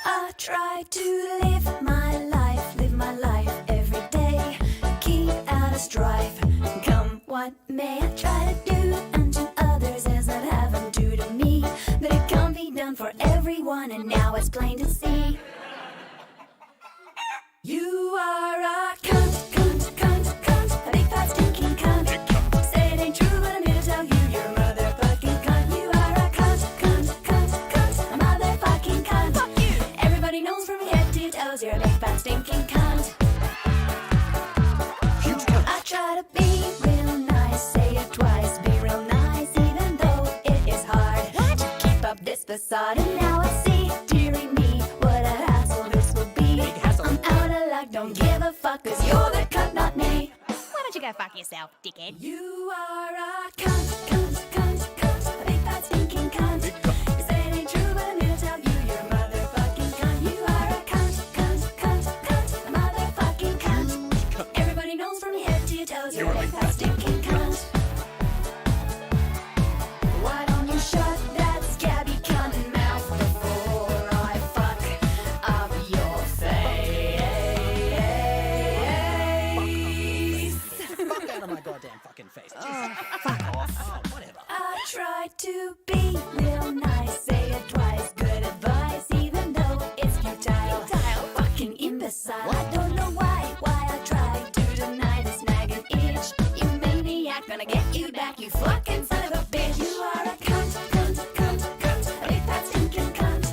I try to live my life every day. Keep out of strife, come what may. I try to do unto others as I'd have them do to me. But it can't be done for everyone, and now it's plain to see. You are a cunt, a big fat stinking cunt. Say it ain't true, but I'm here to tell you, you're a motherfucking cunt. You are a cunt, a motherfucking cunt. Fuck you! Everybody knows from your head to your toes, you're a big fat stinking cunt. I try to be real nice, say it twice, be real nice, even though it is hard to keep up this facade. And now I see, dearie me, what a hassle this will be. I'm out of luck, don't give a fuck, cause you're the cunt, not me. Why don't you go fuck yourself, dickhead? You are a cunt, a big fat stinking cunt. You say it ain't true, but I'm here to tell you, you're a motherfucking cunt. You are a cunt, a motherfucking cunt. Everybody knows from your head to your toes, you're a big fat stinking cunt. Why don't you shut that scabby cunt mouth before I fuck up your face? Fuck out of my goddamn fucking face. Fuck off. Whatever. I try to be real nice, say it twice, good advice, even though it's futile. Fucking imbecile. I don't know why I try to deny this nagging itch. You maniac, gonna get you back, you fucking son of a bitch. You are a cunt, a big fat stinking cunt.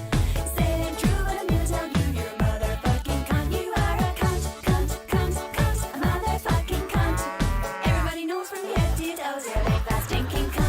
Say it ain't true, but I'm here to tell you, you're a motherfucking cunt. You are a cunt, a motherfucking cunt. Everybody knows from your head to your toes, you're a big fat stinking cunt.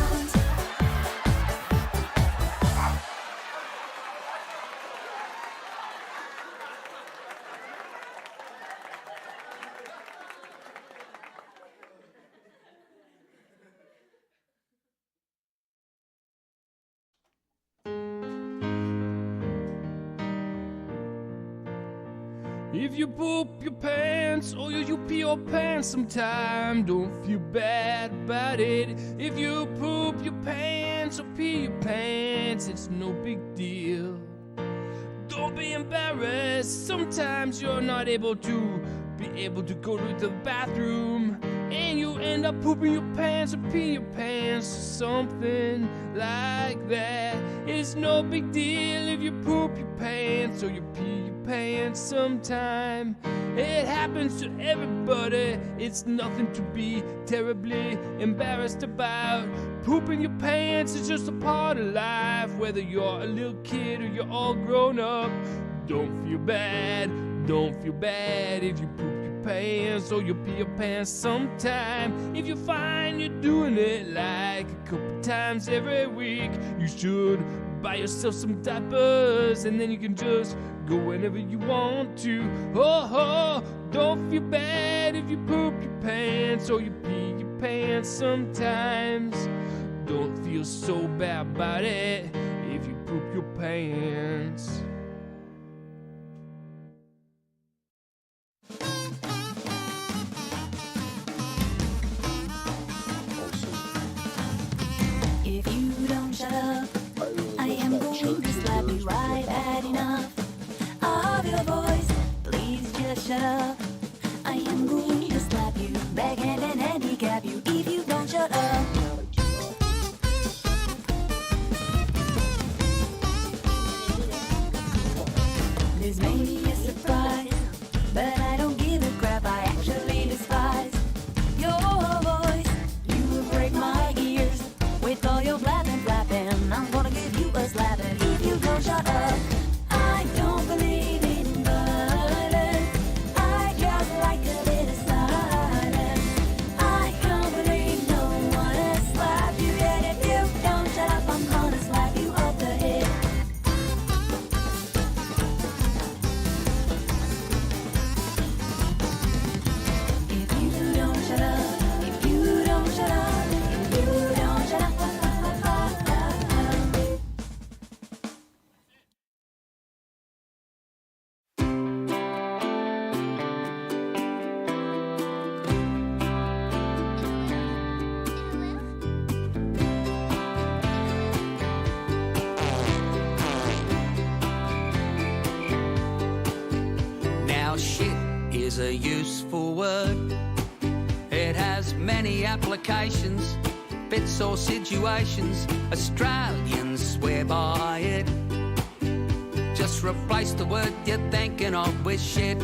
If you poop your pants or you pee your pants sometime, don't feel bad about it. If you poop your pants or pee your pants, it's no big deal. Don't be embarrassed, sometimes you're not able to go to the bathroom, and you end up pooping your pants or pee your pants or something like that. It's no big deal if you poop your pants or you pee your pants sometime. It happens to everybody, it's nothing to be terribly embarrassed about. Pooping your pants is just a part of life, whether you're a little kid or you're all grown up. Don't feel bad if you poop your pants or you pee your pants sometime. If you find you're doing it like a couple times every week, you should buy yourself some diapers, and then you can just go whenever you want to. Oh, don't feel bad if you poop your pants or you pee your pants sometimes. Don't feel so bad about it if you poop your pants. If you don't shut up, I am going to slap you right at enough of your voice. Please just shut up. I am going to slap you, backhand and handicap you if you don't shut up. This may be a surprise, but I don't give a crap. I actually despise your voice. You will break my ears with all your blabbing, flapping. I'm gonna give you a slapping if you don't shut up. I don't believe in violence, I just like a bit of silence. I can't believe no one has slapped you yet. If you don't shut up, I'm gonna slap you up the head. Now shit is a useful word. It has many applications, fits all situations. Australians swear by it. Just replace the word you're thinking of with shit.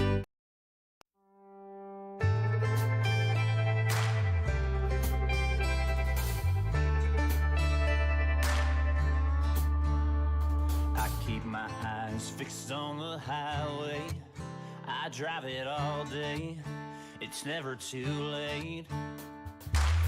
I keep my eyes fixed on the highway. I drive it all day. It's never too late.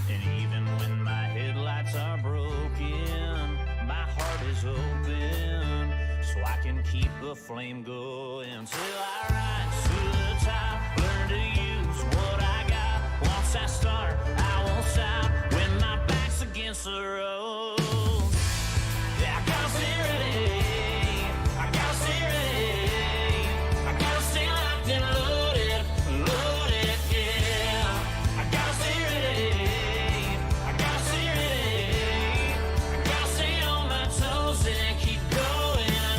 And even when my headlights are broken, my heart is open, so I can keep the flame going till I rise to the top. Learn to use what I got. Once I start, I won't stop when my back's against the road. Yeah, I gotta stay ready. I gotta stay ready. I gotta stay locked and loaded, loaded, yeah. I gotta stay ready. I gotta stay ready. I gotta stay on my toes and keep going.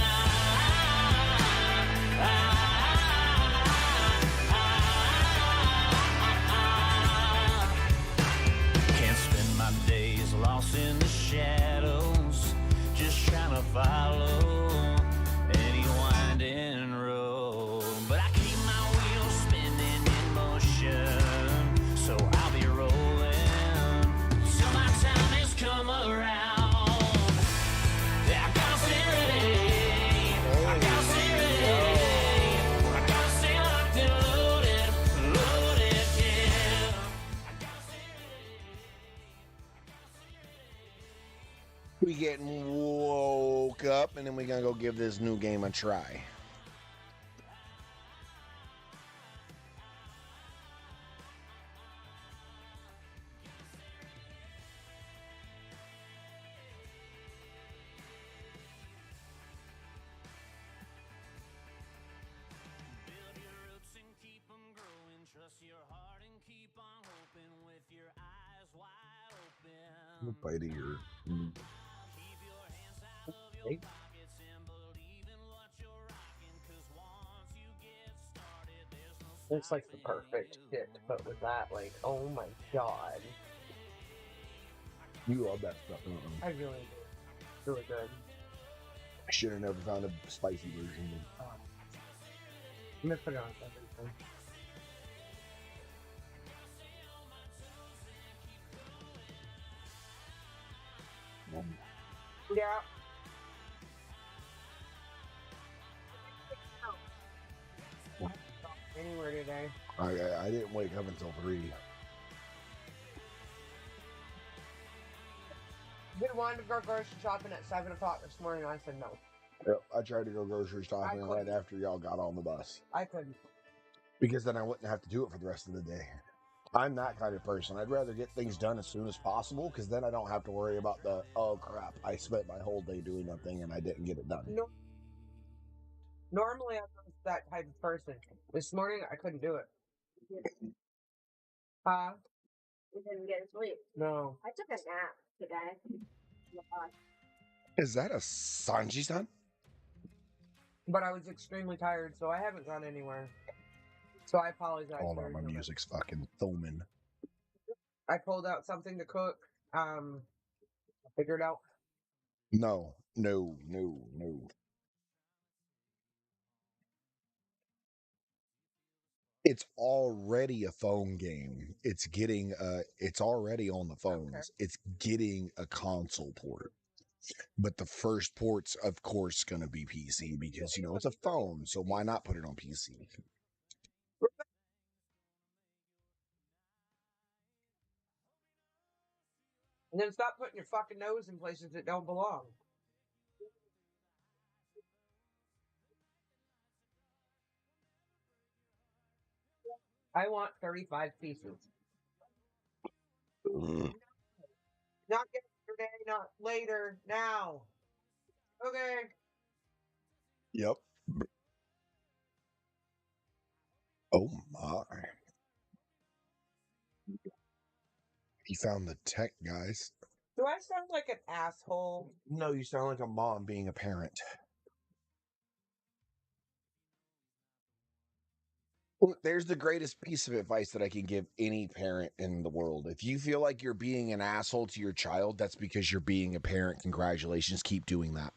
Can't spend my days lost in the shadows, just trying to follow any winding road. But I keep my wheels spinning in motion, so I'll be rolling till my time has come around. Yeah, I gotta stay ready. I gotta stay ready. I gotta stay locked and loaded, loaded, yeah. I gotta stay ready. We getting woke up, and then we're gonna go give this new game a try. Build your roots and keep 'em growing. Trust your heart and keep on hoping with your eyes wide open. Bite of your. Keep your hands out of your pockets and believe in what you're rocking. 'Cause once you get started, there's no It's like the perfect shit to put with that. Like, oh my god. You love that stuff. I really do. Really good. I should have never found a spicy version. I'm gonna put it on everything. Yeah. Anywhere today. I didn't wake up until 3. We wanted to go grocery shopping at 7 o'clock this morning. I said no. Yep, I tried to go grocery shopping right couldn't. after y'all got on the bus, I couldn't. because then I wouldn't have to do it for the rest of the day. I'm that kind of person. I'd rather get things done as soon as possible, because then I don't have to worry about the, oh crap, I spent my whole day doing nothing and I didn't get it done. No. Normally I'm not that type of person. This morning I couldn't do it. You didn't get sleep. No. I took a nap today. Is that a Sanji-san? But I was extremely tired, so I haven't gone anywhere. So I apologize. Hold on, very my much. music's fucking thumbing. I pulled out something to cook. I figured out. No. It's already a phone game. It's getting it's already on the phones. Okay. It's getting a console port. But the first port's of course gonna be PC, because you know it's a phone, so why not put it on PC? And then stop putting your fucking nose in places that don't belong. I want 35 pieces. Ugh. Not yesterday, not later, now. Okay. Yep. Oh my. He found the tech, guys. Do I sound like an asshole? No, you sound like a mom being a parent. Well, there's the greatest piece of advice that I can give any parent in the world. If you feel like you're being an asshole to your child, that's because you're being a parent. Congratulations. Keep doing that.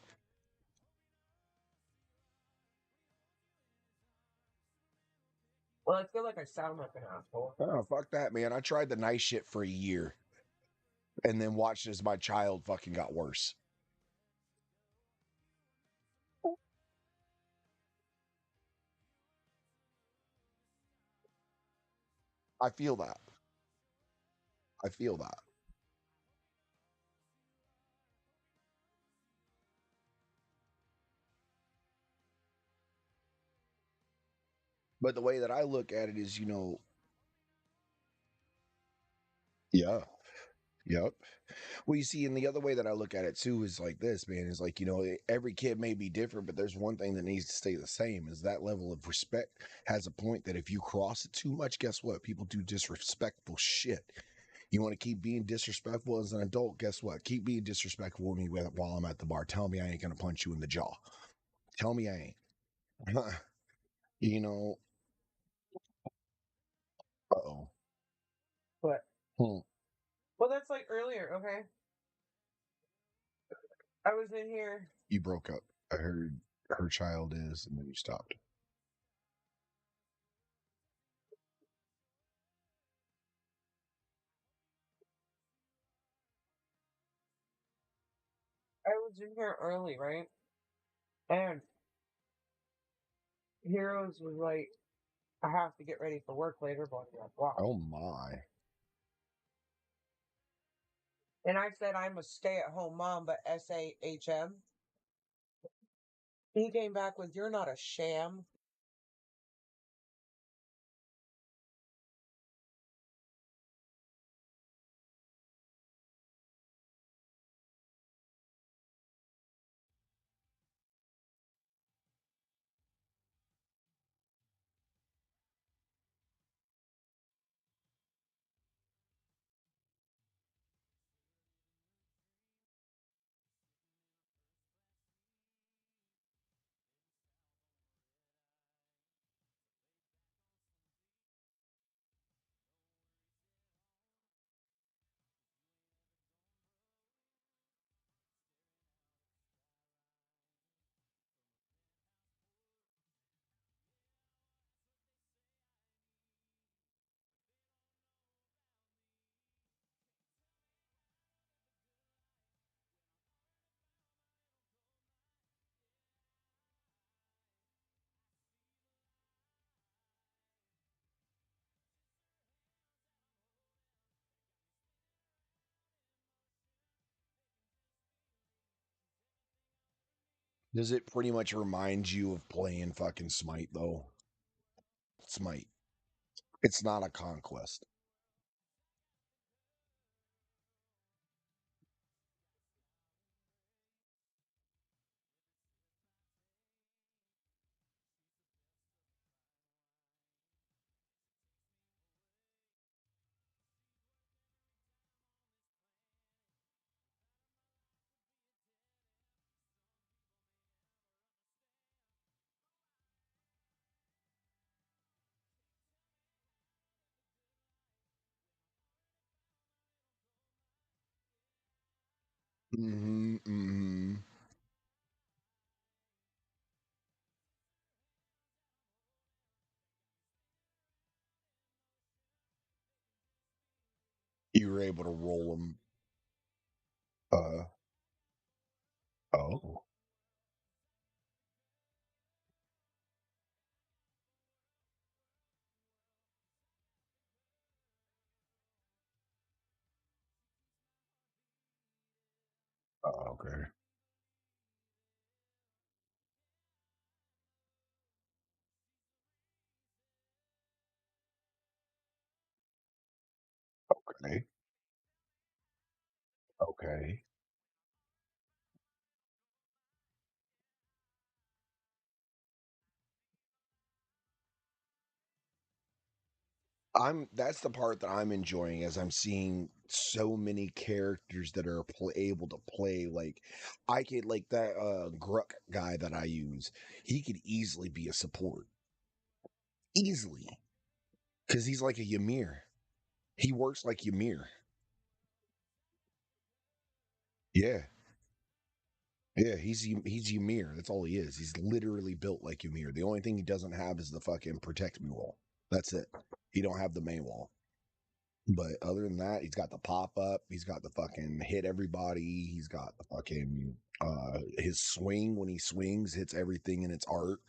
Well, I feel like I sound like an asshole. Oh, fuck that, man. I tried the nice shit for a year and then watched as my child fucking got worse. I feel that. I feel that. But the way that I look at it is, yeah, yep. Well, you see, and the other way that I look at it too is like this, man, is like, every kid may be different, but there's one thing that needs to stay the same is that level of respect has a point that if you cross it too much, guess what? People do disrespectful shit. You want to keep being disrespectful as an adult, guess what? Keep being disrespectful with me while I'm at the bar. Tell me I ain't going to punch you in the jaw. Tell me I ain't. you know, uh-oh. But Hmm. well, that's like earlier. Okay, I was in here. You broke up. I heard her child is, and then you stopped. I was in here early, right? And Heroes was like, I have to get ready for work later, blah blah blah. Oh my. And I said I'm a stay-at-home mom, but SAHM. He came back with, "You're not a sham." Does it pretty much remind you of playing fucking Smite though? Smite. It's not a conquest. Mm-hmm. Mm-hmm. You were able to roll them. Uh oh. Okay. Okay. Okay. That's the part that I'm enjoying as I'm seeing so many characters that are able to play like I could like that Gruck guy that I use. He could easily be a support. Easily. Because he's like a Ymir. He works like Ymir. Yeah. Yeah, he's Ymir. That's all he is. He's literally built like Ymir. The only thing he doesn't have is the fucking protect me wall. That's it. He don't have the main wall. But other than that, he's got the pop up. He's got the fucking hit everybody. He's got the fucking his swing when he swings hits everything in its arc.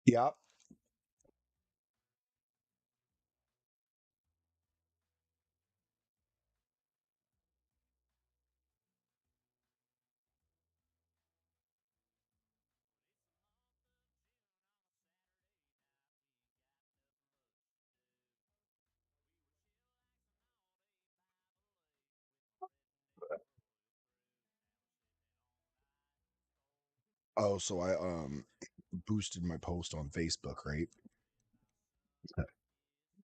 Yep. Oh, so I boosted my post on Facebook, right?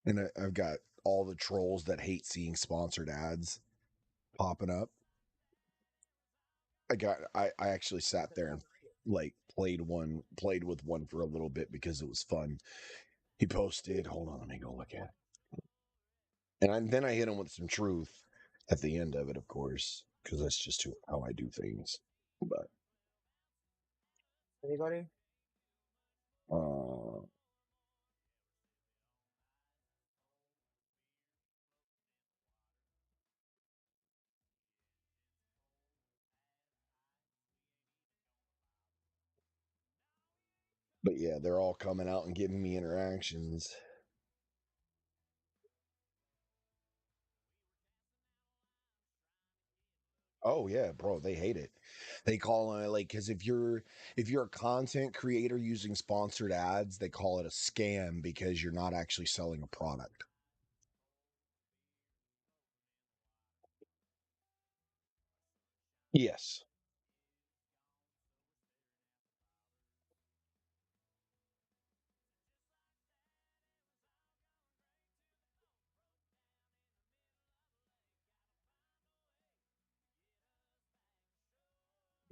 And I've got all the trolls that hate seeing sponsored ads popping up. I actually sat there and like played with one for a little bit because it was fun. He posted, hold on, let me go look at it. And then I hit him with some truth at the end of it, of course, because that's just how I do things. But Anybody? uh but yeah, they're all coming out and giving me interactions. Oh yeah, bro, they hate it. They call it like because if you're a content creator using sponsored ads, they call it a scam because you're not actually selling a product. Yes.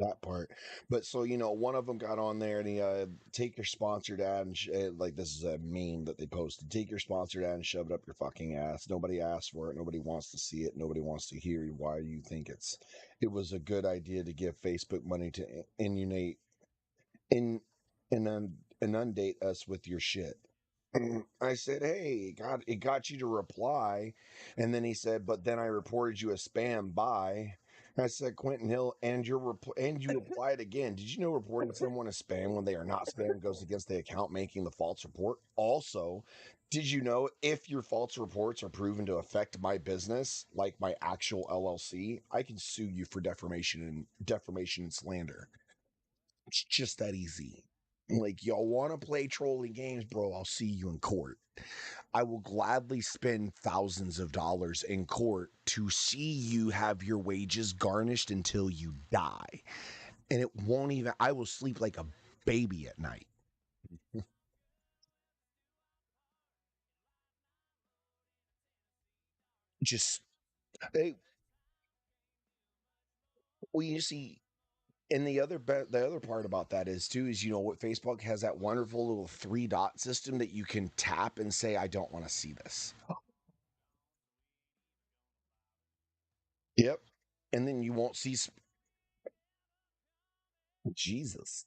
That part. But so, one of them got on there and he take your sponsored ad and like this is a meme that they posted. Take your sponsored ad and shove it up your fucking ass. Nobody asked for it. Nobody wants to see it. Nobody wants to hear why you think it was a good idea to give Facebook money to in inundate us with your shit. I said, "Hey, it got you to reply," and then he said, "But then I reported you as spam." By I said, "Quentin Hill, and you applied again. Did you know reporting someone as spam when they are not spam goes against the account making the false report? Also, did you know if your false reports are proven to affect my business, like my actual LLC, I can sue you for defamation and slander. It's just that easy." Like, y'all want to play trolling games, bro? I'll see you in court. I will gladly spend thousands of dollars in court to see you have your wages garnished until you die. And it won't even, I will sleep like a baby at night. Just, hey, well, you see, and the other part about that is too is what Facebook has that wonderful little three dot system that you can tap and say I don't want to see this. Yep. And then you won't see Jesus.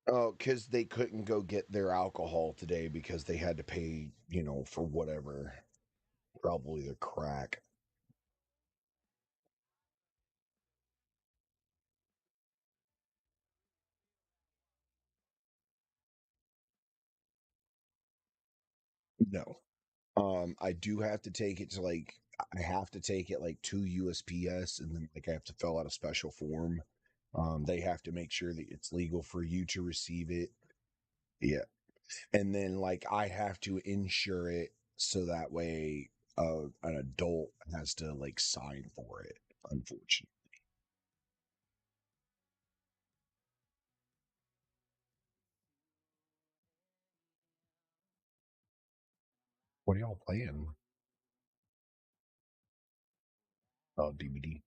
Oh, because they couldn't go get their alcohol today because they had to pay, for whatever, probably the crack. No. I do have to take it to I have to take it like to USPS and then I have to fill out a special form. They have to make sure that it's legal for you to receive it. Yeah. And then I have to insure it so that way an adult has to sign for it, unfortunately. What are y'all playing? Oh, DVD.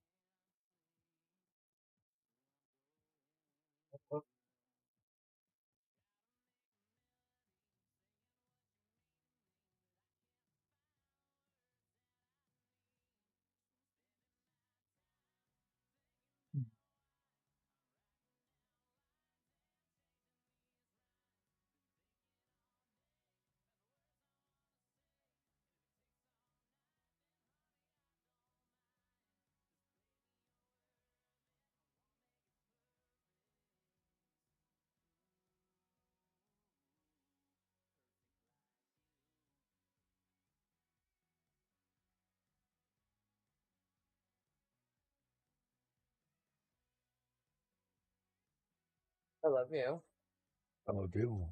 I love you. I love you.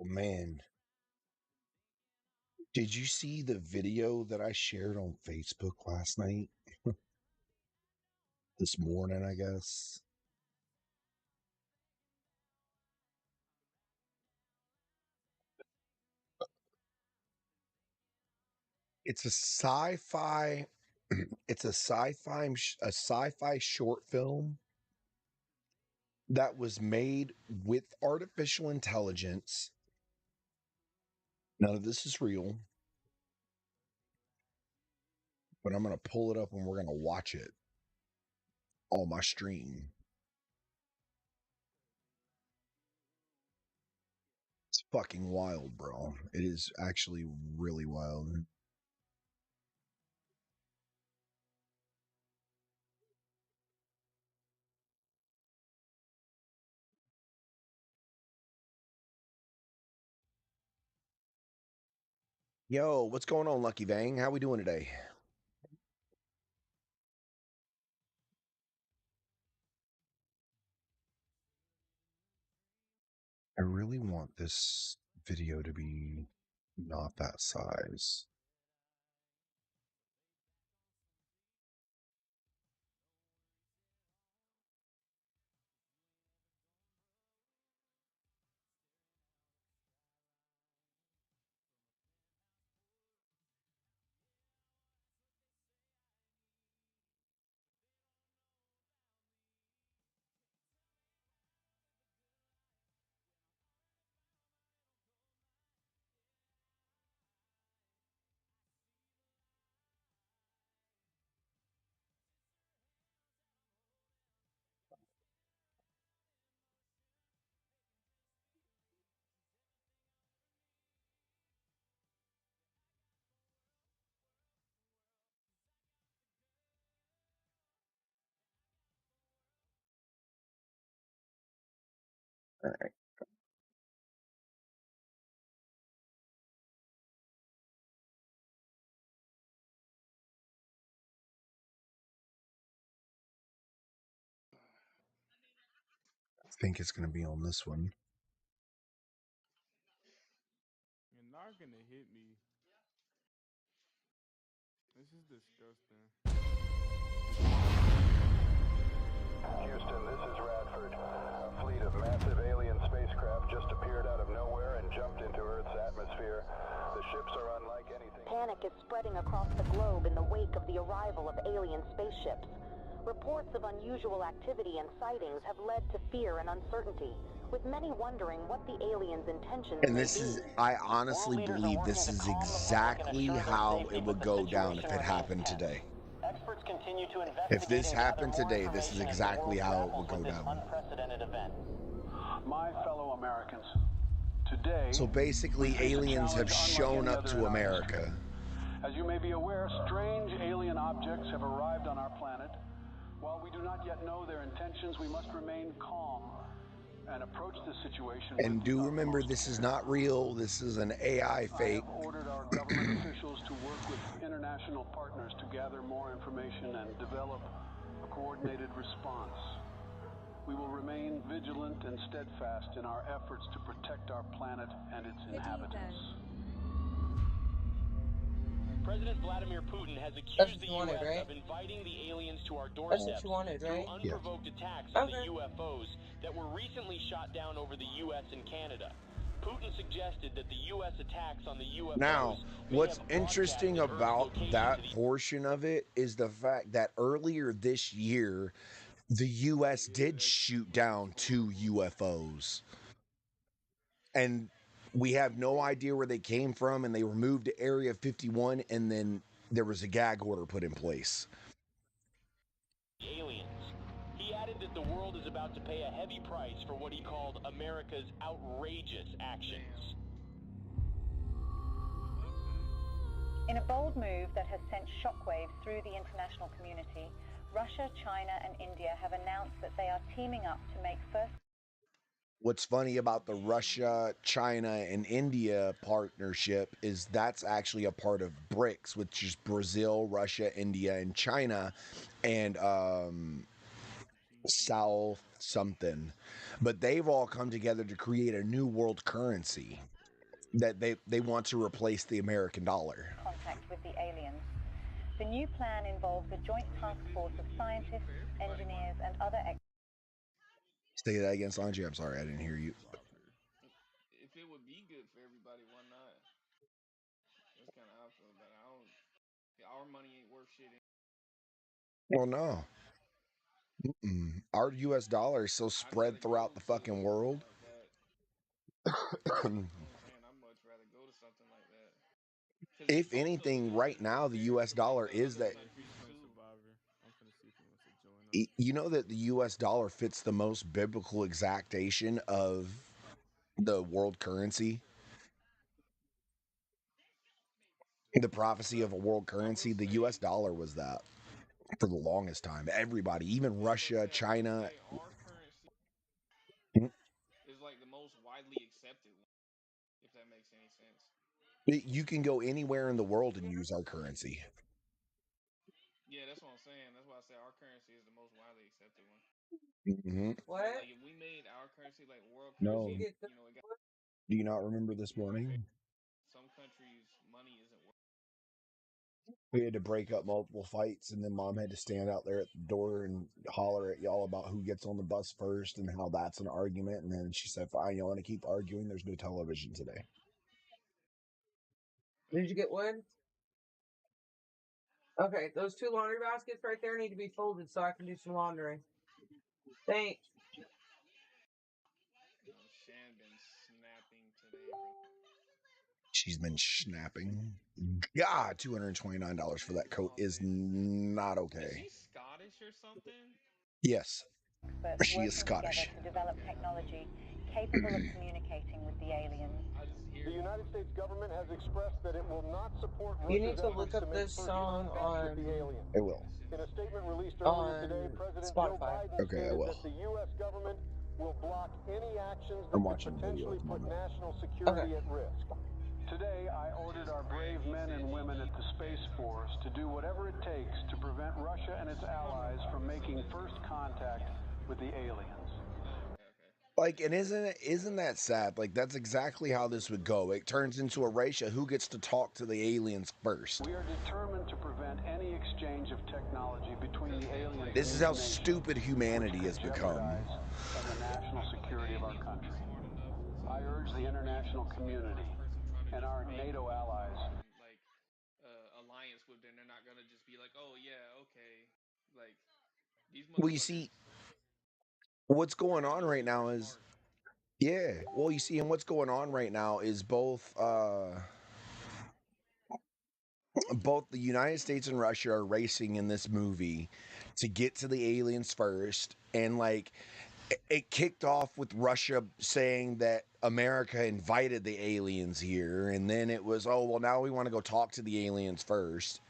Oh, man. Did you see the video that I shared on Facebook last night? This morning, I guess. It's a sci-fi it's a sci-fi short film that was made with artificial intelligence. None of this is real, but I'm going to pull it up and we're going to watch it on my stream. It's fucking wild, bro. It is actually really wild. Yo, what's going on, Lucky Vang? How we doing today? I really want this video to be not that size. All right. I think it's going to be on this one. You're not gonna hit me. This is disgusting. Houston, this is Radford. A fleet of massive alien spacecraft just appeared out of nowhere and jumped into Earth's atmosphere. The ships are unlike anything. Panic is spreading across the globe in the wake of the arrival of alien spaceships. Reports of unusual activity and sightings have led to fear and uncertainty, with many wondering what the aliens' intentions And may this be. is, I honestly believe this is exactly how it would go down if it happened today. Experts continue to investigate. If this happened today, this is exactly how it would go down. Unprecedented event. My fellow Americans, today... So basically, aliens have shown up to America. As you may be aware, strange alien objects have arrived on our planet. While we do not yet know their intentions, we must remain calm and approach the situation. And do remember, this is not real. This is an AI fake. I have ordered our government officials to work with international partners to gather more information and develop a coordinated response. We will remain vigilant and steadfast in our efforts to protect our planet and its inhabitants. President Vladimir Putin has That's accused what the you wanted, U.S. right? of inviting the aliens to our That's doorsteps what you wanted, through right? unprovoked attacks on the UFOs that were recently shot down over the U.S. and Canada. Putin suggested that the U.S. attacks on the UFOs Now, may what's have interesting broadcasted Earth's about location to that the portion of it is the fact that earlier this year, the U.S. did shoot down 2 UFOs. And we have no idea where they came from, and they were moved to Area 51, and then there was a gag order put in place. aliens. He added that the world is about to pay a heavy price for what he called America's outrageous actions. In a bold move that has sent shockwaves through the international community, Russia, China, and India have announced that they are teaming up to make first. What's funny about the Russia, China, and India partnership is that's actually a part of BRICS, which is Brazil, Russia, India, and China, and South something. But they've all come together to create a new world currency that they want to replace the American dollar. Contact with the aliens. The new plan involves a joint task force of scientists, engineers, and other experts. Say that again, Sanjay. I'm sorry, I didn't hear you. If it would be good for everybody, why not? That's kind of how I feel about it. I don't. Our money ain't worth shit. Well, no. Our U.S. dollar is so spread throughout the fucking world. If anything, right now the U.S. dollar is that. You know that the U.S. dollar fits the most biblical exactation of the world currency. The prophecy of a world currency, the U.S. dollar was that for the longest time. Everybody, even Russia, China. Is like the most widely accepted one, if that makes any sense. You can go anywhere in the world and use our currency. Yeah, that's what I'm saying. That's why I say our currency is the most widely accepted one. What? So, like, if we made our currency like world No. currency, it got. Do you not remember this morning? Some countries' money isn't worth. We had to break up multiple fights, and then Mom had to stand out there at the door and holler at y'all about who gets on the bus first and how that's an argument. And then she said, "Fine, you want to keep arguing? There's no television today." Did you get wood? Okay, those 2 laundry baskets right there need to be folded so I can do some laundry. Thanks. Shan been snapping today, bro. She's been snapping. God, $229 for that coat is not Is okay. she Scottish or something? Yes, Experts she is working Scottish. together to develop technology capable of communicating with the aliens. The United States government has expressed that it will not support You need Russia's to efforts look to up make this first song contact with the on aliens. I will. In a statement released earlier today, President Joe Spotify. Biden Okay, I stated will. that the U.S. government will block any actions that I'm could watching the video potentially at the put moment. national security at risk. Today, I ordered our brave men and women at the Space Force to do whatever it takes to prevent Russia and its allies from making first contact with the aliens. Like, and isn't that sad? Like, that's exactly how this would go. It turns into a race of who gets to talk to the aliens first. We are determined to prevent any exchange of technology between the aliens. This is how stupid humanity has become. And the national security of our country. I urge the international community and our NATO allies. Like, alliance with them, they're not gonna just be like, oh yeah, okay. Like, these motherfuckers. Well, you see, what's going on right now is, yeah. Well, you see, and what's going on right now is both the United States and Russia are racing in this movie to get to the aliens first, and like it kicked off with Russia saying that America invited the aliens here, and then it was, oh well, now we want to go talk to the aliens first.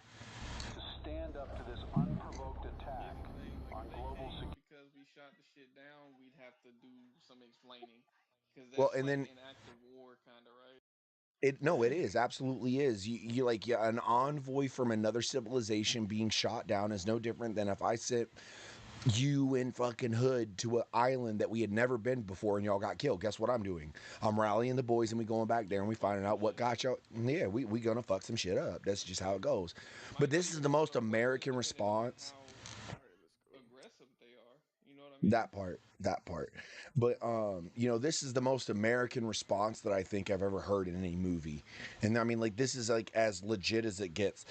To stand up to this unprovoked attack on global security. Because we shot the shit down, we'd have to do some explaining. Because that's Well, and like then an act of war, kind of, right? it is absolutely is. You like, yeah, an envoy from another civilization being shot down is no different than if I sent you and fucking Hood to an island that we had never been before, and y'all got killed. Guess what I'm doing? I'm rallying the boys, and we going back there, and we finding out what got y'all. Yeah, we gonna fuck some shit up. That's just how it goes. But this is the most American response. Aggressive they are. You know what I mean? That part. But this is the most American response that I think I've ever heard in any movie. And I mean, like, this is like as legit as it gets.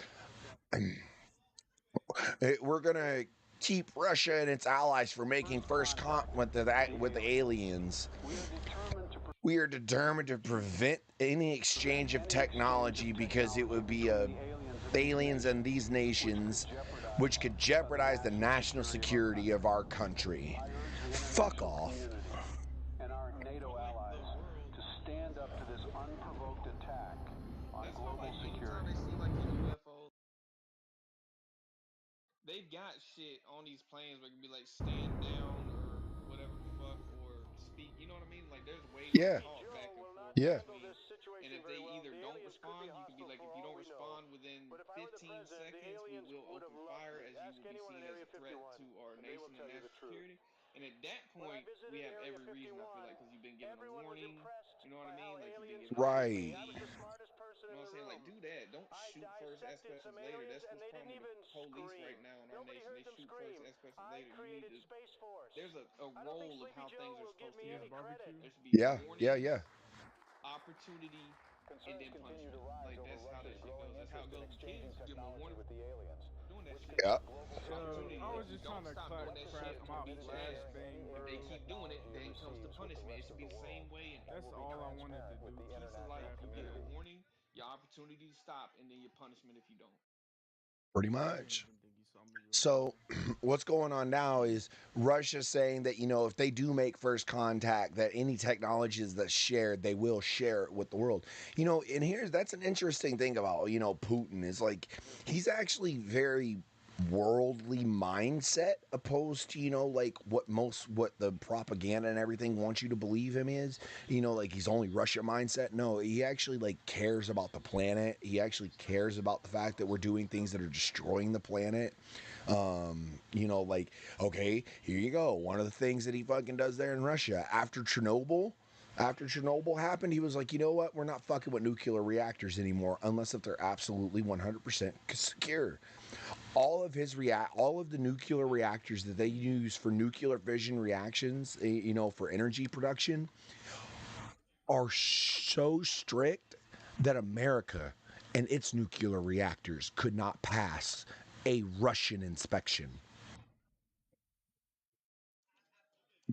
We're gonna keep Russia and its allies from making first contact with the aliens. We are determined to prevent any exchange of technology because it would be aliens and these nations, which could jeopardize the national security of our country. Fuck off. And our NATO allies to stand up to this unprovoked attack on global security. Anytime they see like a UFO, they've got shit on these planes where it can be like stand down or whatever the fuck or speak. You know what I mean? Like there's ways to talk back and forth between. And if they either don't respond, you can be like, if you don't respond within 15 seconds, we will open fire as you will be seen as a threat to our nation and national security. And at that point, we have every reason, I feel like, because you've been given a warning. You know what I mean? Like you've been given time to Right. leave. You know what I'm saying? Like do that. Don't shoot first, ask questions later. That's what's problem with the police right now in our nation. They shoot first, ask questions later. You need to. There's a role of how things are supposed to go. There should be Yeah. Yeah. warnings, Yeah. opportunity, and then punishment. Like that's how that shit goes. That's how it goes with kids. You give them a warning for doing that shit. Yeah. Opportunity. If you don't stop doing that shit, I'm gonna beat your ass. If they keep doing it, then comes the punishment. It should be the same way in every country. Piece of life. You get a warning, your opportunity to stop, and then your punishment if you don't. Pretty much. So, what's going on now is Russia saying that, if they do make first contact, that any technologies that's shared, they will share it with the world. And that's an interesting thing about, Putin is like, he's actually very worldly mindset opposed to like what the propaganda and everything wants you to believe him is, like he's only Russia mindset. No, he actually like cares about the planet. He actually cares about the fact that we're doing things that are destroying the planet. Like, okay, here you go, one of the things that he fucking does there in Russia after Chernobyl happened, he was like, you know what? We're not fucking with nuclear reactors anymore unless if they're absolutely 100% secure. All of the nuclear reactors that they use for nuclear fission reactions, for energy production, are so strict that America and its nuclear reactors could not pass a Russian inspection.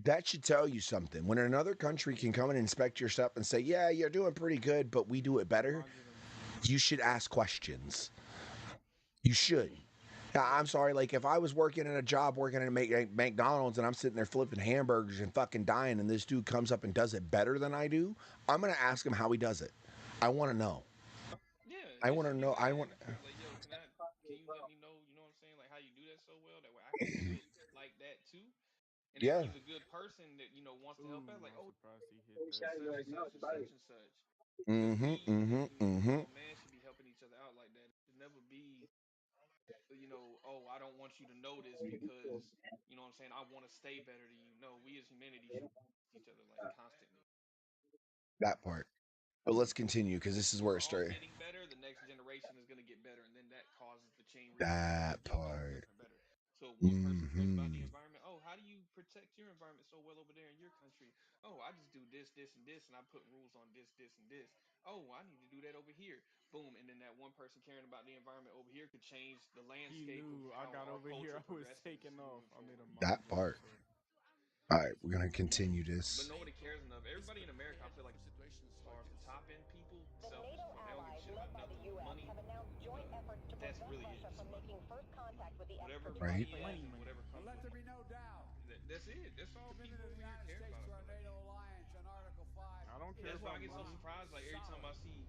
That should tell you something. When another country can come and inspect your stuff and say, yeah, you're doing pretty good, but we do it better, you should ask questions. You should. I'm sorry, like if I was working in a job working at McDonald's and I'm sitting there flipping hamburgers and fucking dying, and this dude comes up and does it better than I do, I'm going to ask him how he does it. I want to know. Yeah, I it want to should be know. like that in the field. Like, yo, can you let me know? You know what I'm saying? Like how you do that so well that way I can do it like that too. And if Yeah. he's a good person that wants to help out, like such and such and such and such, then we as a grown man should be helping each other out like that. It should never be, oh, I don't want you to know this because you know what I'm saying. I want to stay better than you. No, we as humanity should each other like constantly. That part. But let's continue because this is When where we're it all started. getting better, the next generation is going to get better, and then that causes the chain reaction to That get better and part. better and better. So one person cares about the environment. Oh, how do you protect your environment so well over there in your country? Oh, I just do this, this, and this, and I put rules on this, this, and this. Oh, I need to do that over here. Boom, and then that one person caring about the environment over here could change the landscape of how our culture progresses moving forward. That part. All right, we're gonna continue But this. nobody cares enough. Everybody in America, I feel like, as far as the top end people, selfish as fuck. They don't give a shit about nothing but money. That's really it. It's money. Whatever money Right. he has and whatever comes with money. That's it. That's all people over here care about. I feel like. That's why I get so surprised. Like every time I see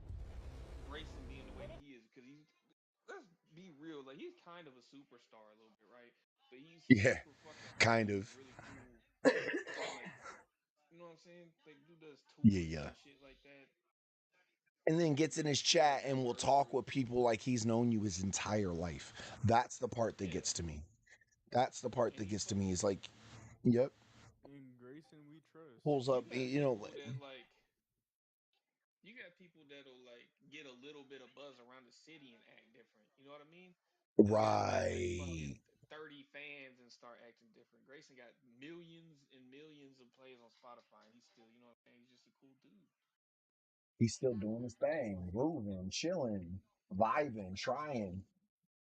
Grayson being the way that he is, because he's, let's be real, like he's kind of a superstar a little bit, right? But he's Yeah, super fucking humble kind and of. really cool, and like, you know what I'm saying? Like, dude does Yeah, tours yeah. and shit like that. And then gets in his chat and will talk with people like he's known you his entire life. That's the part that Yeah, gets to me. That's the part that gets to me. Is like, yep, In Grayson, we trust. pulls You up. got You know, people that like. You got people that'll like get a little bit of buzz around the city and act different. You know what I mean? Then they'll get like right. fucking 30 fans and start acting different. Grayson got millions and millions of plays on Spotify, and he's still, you know what I'm saying? He's just a cool dude. He's still doing his thing, grooving, chilling, vibing, trying.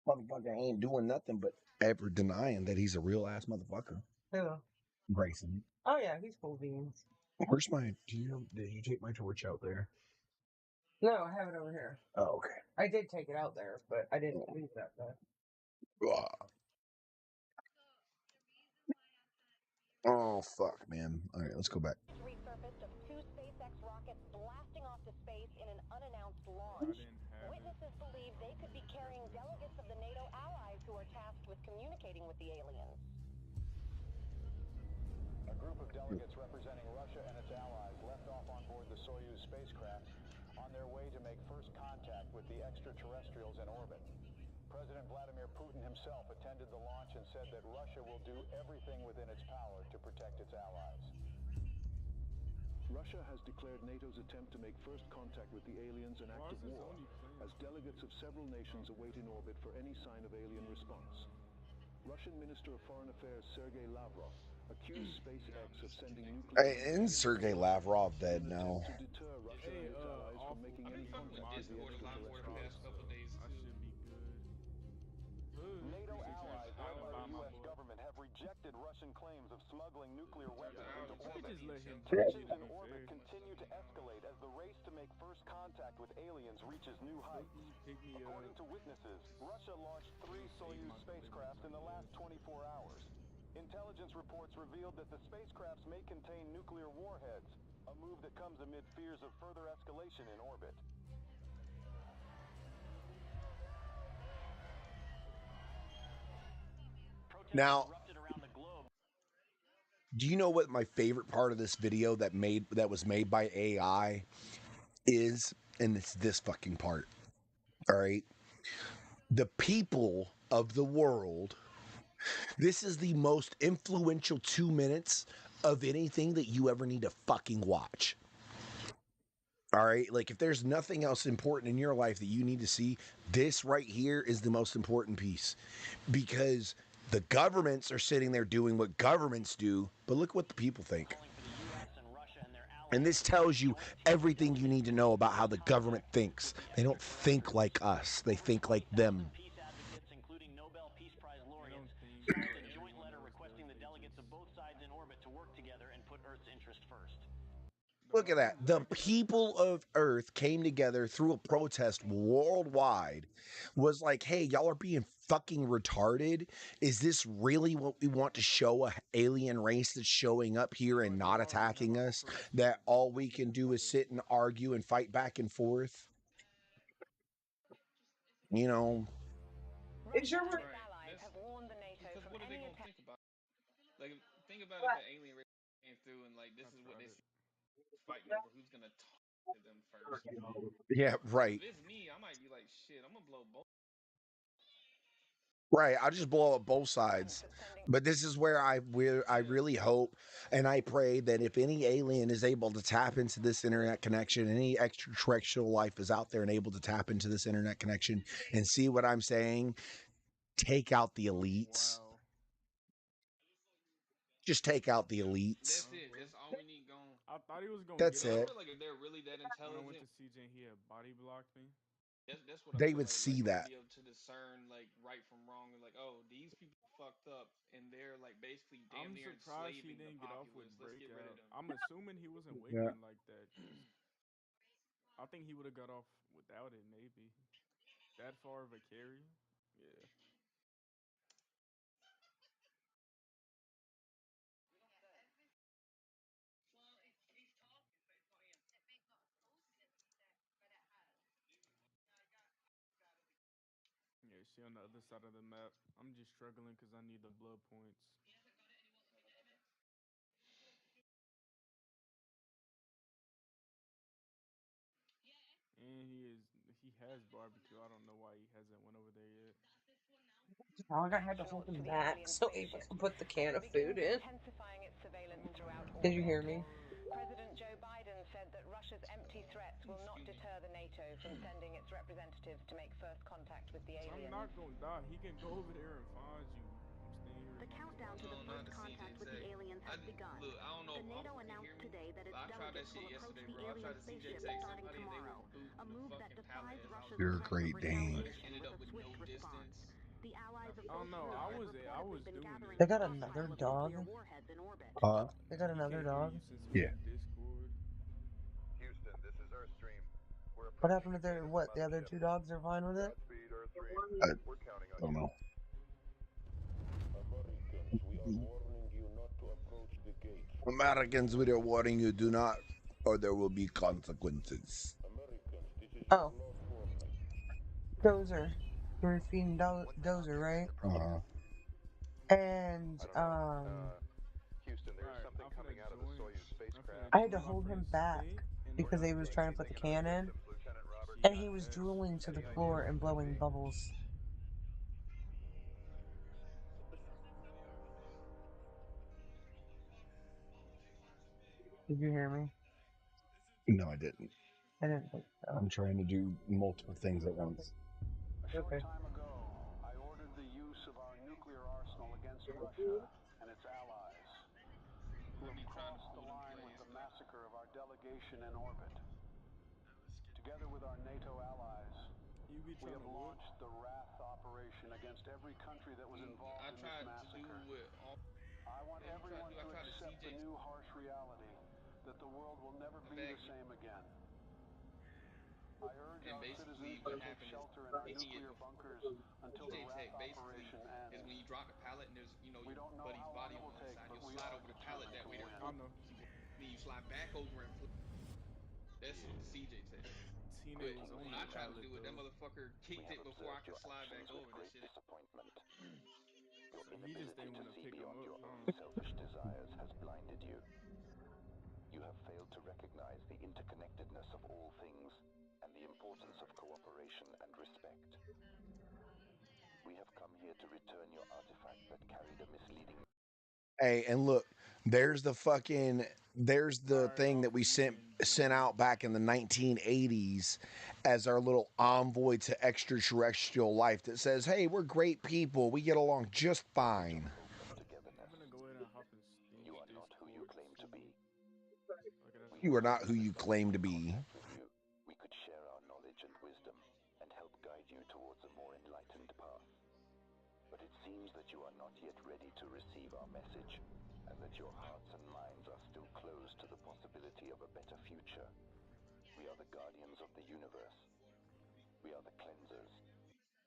Motherfucker ain't doing nothing but ever denying that he's a real ass motherfucker. Who? Grayson. Oh yeah, he's cool beans. Where's my? Did you take my torch out there? No, I have it over here. Oh, okay. I did take it out there, but I didn't leave that there. Oh fuck, man. All right, let's go back. Resurfaced of 2 SpaceX rockets blasting off to space in an unannounced I launch. didn't have Witnesses believe they could be carrying delegates of the NATO allies who are tasked with communicating with the aliens. A group of delegates representing Russia and its allies left off on board the Soyuz spacecraft on their way to make first contact with the extraterrestrials in orbit. President Vladimir Putin himself attended the launch and said that Russia will do everything within its power to protect its allies. Russia has declared NATO's attempt to make first contact with the aliens an act of war, as delegates of several nations await in orbit for any sign of alien response. Russian Minister of Foreign Affairs Sergei Lavrov accused SpaceX of sending nuclear And Sergei Lavrov dead now. to deter Russia and its allies from making I've any been fucking with contact with the Discord a lot more the past extraterrestrials. couple days I too. should be good. NATO Appreciate allies you. led by Buy the my U.S. book. government have rejected Russian claims of smuggling nuclear weapons into I could orbit. just let him Tensions to in be orbit fair. continue to escalate as the race to make first contact with aliens reaches new heights. Pick me According up. to witnesses, Russia launched 3 Soyuz spacecraft in the last 24 hours. Intelligence reports revealed that the spacecrafts may contain nuclear warheads, a move that comes amid fears of further escalation in orbit. Now, do you know what my favorite part of this video that was made by AI is? And it's this fucking part. All right. The people of the world. This is the most influential 2 minutes of anything that you ever need to fucking watch. All right. Like, if there's nothing else important in your life that you need to see, this right here is the most important piece, because the governments are sitting there doing what governments do, but look what the people think. And this tells you everything you need to know about how the government thinks. They don't think like us, they think like them. Look at that. The people of Earth came together through a protest worldwide. Was like, hey, y'all are being fucking retarded. Is this really what we want to show a alien race that's showing up here and not attacking us? That all we can do is sit and argue and fight back and forth? You know. Is your Right. Because what are they gonna think about? Like, think about if an alien race came through and like this is what they see fighting over who's gonna talk to them first. Yeah, right. If it's me, I might be like, shit, I'm gonna blow both. Right, I'll just blow up both sides. But this is where I really hope and I pray that if any alien is able to tap into this internet connection, any extraterrestrial life is out there and able to tap into this internet connection and see what I'm saying, take out the elites. Wow. Just take out the elites. That's it. That's all we need going. I thought he was gonna That's get it. I feel like if they're really that intelligent, when I went to CJ, he had body blocked me. That's what I They feel would like. see Like, that. be able to discern like right from wrong, and like, oh, these people fucked up, and they're like basically damn near enslaving the populace. Let's get rid of them. I'm assuming he wasn't wingman like that. I think he would have got off without it. Maybe that far of a carry. Yeah. Yeah, she on the other side of the map. I'm just struggling because I need the blood points. And he has barbecue. I don't know why he hasn't went over there yet. I had to hold him back so Ava could put the can of food in. Did you hear me? President Joe Biden said that Russia's empty threats will not deter the NATO from sending its representatives to make first contact with the aliens. I'm not gonna die. He can go over there and find you. I'm staying here. The countdown to the first contact with the aliens has begun. Look, I don't know. The NATO announced today that its I tried that delegates will shit approach yesterday, the bro. I alien tried to CJ spaceship text starting somebody and they tomorrow, wouldn't boot a the move that fucking defies pallet as I was Russia's You're a threat of Great Dane. retaliation ended with up a with swift no response. distance. The allies of I don't both know. groups I have was reportedly been doing gathering it. They a got stockpile another of dog. nuclear warheads in orbit. They got another Can't hear dog. you since we Yeah. in Discord. Houston, this is Earthstream. We're What approaching happened to the gate their of the what? The other mothership. two dogs are fine with it? Godspeed, Earthstream. I We're counting on don't you. know. Americans, we are warning you, do not, or there will be consequences. Oh, Dozer. Rufine Dozer, right? Uh-huh. And Houston, there's Right, something I'm coming finna out of the join. Soyuz I'm finna spacecraft. I had to join my hold him friend's back state, and because then they was trying to put the Placing it on can our in, systems, Lieutenant Roberts. and she he got was X. drooling to the Any idea floor what and it could blowing be? bubbles. Did you hear me? No, I didn't. I didn't think so. I'm trying to do multiple things at once. A short Okay. time ago, I ordered the use of our nuclear arsenal against Russia and its allies, who have crossed the line with the massacre of our delegation in orbit. Together with our NATO allies, You be we trying have to what? launched the Wrath operation against every country that was involved in this massacre. I want everyone to accept the new harsh reality that the world will never be the same again. I urge our citizens to take shelter in our nuclear bunkers until the Wrath operation ends. We don't know how long it will take, but we are determined to win. I know. Then you slide back over and play. That's Yeah. CJ test. Tine But was on when the I tried to pallet do it, that though. motherfucker kicked it before I could slide back over. That shit. So he just didn't want to pick him up, huh? Selfish desires has blinded you. You have failed to recognize the interconnectedness of all things and the importance of cooperation and respect. We have come here to return your artifact that carried a misleading. Hey, and look, there's the thing that we sent out back in the 1980s as our little envoy to extraterrestrial life that says, "Hey, we're great people. We get along just fine." I'm gonna go ahead and hop in You are not who you Discord claim to be. You are not who you claim to be. With you, we could share our knowledge and wisdom and help guide you towards a more enlightened path. But it seems that you are not yet ready to receive our message, and that your hearts and minds are still closed to the possibility of a better future. We are the guardians of the universe. We are the cleansers.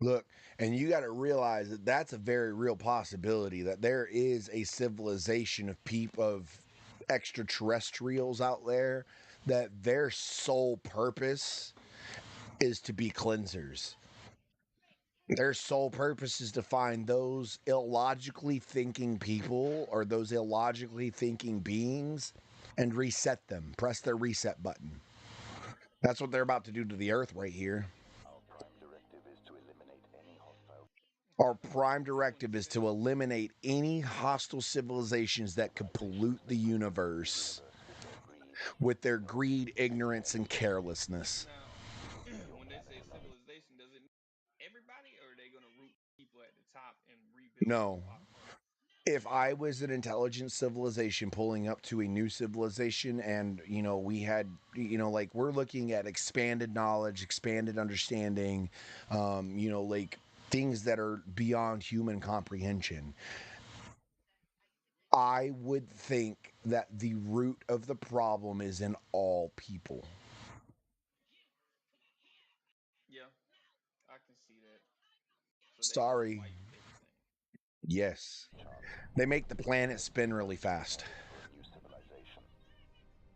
Look, and you got to realize that that's a very real possibility that there is a civilization of extraterrestrials out there that their sole purpose is to be cleansers. Their sole purpose is to find those illogically thinking people or those illogically thinking beings and reset them. Press their reset button. That's what they're about to do to the earth right here. Our prime directive is to eliminate any hostile. Our prime directive is to eliminate any hostile civilizations that could pollute the universe with their greed, ignorance, and carelessness. Now, when they say civilization, does it mean everybody, or are they gonna root people at the top and rebuild from No. the bottom up? If I was an intelligent civilization pulling up to a new civilization and, we had, like we're looking at expanded knowledge, expanded understanding, like things that are beyond human comprehension, I would think that the root of the problem is in all people. Yeah, I can see that. So they gonna Sorry. wipe everything. Yes. They make the planet spin really fast. For a new civilization.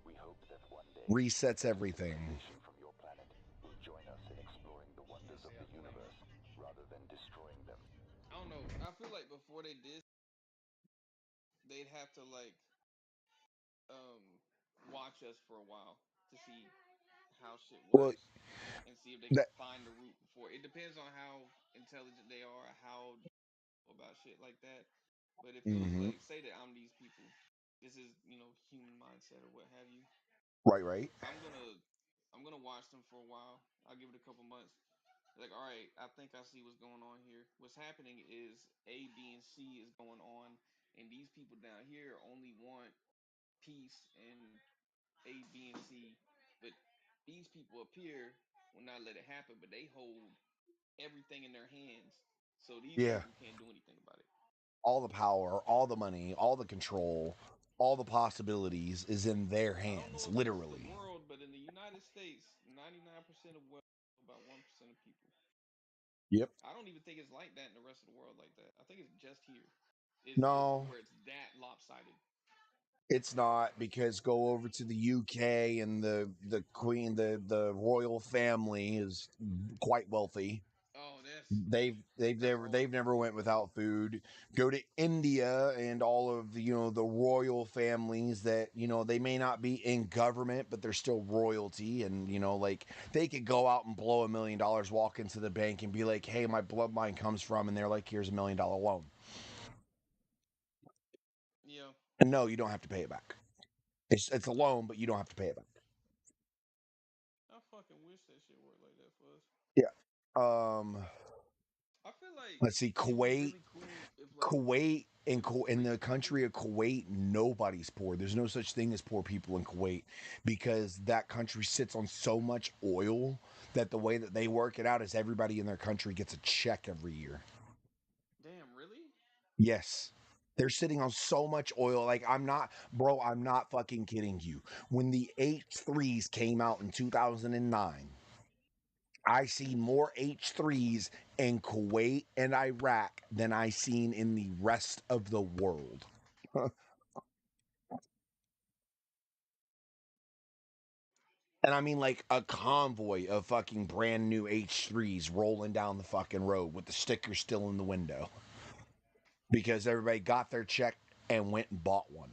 We hope that one day Resets everything. civilization from your planet will join us in exploring the wonders of the universe rather than destroying them. I don't know. I feel like before they did, they'd have to watch us for a while to see how shit Well, works and see if they can that find the root before. It depends on how intelligent they are, how shit like that. But if it was Hmm. like, say that I'm these people, this is human mindset or what have you. Right, right. I'm gonna I'm gonna watch them for a while. I'll give it a couple months. Like, all right, I think I see what's going on here. What's happening is A, B, and C is going on, and these people down here only want peace and A, B, and C. But these people up here will not let it happen, but they hold everything in their hands. So these Yeah. people can't do anything about it. All the power, all the money, all the control, all the possibilities is in their I don't hands, know in the rest of the literally. world, but in the United States, 99% of wealth, about 1% of people. Yep. I don't even think it's like that in the rest of the world like that. I think it's just here. Is No, where it's that lopsided. it's not, because go over to the UK and the queen, the royal family is quite wealthy. Oh, that's They've royalty. never went without food. Go to India and all of the the royal families that they may not be in government, but they're still royalty, and like they could go out and blow $1 million, walk into the bank and be like, "Hey, my bloodline comes from," and they're like, "Here's $1 million loan," Yeah, and no, you don't have to pay it back. It's a loan, but you don't have to pay it back. I fucking wish that shit worked like that for us. Yeah. Um. I feel like Let's see, it'd be Kuwait. really cool if like Kuwait and in the rich country people. of Kuwait, nobody's poor. There's no such thing as poor people in Kuwait, because that country sits on so much oil that the way that they work it out is everybody in their country gets a check every year. Damn, really? Yes. They're sitting on so much oil. Like, I'm not fucking kidding you. When the H3s came out in 2009, I seen more H3s in Kuwait and Iraq than I seen in the rest of the world. And I mean, like, a convoy of fucking brand new H3s rolling down the fucking road with the sticker still in the window, because everybody got their check and went and bought one.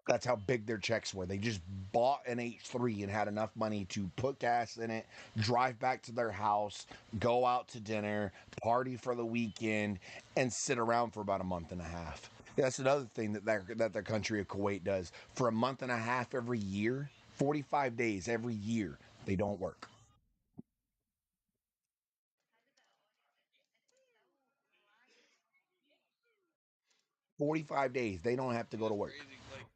That's how big their checks were. They just bought an H3 and had enough money to put gas in it, drive back to their house, go out to dinner, party for the weekend, and sit around for about a month and a half. That's another thing that their country of Kuwait does. For a month and a half every year, 45 days every year, they don't work. 45 days, they don't have to go to That's work. crazy. Like,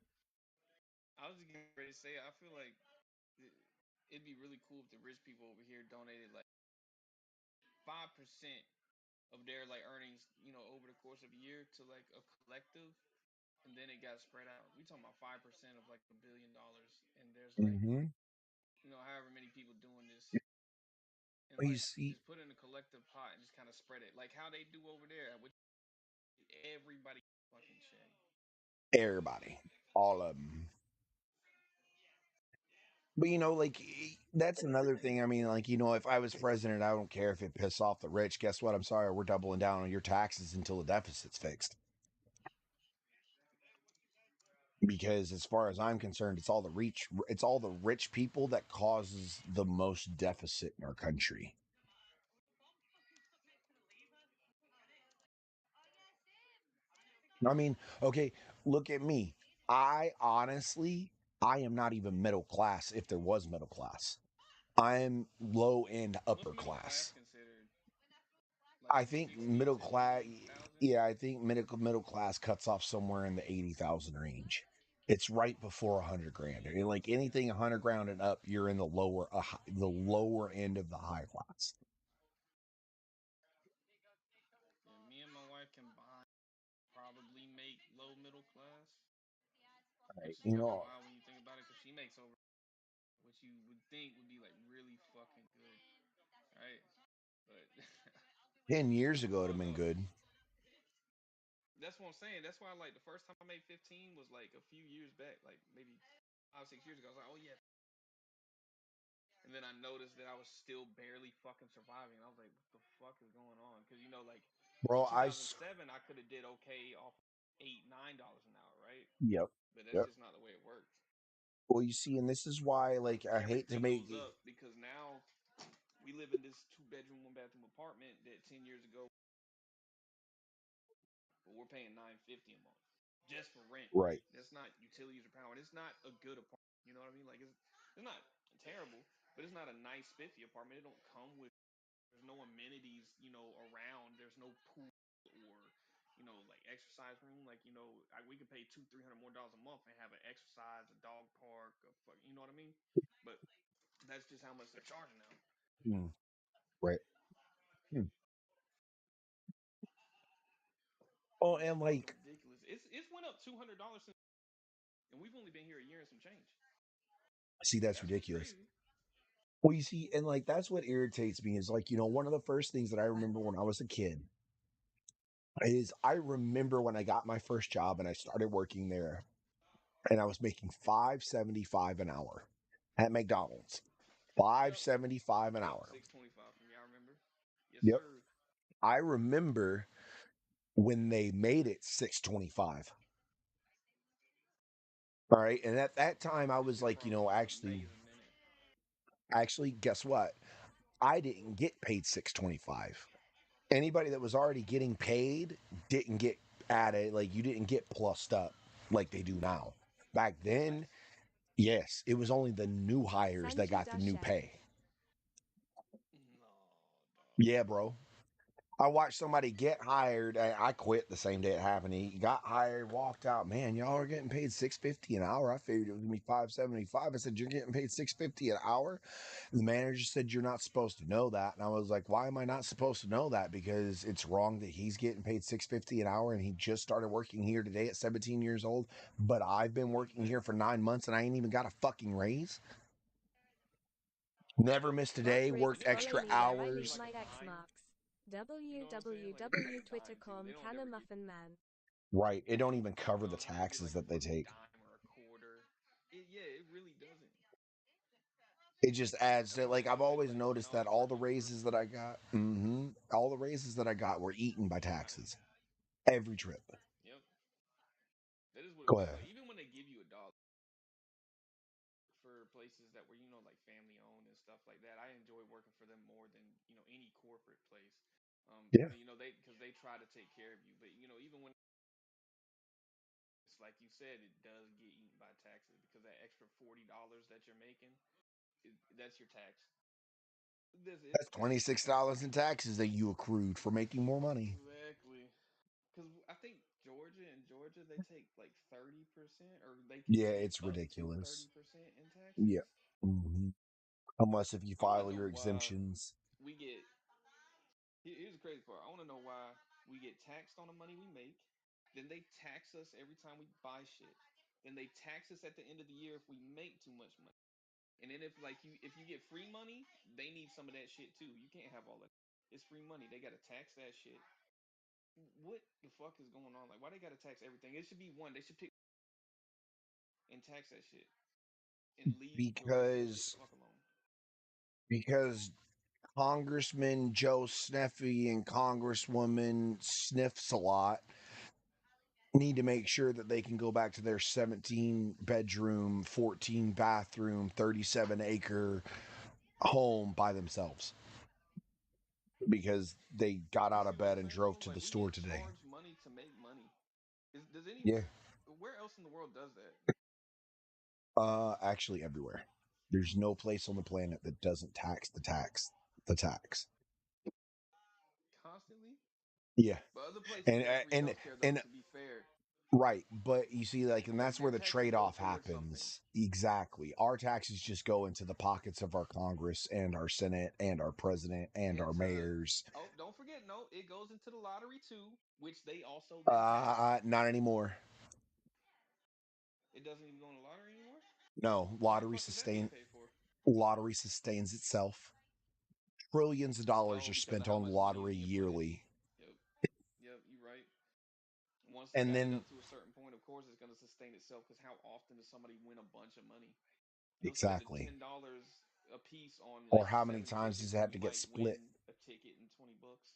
I was just getting ready to say, I feel like it- it'd be really cool if the rich people over here donated like 5% of their like earnings, over the course of a year to like a collective, and then it got spread out. We talking about 5% of like $1 billion, and there's like Mm-hmm. however many people doing this, and You like see, just put it in a collective pot and just kind of spread it, like how they do over there, which everybody fucking check. everybody, all of them. But like, that's another thing. I mean, like, if I was president, I don't care if it pisses off the rich. Guess what? I'm sorry, we're doubling down on your taxes until the deficit's fixed. Because as far as I'm concerned, it's all the rich people that causes the most deficit in our country. I mean, okay, look at me. I am not even middle class, if there was middle class. I'm low end What's upper middle class class. considered? Like I think 60, middle 70, class. 80,000? Yeah, I think middle class cuts off somewhere in the 80,000 range. It's right before 100 grand. And like anything 100 grand and up, you're in the lower end of the high class. Yeah, me and my wife combined probably make low middle class, Right. which is kind of wild when you think about it, because she makes over what you would think would be like really fucking good, right? But 10 years ago, it'd have fuck been up. good. That's what I'm saying. That's why like the first time I made 15 was like a few years back, like maybe 5, 6 years ago. I was like, oh yeah. And then I noticed that I was still barely fucking surviving. I was like, what the fuck is going on? Because like in Bro, 2007, I could have did okay off $8, $9 an hour, right? Yep. But that's Yep. just not the way it works. Well, you see, and this is why, like, I hate to Everything make goes up because now we live in this 2 bedroom, 1 bathroom apartment that 10 years ago we're paying $950 a month just for rent. Right. That's not utilities or power. And it's not a good apartment. You know what I mean? Like it's not terrible, but it's not a nice spiffy apartment. It don't come with there's no amenities, around. There's no pool or like exercise room. Like we could pay $200-300 more a month and have an exercise, a dog park, you know what I mean? But that's just how much they're charging now. Mm, right. Hmm. Oh, It's and fucking like, ridiculous. It's went up $200 since, and we've only been here a year and some change. see, that's That's what's ridiculous. crazy. Well, you see, and like that's what irritates me is like, one of the first things that I remember when I was a kid is I remember when I got my first job and I started working there and I was making $5.75 an hour at McDonald's. Five Yep. seventy five an Yep. hour. 625 from me. I remember. Yes, Yep. sir. I remember when they made it 625. All right. And at that time I That was shit like, probably was an actually, amazing minute. guess what? I didn't get paid 625. Anybody that was already getting paid didn't get added, like you didn't get plussed up like they do now. Back What? then, yes, it was only the new hires that got the new pay. No, dog. Yeah, bro. I watched somebody get hired. I quit the same day it happened. He got hired, walked out. Man, y'all are getting paid $6.50 an hour. I figured it was gonna be $5.75. I said, "You're getting paid $6.50 an hour." And the manager said, "You're not supposed to know that." And I was like, "Why am I not supposed to know that? Because it's wrong that he's getting paid $6.50 an hour and he just started working here today at 17 years old. But I've been working here for 9 months and I ain't even got a fucking raise. Never missed a day. Worked extra They don't give you hours." like a dime. You know what I'm saying? Like they take a dime too. They don't ever give. Right. It don't even cover the They don't get taxes like a that they fucking take. dime or a quarter. Yeah, it really doesn't. It just adds That's to, what I'm like, I've saying. It's always like noticed that all the $1 short. raises that I got, all the raises that I got were eaten by taxes every trip. Yep. That is what it Go was. ahead. Like even when they give you $1 for places that were like family owned and stuff like that, I enjoy working for them more than any corporate place. Yeah, They because they try to take care of you, but even when it's like you said, it does get eaten by taxes because that extra $40 that you're making, that's your tax. It's that's $26 in taxes that you accrued for making more money. exactly because I think Georgia they take like 30% or they can Yeah, take it's up to ridiculous. 30% in Yeah. taxes. hmm Unless if you I want file to know your why exemptions. we get. Here's the crazy part. I want to know why we get taxed on the money we make. Then they tax us every time we buy shit. Then they tax us at the end of the year if we make too much money. And then if you get free money, they need some of that shit too. You can't have all that. It's free money. They gotta tax that shit. What the fuck is going on? Like, why they gotta tax everything? It should be one. They should pick and tax that shit and leave the rest of the shit the Because fuck alone. because Congressman Joe Sneffy and Congresswoman Sniffs a lot need to make sure that they can go back to their 17 bedroom, 14 bathroom, 37-acre home by themselves because they got You out see of what I'm bed and saying drove though? to the Like we store get today. charged money to make money. Does any Yeah. where else in the world does that Actually everywhere. There's no place on the planet that doesn't tax the tax. constantly? Yeah. But other places And get free and healthcare though. and To be fair, right, but you see, like, and like that's their where the taxes go trade-off towards something. happens. Exactly. Our taxes just go into the pockets of our Congress and our Senate and our president and our Into mayors. oh, don't forget, no, it goes into the lottery too, which they also then tax. Not anymore. It doesn't even go in the lottery anymore. No, How the fuck is that being paid for? lottery sustains itself. Trillions of dollars Oh, are because of spent how on much money is lottery being placed. yearly. Yep, yep, you're right. Once it And got it then up to a certain point, of course, it's going to sustain itself. Because how often does somebody win a bunch of money? You'll spend a exactly. $10 a piece on Or like how many seven times does tickets, it and have you to get might split? win a ticket in $20.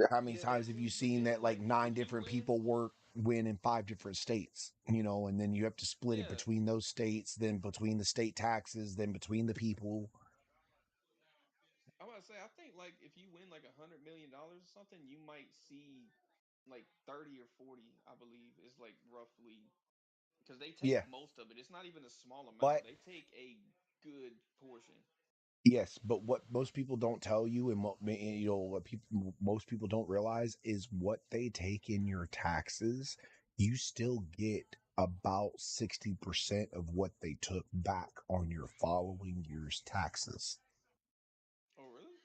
How many Yeah, times that have you too. But seen then, that like like, nine if you different win, people win in 5 different states, and then you have to split it yeah, between those states, then between the state taxes, then between the people. I was about to say, I think like if you win like $100 million or something, you might see. like 30 or 40, I believe, is like roughly because they take Yeah, most of it. It's not even a small amount. but They take a good portion. yes, but what most people don't tell you, and what people most people don't realize is what they take in your taxes. You still get about 60% of what they took back on your following year's taxes. Oh, really?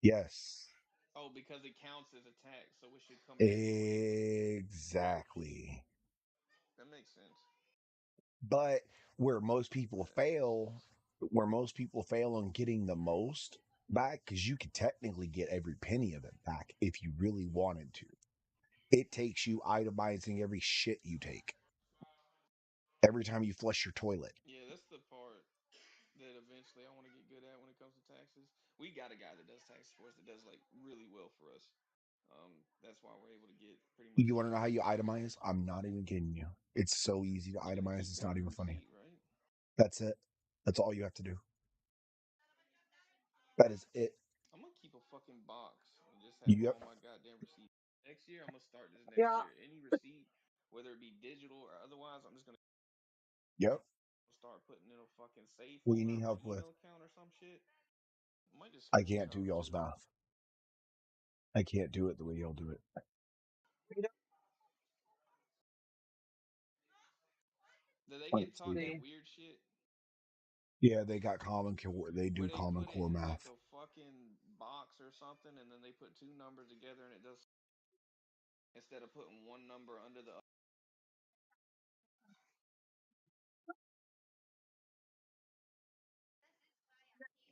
Yes, Oh, because it counts as a tax, so it should come back more equal. exactly. That makes sense. But where most people That makes fail, sense. where most people fail on getting the most back, because you could technically get every penny of it back if you really wanted to. It takes you itemizing every shit you take. Every time you flush your toilet. Yeah, that's the part that eventually I want to get good at when it comes to taxes. We got a guy that does taxes for us that does like really well for us. That's why we're able to get pretty much You want to know how you everything done. itemize? I'm not even kidding you. It's so easy to You got to itemize. keep It's not every even funny. receipt, right? That's it. That's all you have to do. That is it. I'm gonna keep a fucking box and just have Yep. all my goddamn receipts. Next year, I'm gonna start this next Yeah. year. Any receipt, whether it be digital or otherwise, I'm just gonna Yep. start putting in a fucking safe What do you folder need or my help with? email account or some shit. I might just I switch it can't do up y'all's too. math. I can't do it the way y'all do it. Do they get Let's taught see. that See. weird shit Yeah, they got common core. They where do they common put it core in like math. a fucking box or something, and then they put two numbers together and it does instead of putting one number under the other?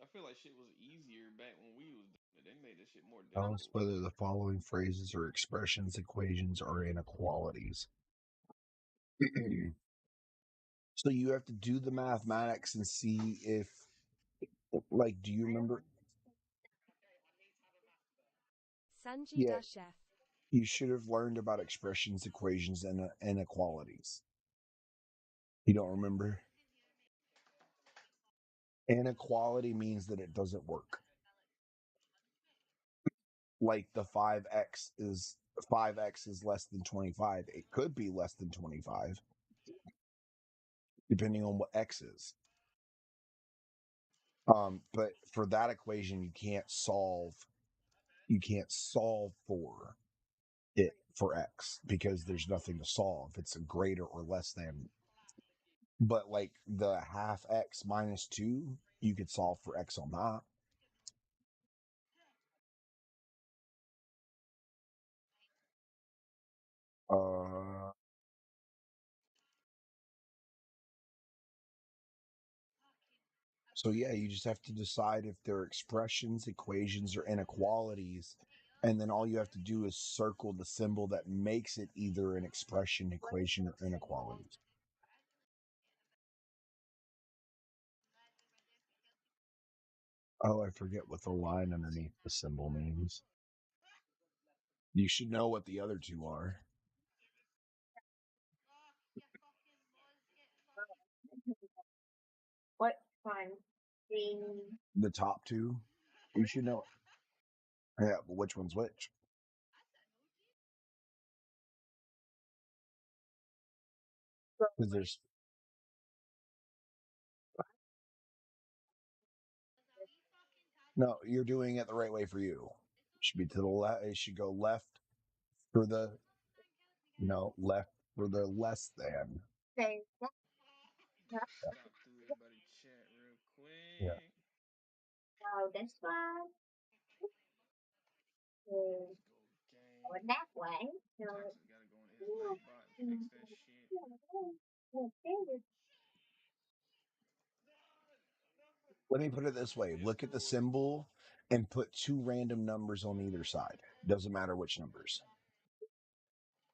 I feel like shit was easier back when we was doing it. They made this shit more Tell us difficult. whether the following phrases or expressions, equations, or inequalities. So you have to do the mathematics and see if, like, do you remember? Yeah, Sanjida Chef. you should have learned about expressions, equations, and inequalities. You don't remember? Inequality means that it doesn't work. Like the 5x is less than 25. It could be less than 25, depending on what x is. But for that equation, you can't solve for it for x because there's nothing to solve. It's a greater or less than. But like the half x minus 2, you could solve for x on that. Uh, so yeah, you just have to decide if they're expressions, equations, or inequalities, and then all you have to do is circle the symbol that makes it either an expression, equation, or inequality. Oh, I forget what the line underneath the symbol means. You should know what the other two are. What fun. The The top two, you should know. Yeah, but which one's which? Because there's no, you're doing it the right way for you. It should be to the left. It should go left for the no left for the less than. say that. Stop through everybody chat real Yeah. quick. So this one is Let's go going game. that way. So Toxic gotta go into his night bot and fix that shit. Let me put it this way: look at the Discord. symbol and put two random numbers on either side. Doesn't matter which numbers,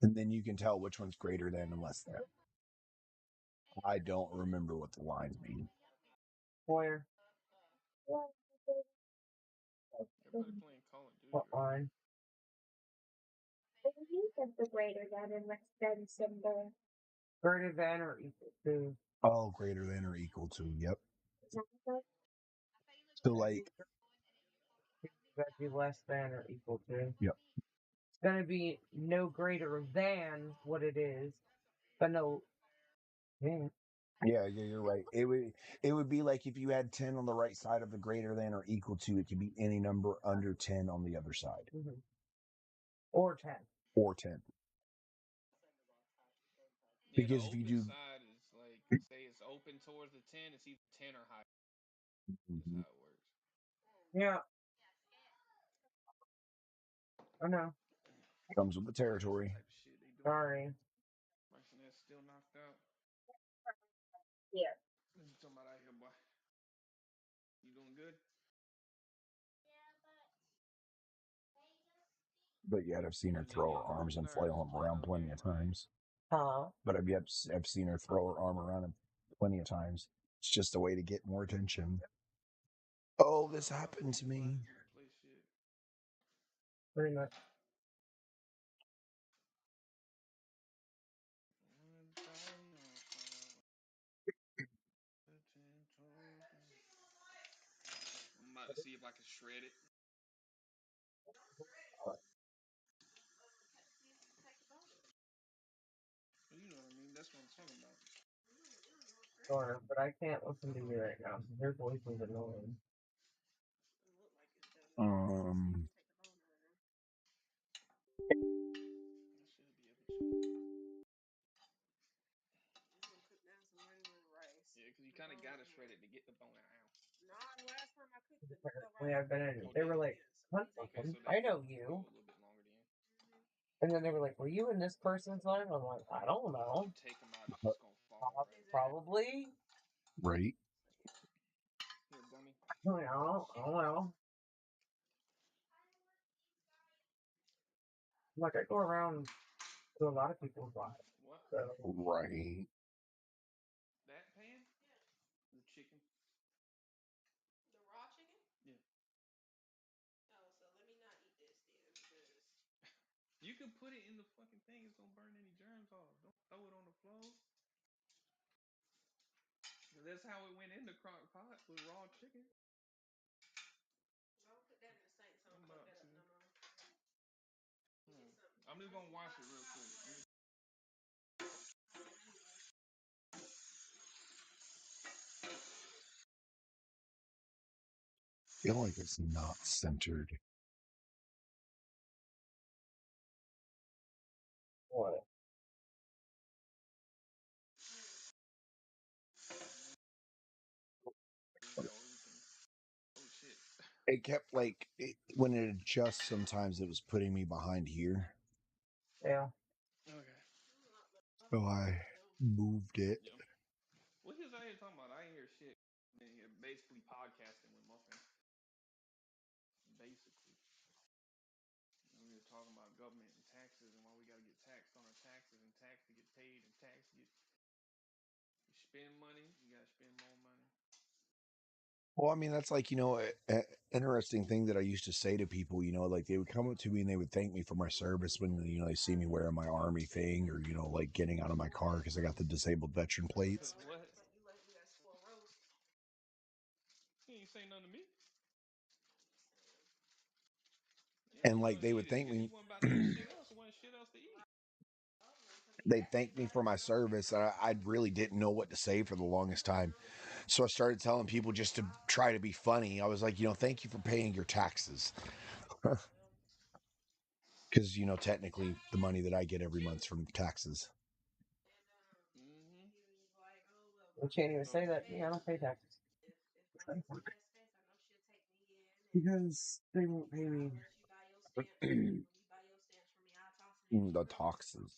and then you can tell which one's greater than and less than. I don't remember what the lines mean. Where? Everybody playing Call of Duty, What right? line? the use of the greater than and less than symbol. Greater than or equal to. Oh, greater than or equal to. Yep. So That'd be, like, that'd be less than or equal to. yep. gonna be no greater than what it is, but no. Yeah. Yeah, you're right. It would be like if you had 10 on the right side of the greater than or equal to, it could be any number under 10 on the other side. Mm-hmm. Or 10. Or 10. Yeah, the Because if you open do side is like, say it's open towards the 10, it's either 10 or higher. That's Mhm. how it works. Yeah. I know. Comes with the Type territory. of shit they doing. Sorry. Person that's still knocked out. Here. What you talking about out here, boy? You doing good? But yet I've seen her You need throw any her arms food and or flail them you around okay? plenty of times. Huh? But I've seen her throw her arm around him plenty of times. It's just a way to get more attention. Oh, this happened to me. Play shit. Pretty much. I'm about to see if I can shred it. You know what I mean? That's what I'm talking about. Sure, but I can't listen to you right now. Your voice is annoying. Um, I should be able to. Yeah, because you kind of got to shred it to get the bone out. Apparently, I've been in. Oh, They did were it? like, "What? Okay, so I that know could you." go a little bit longer then. And then they were like, "Were you in this person's life?" I'm like, "I don't If you know. take them out, it's just going to fall, right? Probably." right. Here, dummy. I don't know. Like I go around to a lot of people's lives. What? So Right. That pan? The chicken? Yeah. You can put it in the fucking thing. It's going to burn any germs off. Don't throw it on the floor. That's how it went in the crock pot with raw chicken. I'm about to. I'm just gonna wash it real quick. Feel like it's not centered. what? Oh shit. It kept like when it adjusts. Sometimes it was putting me behind here, Yeah. Okay. so I moved it. Yeah. What he was out here talking about? I ain't hear shit. In here, basically podcasting with Muffin. Basically, we were talking about government and taxes and why we got to get taxed on our taxes and tax to get paid and tax to get. You spend money, you gotta spend more money. Well, I mean, that's like, a interesting thing that I used to say to people, like they would come up to me and they would thank me for my service when, they see me wearing my army thing or, like getting out of my car because I got the disabled veteran plates. What? He ain't say nothing to me. Yeah, And you like couldn't they eat would it thank because you me, wasn't about to eat shit else. There wasn't shit else to eat. they thanked me for my service. And I really didn't know what to say for the longest time. So I started telling people just to try to be funny. I was like, thank you for paying your taxes. Because, technically the money that I get every month's from taxes. Mm-hmm. We can't even say that. Yeah, I don't pay taxes. Because they won't pay me. The taxes.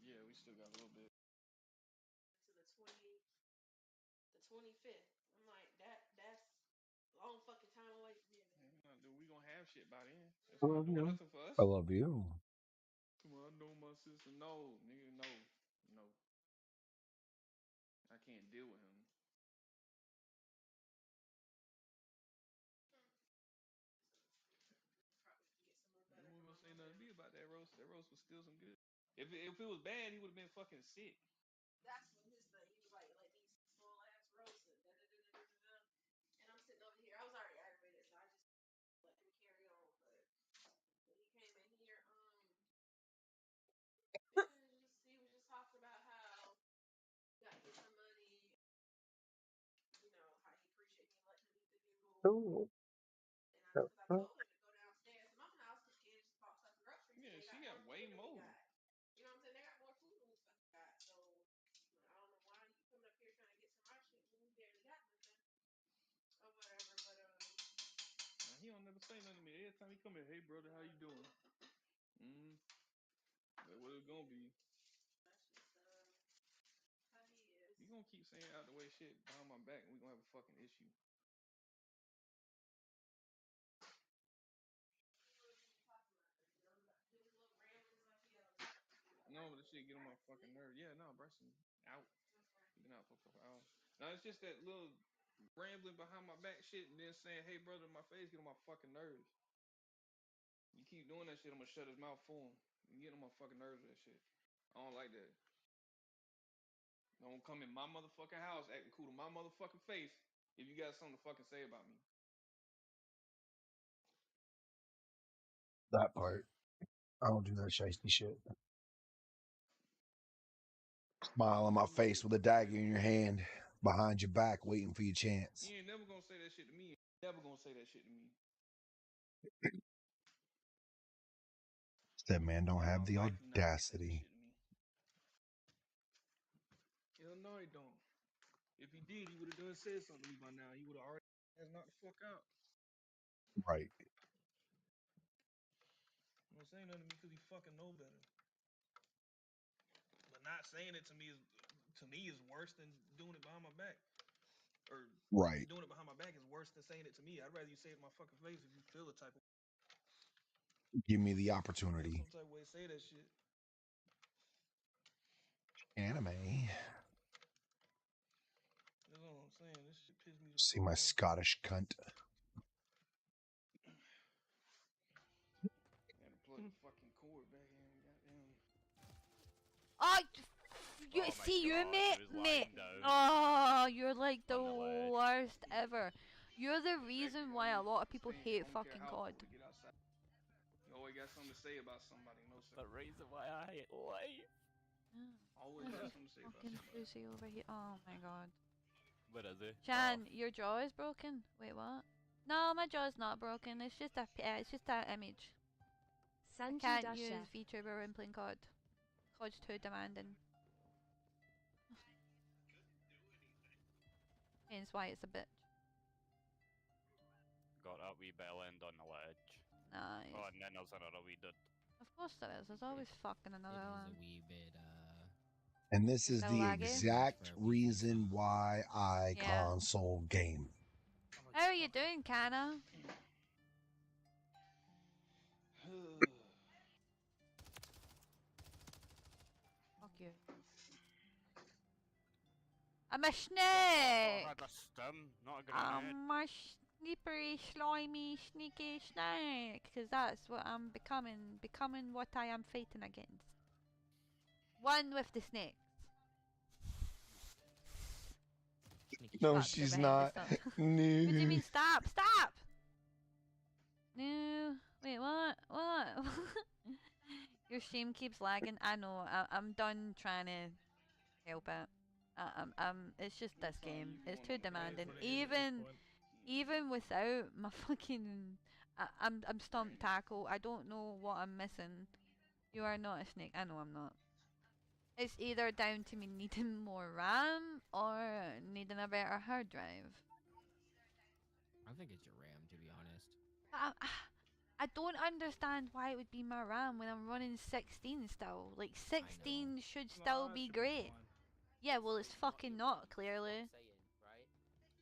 Yeah, we still got a little bit. Yeah, dude, we gonna have shit by then. It's I not love doing you. nothing for us. I love you. Come on, I know my sister. No, nigga, no, no. I can't deal with him. You weren't gonna say nothing to me about that roast. That roast was still some good. If it was bad, he would have been fucking sick. Ooh. Yeah, she got way more. Now, he don't never say nothing to me. Every time he come in, hey brother, how you doing? That's what it's gonna be. You gonna keep saying out the way shit behind my back, and we gonna have a fucking issue. No, but this shit get on my fucking nerves. Yeah, no, Bryson out. He been out for a couple hours. Now it's just that little rambling behind my back shit, and then saying, "Hey, brother," in my face, get on my fucking nerves. You keep doing that shit, I'm gonna shut his mouth for him. You get on my fucking nerves with that shit. I don't like that. Don't come in my motherfucking house acting cool to my motherfucking face if you got something to fucking say about me. That part. I don't do that shiesty shit. Smile on my face with a dagger in your hand, behind your back, waiting for your chance. You ain't never gonna say that shit to me. Never gonna say that shit to me. That man don't have the Life, you not gonna say that audacity. shit to me. Hell no, he don't. If he did, he would have done said something to me by now. He would have already knocked the fuck out. Right. You don't say nothing to me because he fucking know better. But not saying it to me is worse than doing it behind my back. Or Right. doing it behind my back is worse than saying it to me. I'd rather you say it in my fucking face if you feel a type of. Give me the Feel opportunity. some type of way to say that shit. Anime. That's all I'm saying. This shit pissed me the See fuck my off. Scottish cunt. Gotta plug the fucking cord back in. Goddamn. Oh, you Oh my see you, God, mate, he was mate. lying down Oh, you're like the on the ledge. worst ever. You're the reason why a lot of people hate fucking COD. We get outside. You always got something to say about somebody. No, sir. The reason why I hate life. Always got something to say about Fucking somebody. Fusi over here. Oh my god. Where is he? Shan, your jaw is broken. Wait, what? No, my jaw is not broken. It's just a image. I can't use VTuber when playing COD. COD's too demanding. Hence why it's a bitch. Got that wee bell end on the ledge. Nice. Oh, and then there's another wee dude. Of course there is. There's always fucking another one. a wee bit, And this is So the laggy? exact reason why I console game. How are you doing, Kana? Fuck you. I'm a snake! I had a stem, not a grenade. I'm a slippery, slimy, sneaky snake. Because that's what I'm becoming. Becoming what I am fighting against. One with the snakes. No, Slaps her she's behind the not. stump. No. What do you mean stop? Stop! No. Wait, what? What? Your stream keeps lagging. I know. I'm done trying to help it. It's just this game. It's too demanding. Even without my fucking, I'm stump tackle. I don't know what I'm missing. You are not a snake. I know I'm not. It's either down to me needing more RAM or needing a better hard drive. I think it's your RAM, to be honest. I don't understand why it would be my RAM when I'm running 16 still. Like 16 should still be great. Yeah, well it's fucking not, clearly.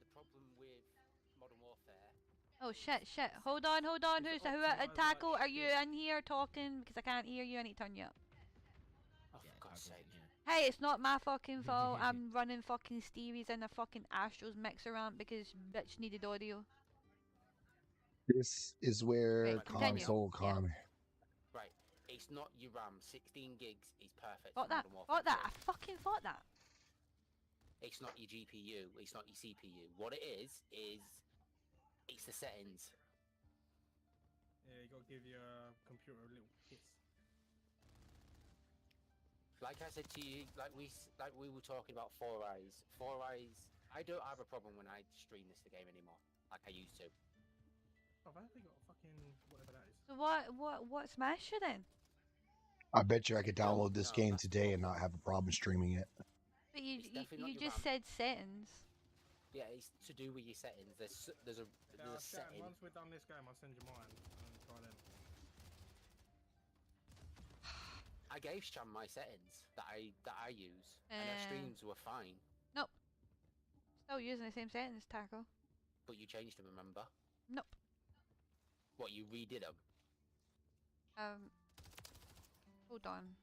The problem with Modern Warfare. Oh shit. Hold on. Who tackle? Are you in here talking? Because I can't hear you. I need to turn you up. Oh, for God's sake. Hey, it's not my fucking fault. I'm running fucking Stevies in a fucking Astros mixer amp because bitch needed audio. This is where Right, continue. console con. Right, it's not your RAM. 16 gigs is perfect Thought for that. Modern Warfare. Thought that. I fucking thought that. It's not your GPU. It's not your CPU. What it is it's the settings. Yeah, you gotta give your computer a little kiss. Like I said to you, like we were talking about Four Eyes. Four Eyes I don't have a problem when I stream this the game anymore, like I used to. I've only got fucking whatever that is. So what smashed you then? I bet you I could download this no, game that's today and not have a problem streaming it. But you It's definitely not you your just RAM. said settings. Yeah, it's to do with your settings. There's a Yeah, setting. once we're done this game, I'll send you mine and try them. I gave Sham my settings that I use, and her streams were fine. Nope. Still using the same settings, Taco. But you changed them, remember? Nope. What, you redid them? Hold on.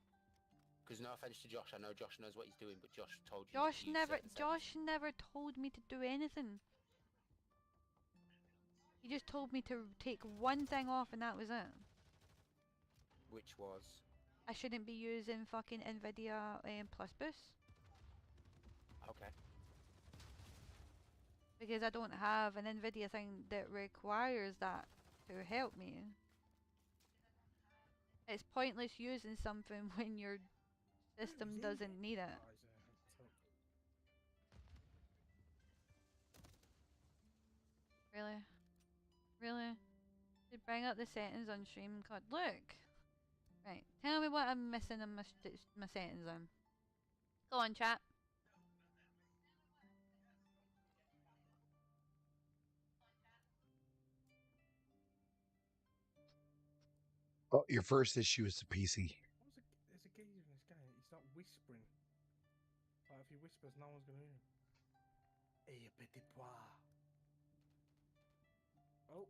Because no offense to Josh, I know Josh knows what he's doing, but Josh told you. Josh to use never certain settings. Josh never told me to do anything. He just told me to take one thing off and that was it. Which was? I shouldn't be using fucking Nvidia Plus Boost. Okay. Because I don't have an Nvidia thing that requires that to help me. It's pointless using something when your system doesn't need it. Really? Really? To bring up the settings on stream code. Look! Right, tell me what I'm missing in my settings then. Go on, chat. Oh, your first issue is the PC. There's a geezer in this game. He start whispering. Like if he whispers, no one's gonna hear him. Hey, petit pois. Oh.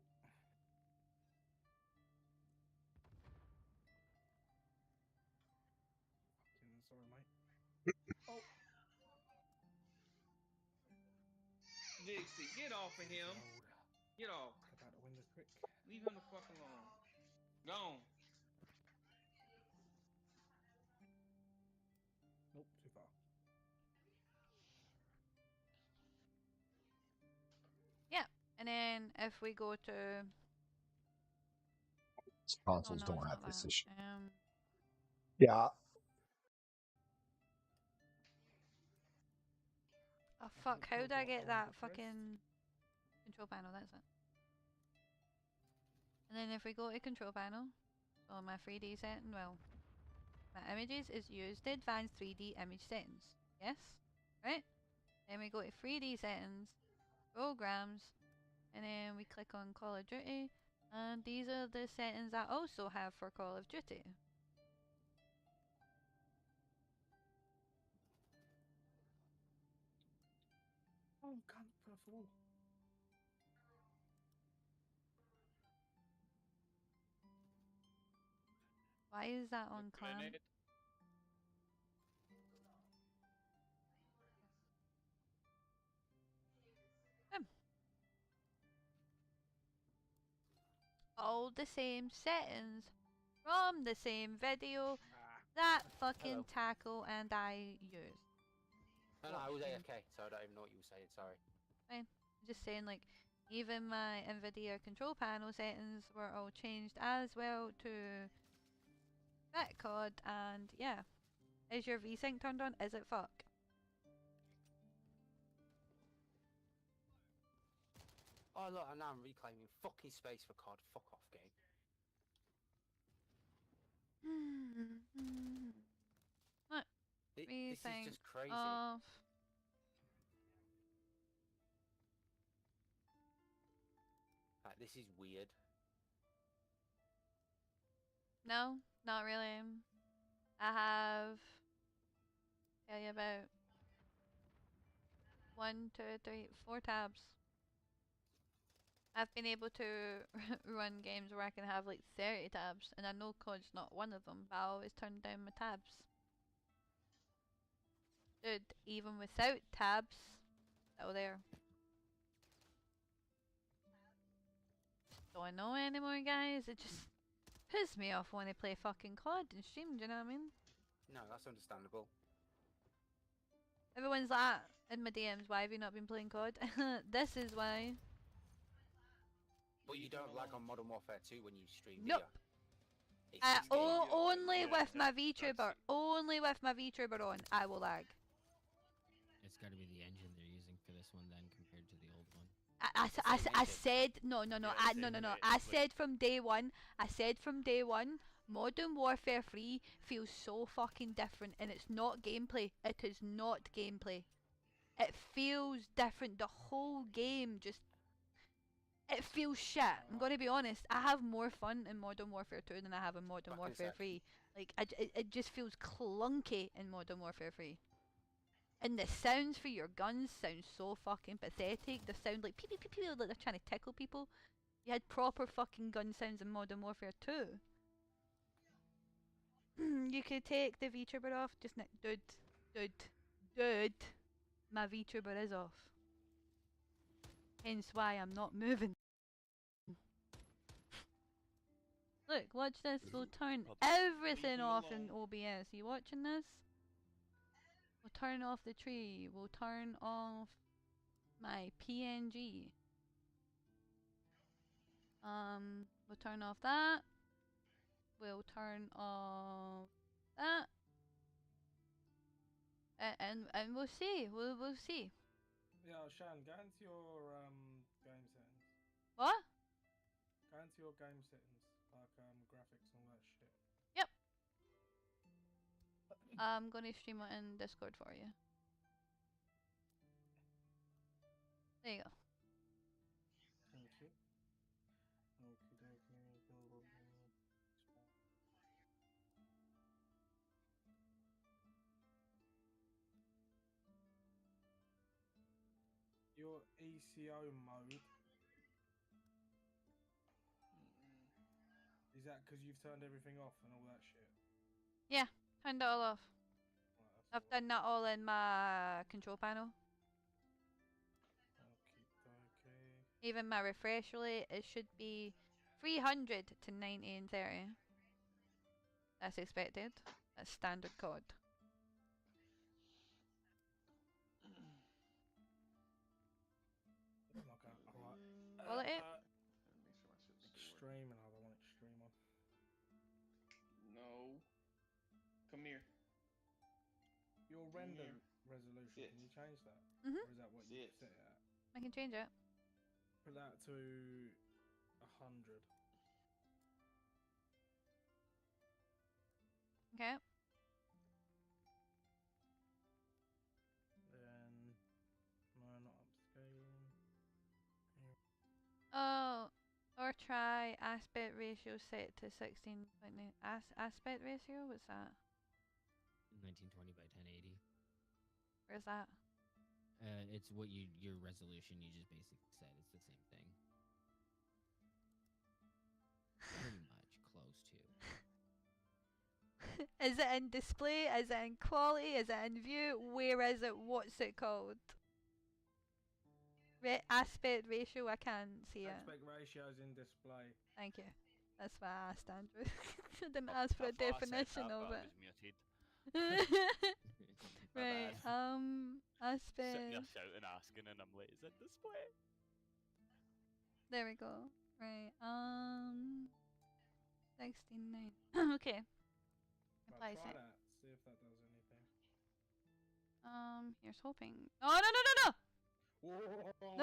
Sorry, mate. Oh. Dixie, get off of him. Get off. Get out the window quick. Leave him the fuck alone. Gone. Nope, too far. Yeah, and then if we go to Consoles no, don't it's have not this that. issue. Oh Yeah. fuck, how did I get that fucking control panel? That's it. And then if we go to control panel, on my 3D setting, well, my images is used the advanced 3D image settings. Yes? Right? Then we go to 3D settings, programs, and then we click on Call of Duty, and these are the settings I also have for Call of Duty. Oh, can't put a fall. Why is that on clan? All the same settings from the same video that fucking Tackle and I use. No, I was AFK, so I don't even know what you were saying, sorry. Fine. Just saying, like, even my Nvidia control panel settings were all changed as well to that code, and yeah. Is your VSync turned on? Is it fuck? Oh look, and now I'm reclaiming fucking space for COD. Fuck off, game. What? This is VSync just crazy. off. Like, this is weird. No, not really. I have tell you about 1, 2, 3, 4 tabs. I've been able to run games where I can have like 30 tabs, and I know COD's not one of them, but I always turn down my tabs. Dude, even without tabs, still there. Don't know anymore, guys. It just pisses me off when they play fucking COD and stream, do you know what I mean? No, that's understandable. Everyone's like, in my DMs, why have you not been playing COD? This is why. But you don't lag on Modern Warfare 2 when you stream, Nope. do you? Only with my VTuber. Only with my VTuber on, I will lag. It's got to be the engine they're using for this one then compared to the old one? I said no. Yeah, I said from day one. Modern Warfare 3 feels so fucking different, and it's not gameplay. It is not gameplay. It feels different. The whole game just. It feels shit. I'm gonna be honest. I have more fun in Modern Warfare 2 than I have in Modern Warfare 3. Like, it just feels clunky in Modern Warfare 3. And the sounds for your guns sound so fucking pathetic. They sound like pew pew pew pew, like they're trying to tickle people. You had proper fucking gun sounds in Modern Warfare 2. You could take the VTuber off. Just dude. My VTuber is off. Hence why I'm not moving. Look, watch this. We'll turn everything off in OBS. You watching this? We'll turn off the tree. We'll turn off my PNG. We'll turn off that. We'll turn off that. And we'll see. We'll see. Yeah, Shan, go into your game settings. What? Go into your game settings, like graphics and all that shit. Yep. I'm gonna stream it in Discord for you. There you go. Thank you. Okie dokie. Your ECO mode. Is that because you've turned everything off and all that shit? Yeah, turned it all off. Right, I've done that all in my control panel. Okie Even my refresh rate, it should be 300 to 90 and 30. That's expected. That's standard code. Quality? Extreme, and I don't want extreme on. No. Come here. Your render resolution, Sit. can you change that? Mhm. Or is that what you set it at? I can change it. Put that to 100. Okay. Then no, not upscaling. Oh, or try aspect ratio set to 16.9. Aspect ratio? What's that? 1920 by 1080. Where's that? It's what your resolution you just basically said. It's the same thing. Pretty much close to. Is it in display? Is it in quality? Is it in view? Where is it? What's it called? Aspect ratio? I can't see it. Aspect ratios in display. Thank you. That's why I asked Andrew. I didn't ask for a definition of it. Right, aspect. Sitting there shouting, asking, and I'm like, is it display? There we go. Right, 16.9. Okay. Apply Try set. that. See if that does anything. Here's hoping. Oh, no! Whoa.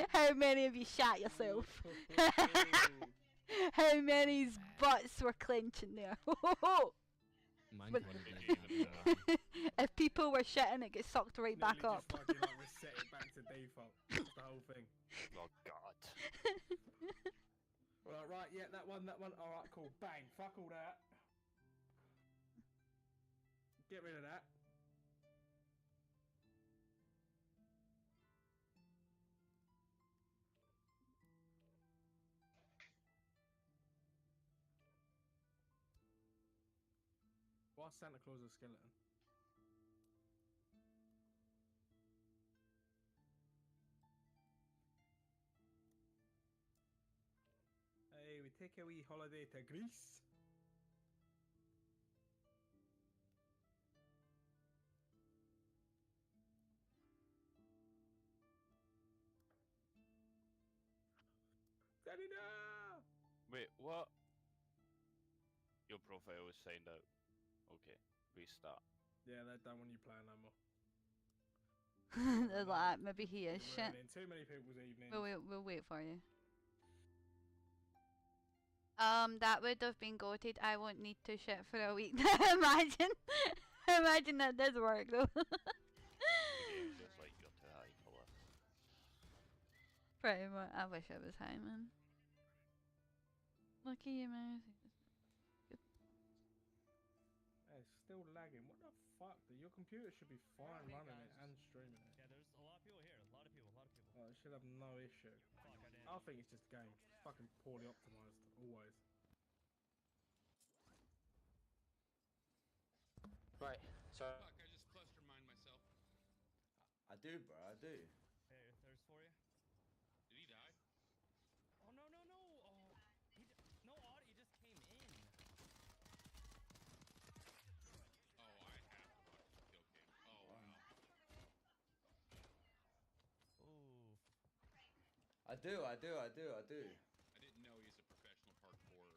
How many of you shot yourself? How many's butts were clenching there? Mine But- wouldn't be If people were shitting, it gets sucked right back Literally up. just fucking, like, reset it back to default. That's the whole thing. Oh god. Right, yeah, that one. Alright, cool. Bang. Fuck all that. Get rid of that. Why is Santa Claus a skeleton? Hey, we take a wee holiday to Greece. Daddy, no! Wait, what? Your profile was signed out. Okay, restart. Yeah, they're done when you play no more. Like, maybe he is You're shit. ruining too many people's evenings. We'll wait for you. That would have been goated. I won't need to shit for a week. Imagine. Imagine that does work though. The game's just like you're too high colour. Pretty much. I wish I was high, man. Lucky you, man. Hey, it's still lagging. What the fuck? Your computer should be fine running it and streaming it. Yeah, there's a lot of people here. A lot of people. Oh, it should have no issue. Fuck, I didn't. I think it's just the game. It's fucking poorly optimized, always. Right, so. Fuck, I just cluster mined myself. I do, bro, I do. Hey, there's for you. Did he die? Oh, no. Oh, no, Odd, he just came in. Oh, I have to watch the kill cam. Oh, wow. Ooh. I do. I didn't know he's a professional parkourer.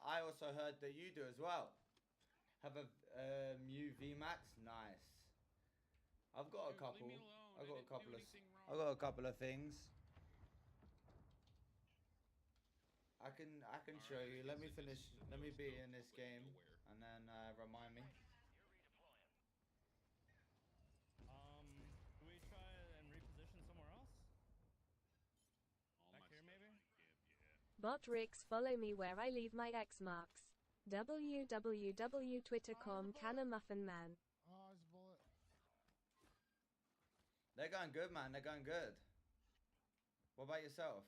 I also heard that you do as well. Have a MHUR VMAX? Nice. I've got a couple. I've got a couple of. I've got a couple of things. I can show you. Let me finish. Let me be in this game, and then remind me. Do we try and reposition somewhere else? Back here, maybe? Bot Ricks, follow me where I leave my X marks. www.twitter.com Muffin Man. Oh, it's a bullet. They're going good, man. They're going good. What about yourself?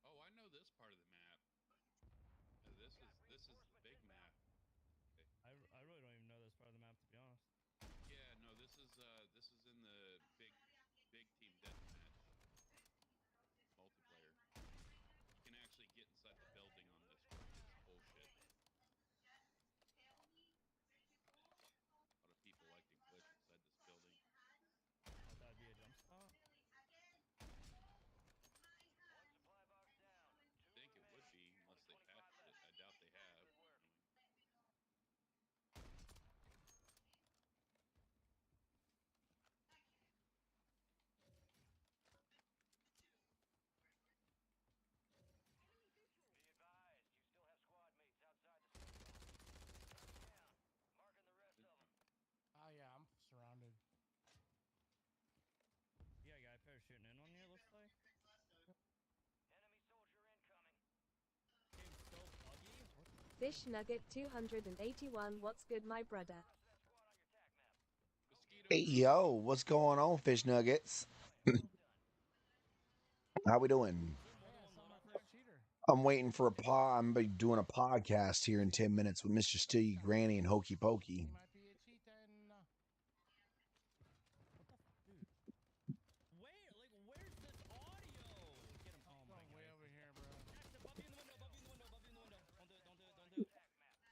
Oh, I know this part of the map. This is the big map. Okay. I really don't even know this part of the map, to be honest. Yeah, no, this is in the big team deathmatch multiplayer. You can actually get inside the building on this one. It's bullshit. A lot of people like to glitch inside this building. Thought that'd be a jump spot. I think it would be, unless they patched it. I doubt they have. Oh yeah, I'm surrounded. Yeah, guy parachuting in on you, looks like. Game's so buggy. Fish Nugget 281. What's good, my brother? Hey, yo, what's going on, Fish Nuggets? How we doing? I'm waiting for a pod. I'm gonna be doing a podcast here in 10 minutes with Mr. Steve, Granny, and Hokey Pokey. Where's this audio? Get him. Oh my god. Way over here, bro. Above you in the window. Don't do it.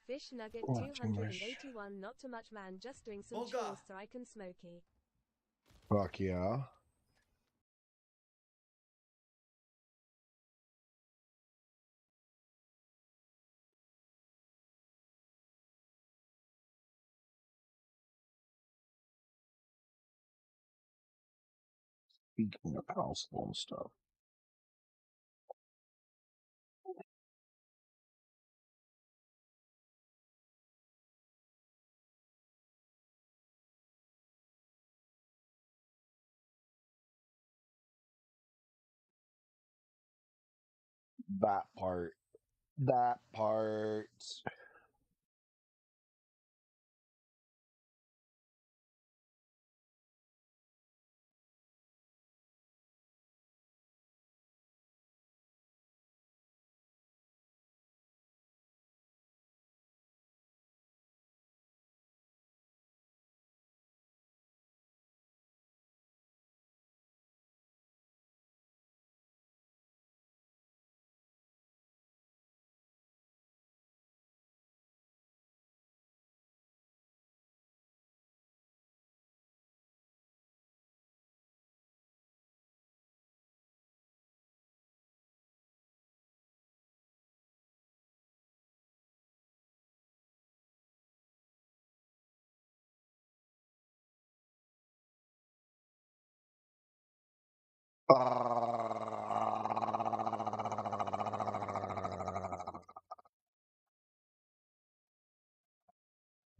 Fish Nugget Oh, too much. 281. Not too much, man. Just doing some Booga. chores so I can smoky. Fuck yeah. Speaking of household and stuff. That part. That part.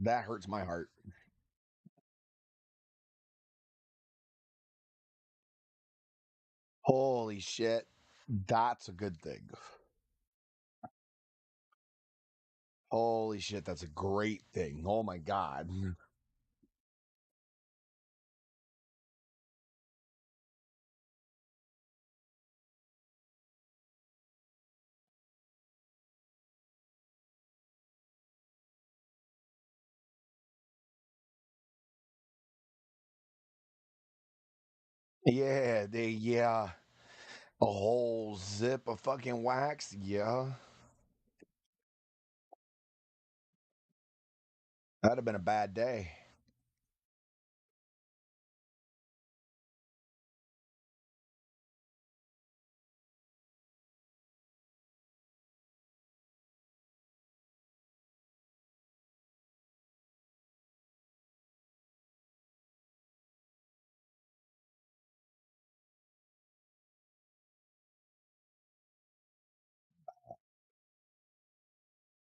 That hurts my heart. Holy shit. That's a good thing. Holy shit, that's a great thing. Oh my god. Yeah, a whole zip of fucking wax. Yeah. That'd have been a bad day.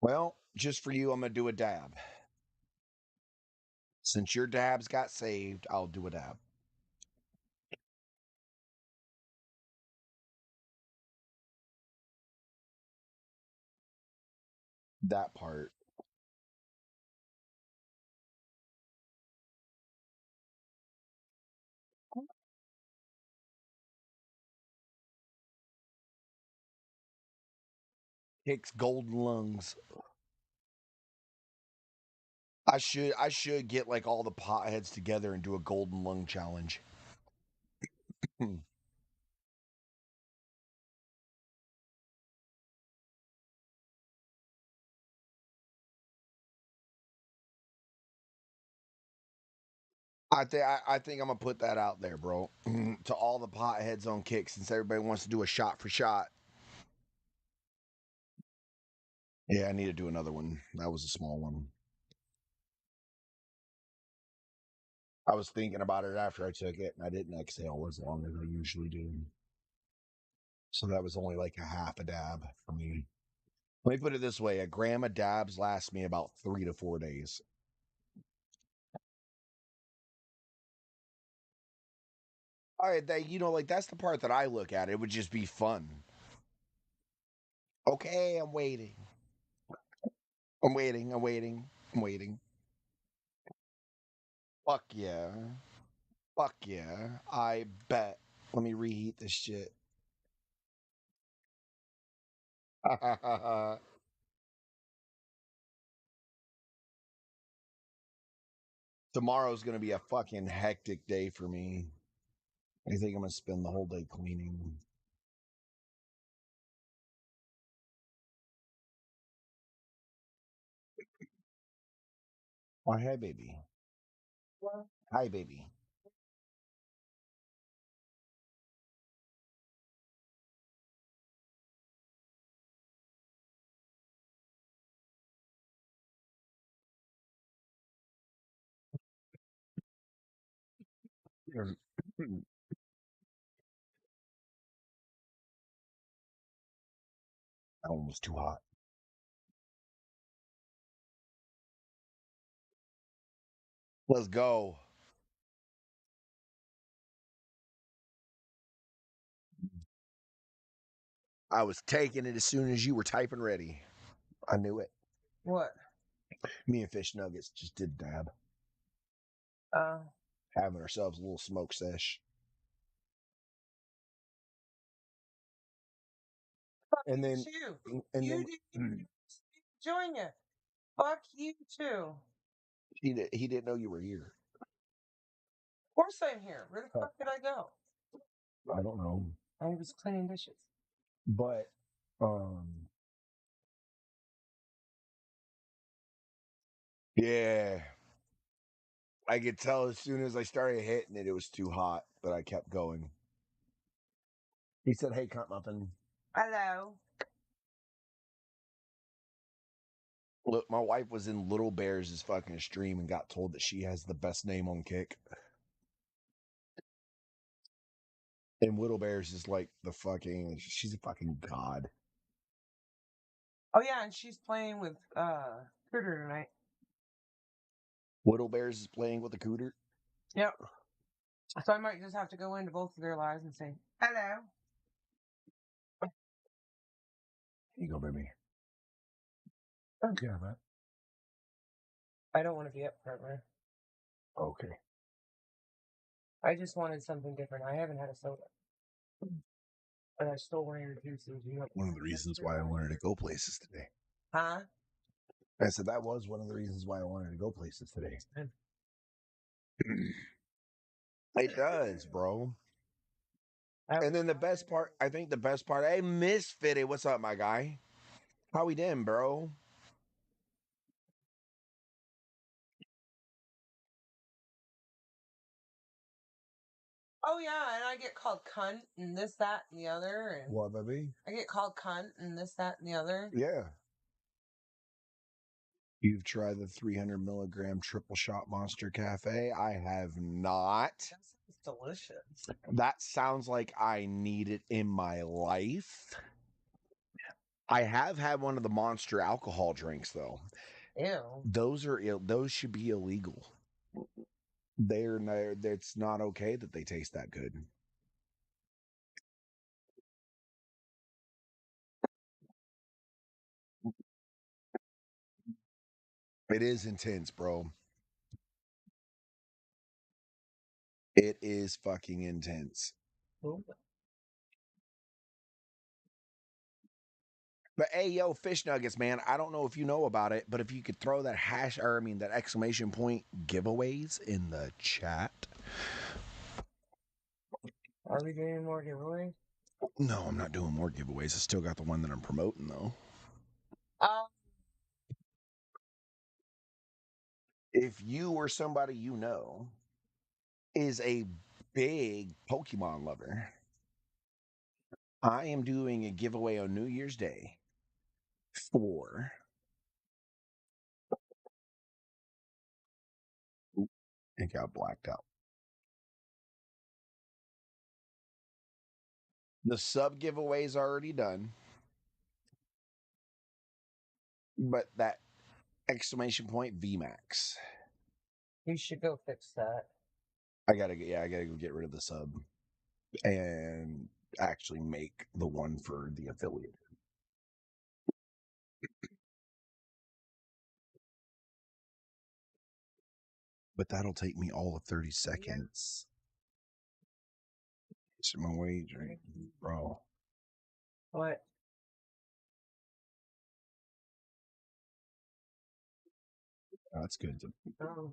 Well, just for you, I'm gonna do a dab. Since your dabs got saved, I'll do a dab. That part. Hicks golden lungs. I should get like all the potheads together and do a golden lung challenge. I think I'm gonna put that out there, bro. To all the potheads on Kick, since everybody wants to do a shot for shot. Yeah, I need to do another one. That was a small one. I was thinking about it after I took it, and I didn't exhale as long as I usually do. So that was only like a half a dab for me. Let me put it this way: a gram of dabs lasts me about 3 to 4 days. All right, like that's the part that I look at. It would just be fun. Okay, I'm waiting. I'm waiting. I'm waiting. I'm waiting. Fuck yeah. Fuck yeah. I bet. Let me reheat this shit. Tomorrow's gonna be a fucking hectic day for me. I think I'm gonna spend the whole day cleaning. Oh, hi, baby. Hi, baby. That one was too hot. Let's go. I was taking it as soon as you were typing ready. I knew it. What? Me and Fish Nuggets just did dab. Having ourselves a little smoke sesh. And then, you. and You then didn't join you. Fuck you too. he didn't know you were here. Of course I'm here. Where the fuck did I go? I don't know. I was cleaning dishes. But yeah. I could tell as soon as I started hitting it, it was too hot, but I kept going. He said, "Hey, cunt muffin." Hello. Look, my wife was in Little Bears' fucking stream and got told that she has the best name on Kick. And Widow Bears is like she's a fucking god. Oh yeah, and she's playing with Critter tonight. Widow Bears is playing with the cooter. Yep. So I might just have to go into both of their lives and say hello. Here you go, baby. Yeah, man. I don't want to be up front, man. Okay. I just wanted something different. I haven't had a soda. And I still want to introduce you. One of the reasons why I wanted to go places today. Huh? I said that was one of the reasons why I wanted to go places today. It does, bro. And then the best part, I think the best part, hey, Misfitted, what's up, my guy? How we doing, bro? Oh yeah, and I get called cunt and this, that, and the other. And What, baby? I get called cunt and this, that, and the other. Yeah. You've tried the 300 milligram triple shot Monster Cafe? I have not. That sounds delicious. That sounds like I need it in my life. I have had one of the Monster alcohol drinks though. Ew. Those should be illegal. It's not okay that they taste that good. It is intense, bro. It is fucking intense. Ooh. But hey, yo, fish nuggets, man. I don't know if you know about it, but if you could throw that that exclamation point giveaways in the chat. Are we doing more giveaways? No, I'm not doing more giveaways. I still got the one that I'm promoting though. If you or somebody you know is a big Pokemon lover, I am doing a giveaway on New Year's Day for it got blacked out. The sub giveaway's already done. But that exclamation point VMAX. You should go fix that. I gotta go get rid of the sub and actually make the one for the affiliate. But that'll take me all of 30 seconds. It's my wage, right? Bro. What? That's good. Oh.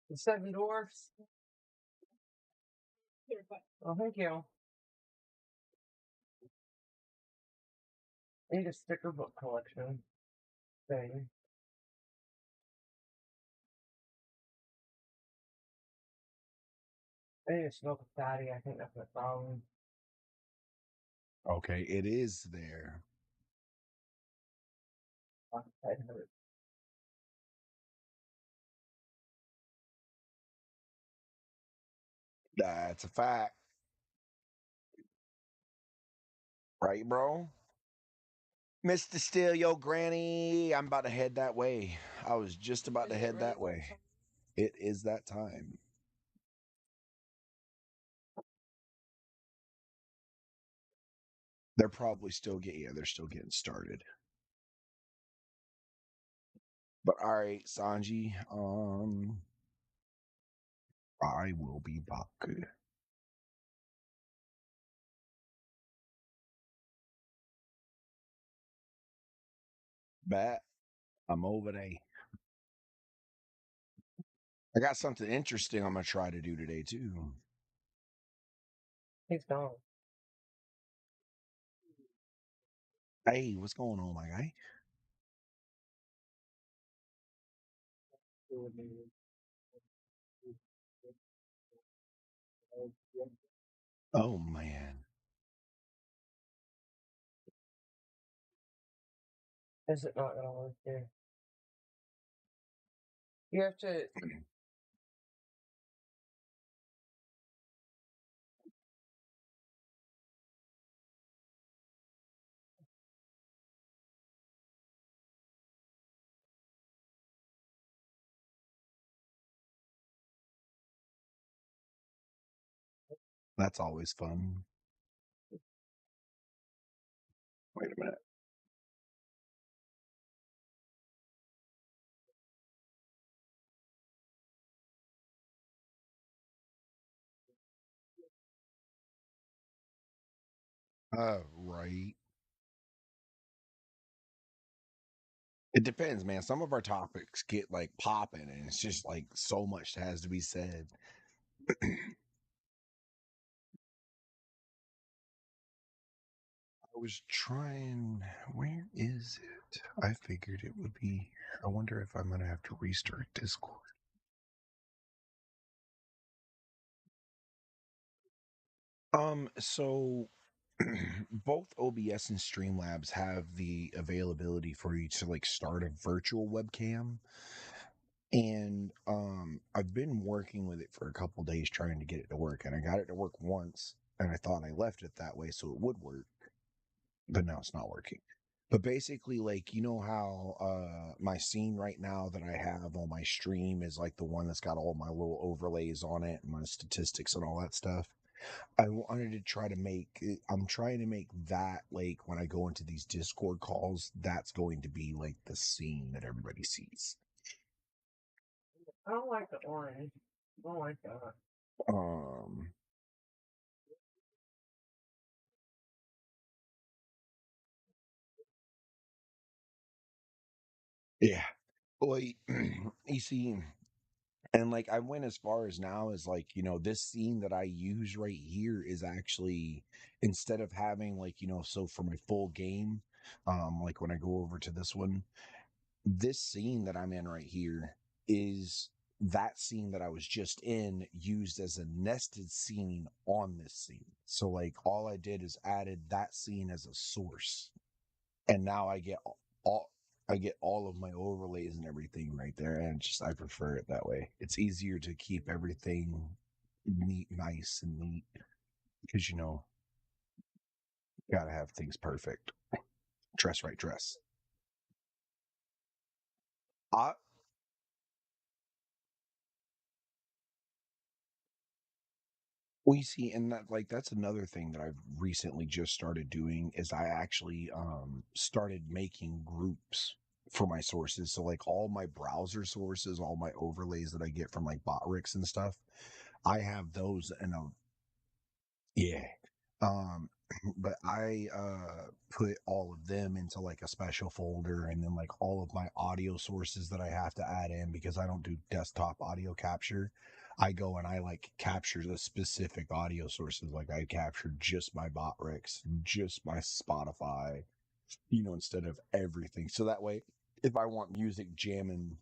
The Seven Dwarfs. Oh, thank you. I need a sticker book collection thing. I need to smoke a fatty. I think that's my problem. Okay, it is there. My head hurts. That's a fact. Right, bro? Mr. Steal Yo Granny, I'm about to head that way. I was just about to head that way. It is that time. They're probably still they're still getting started. But all right, Sanji, I will be back. Bet I'm over there. I got something interesting I'm gonna try to do today too. He's gone. Hey, what's going on, my guy? Oh man. Is it not gonna work here? You have to That's always fun. Wait a minute. Right. It depends, man. Some of our topics get like popping, and it's just like so much has to be said. I was trying. Where is it? I figured it would be. I wonder if I'm gonna have to restart Discord. So both OBS and Streamlabs have the availability for you to like start a virtual webcam. And I've been working with it for a couple days trying to get it to work, and I got it to work once, and I thought I left it that way so it would work, but now it's not working. But basically, like, you know how my scene right now that I have on my stream is like the one that's got all my little overlays on it and my statistics and all that stuff. I wanted to try to make I'm trying to make that like when I go into these Discord calls, that's going to be like the scene that everybody sees. I don't like the orange. I don't like that. Um yeah. Well, you see, and like I went as far as now as like, this scene that I use right here is actually instead of having like, so for my full game, like when I go over to this one, this scene that I'm in right here is that scene that I was just in used as a nested scene on this scene. So like all I did is added that scene as a source. And now all I get all of my overlays and everything right there. And just I prefer it that way. It's easier to keep everything nice and neat because gotta have things perfect. Dress right dress. I We see, and that's another thing that I've recently just started doing is I actually started making groups for my sources. So like all my browser sources, all my overlays that I get from like Botrix and stuff, I have those in a yeah. Um but I put all of them into like a special folder, and then like all of my audio sources that I have to add in because I don't do desktop audio capture. I go and I like capture the specific audio sources. Like I captured just my Botrix, just my Spotify, instead of everything. So that way if I want music jamming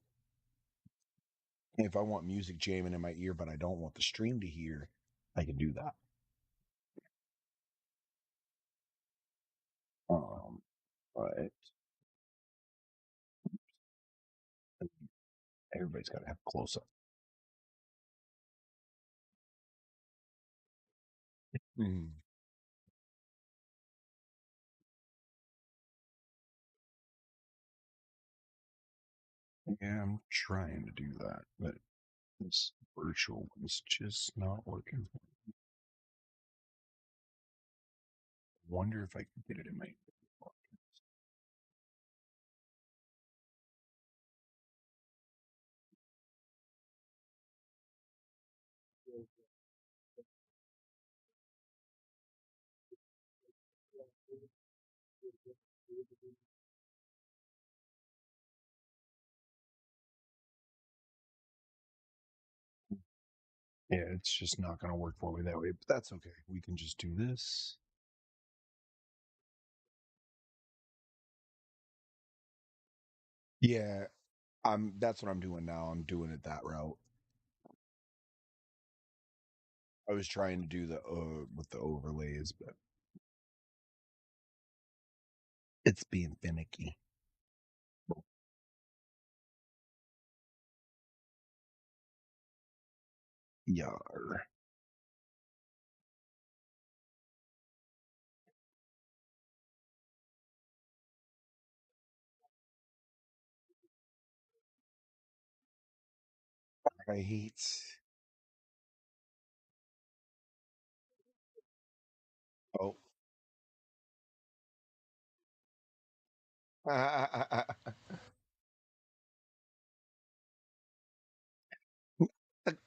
in my ear but I don't want the stream to hear, I can do that. But everybody's got to have close up. Mm. Yeah, I'm trying to do that, but this virtual is just not working. Wonder if I can get it in my. Yeah, it's just not going to work for me that way, but that's okay. We can just do this. Yeah, that's what I'm doing now. I'm doing it that route. I was trying to do the with the overlays, but it's being finicky. Yar. I hate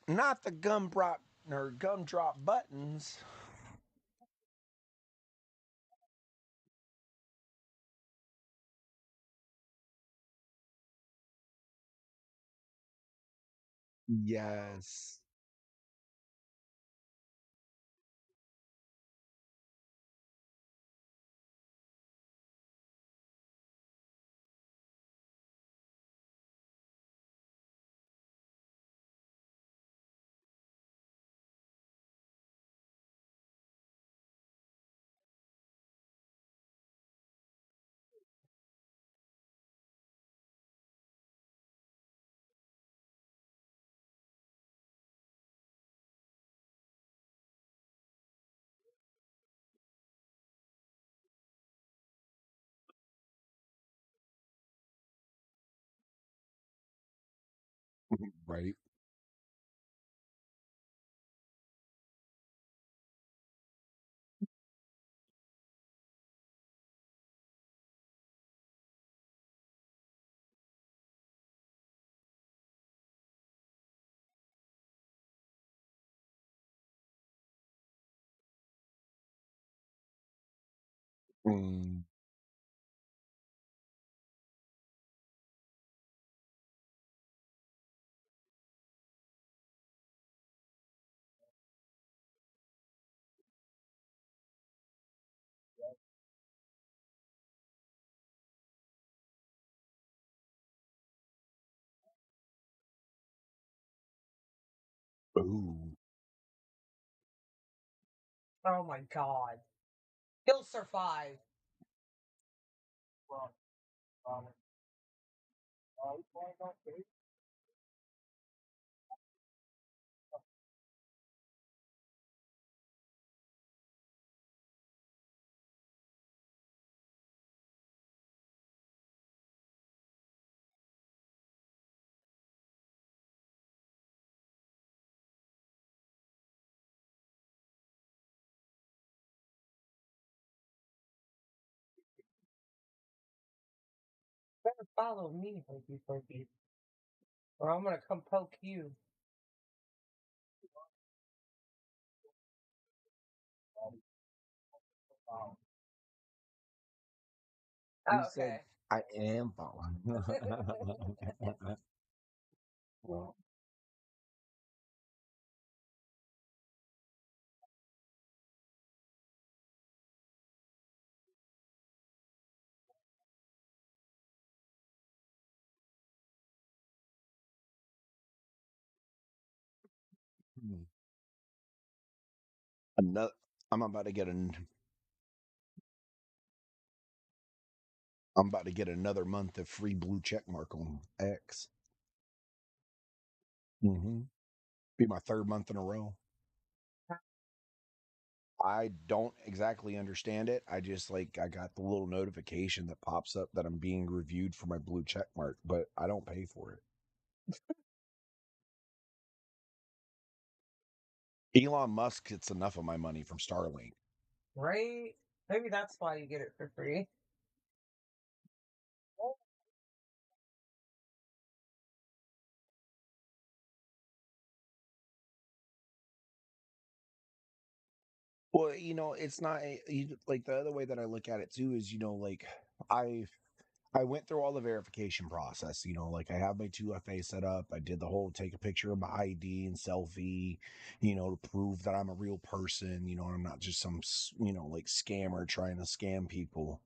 Not the gumdrop buttons. Yes. Right. Mm. Ooh. Oh my god. He'll survive. Better follow me, Hokey Pokey, or I'm gonna come poke you. He Oh, said, okay. I am following. Another, I'm about to get I'm about to get another month of free blue check mark on X. Be my third month in a row. I don't exactly understand it. I just I got the little notification that pops up that I'm being reviewed for my blue check mark, but I don't pay for it. Elon Musk gets enough of my money from Starlink. Right? Maybe that's why you get it for free. Well, it's not like the other way that I look at it too is, I I went through all the verification process. Like I have my 2FA set up. I did the whole take a picture of my ID and selfie, to prove that I'm a real person. I'm not just some like scammer trying to scam people.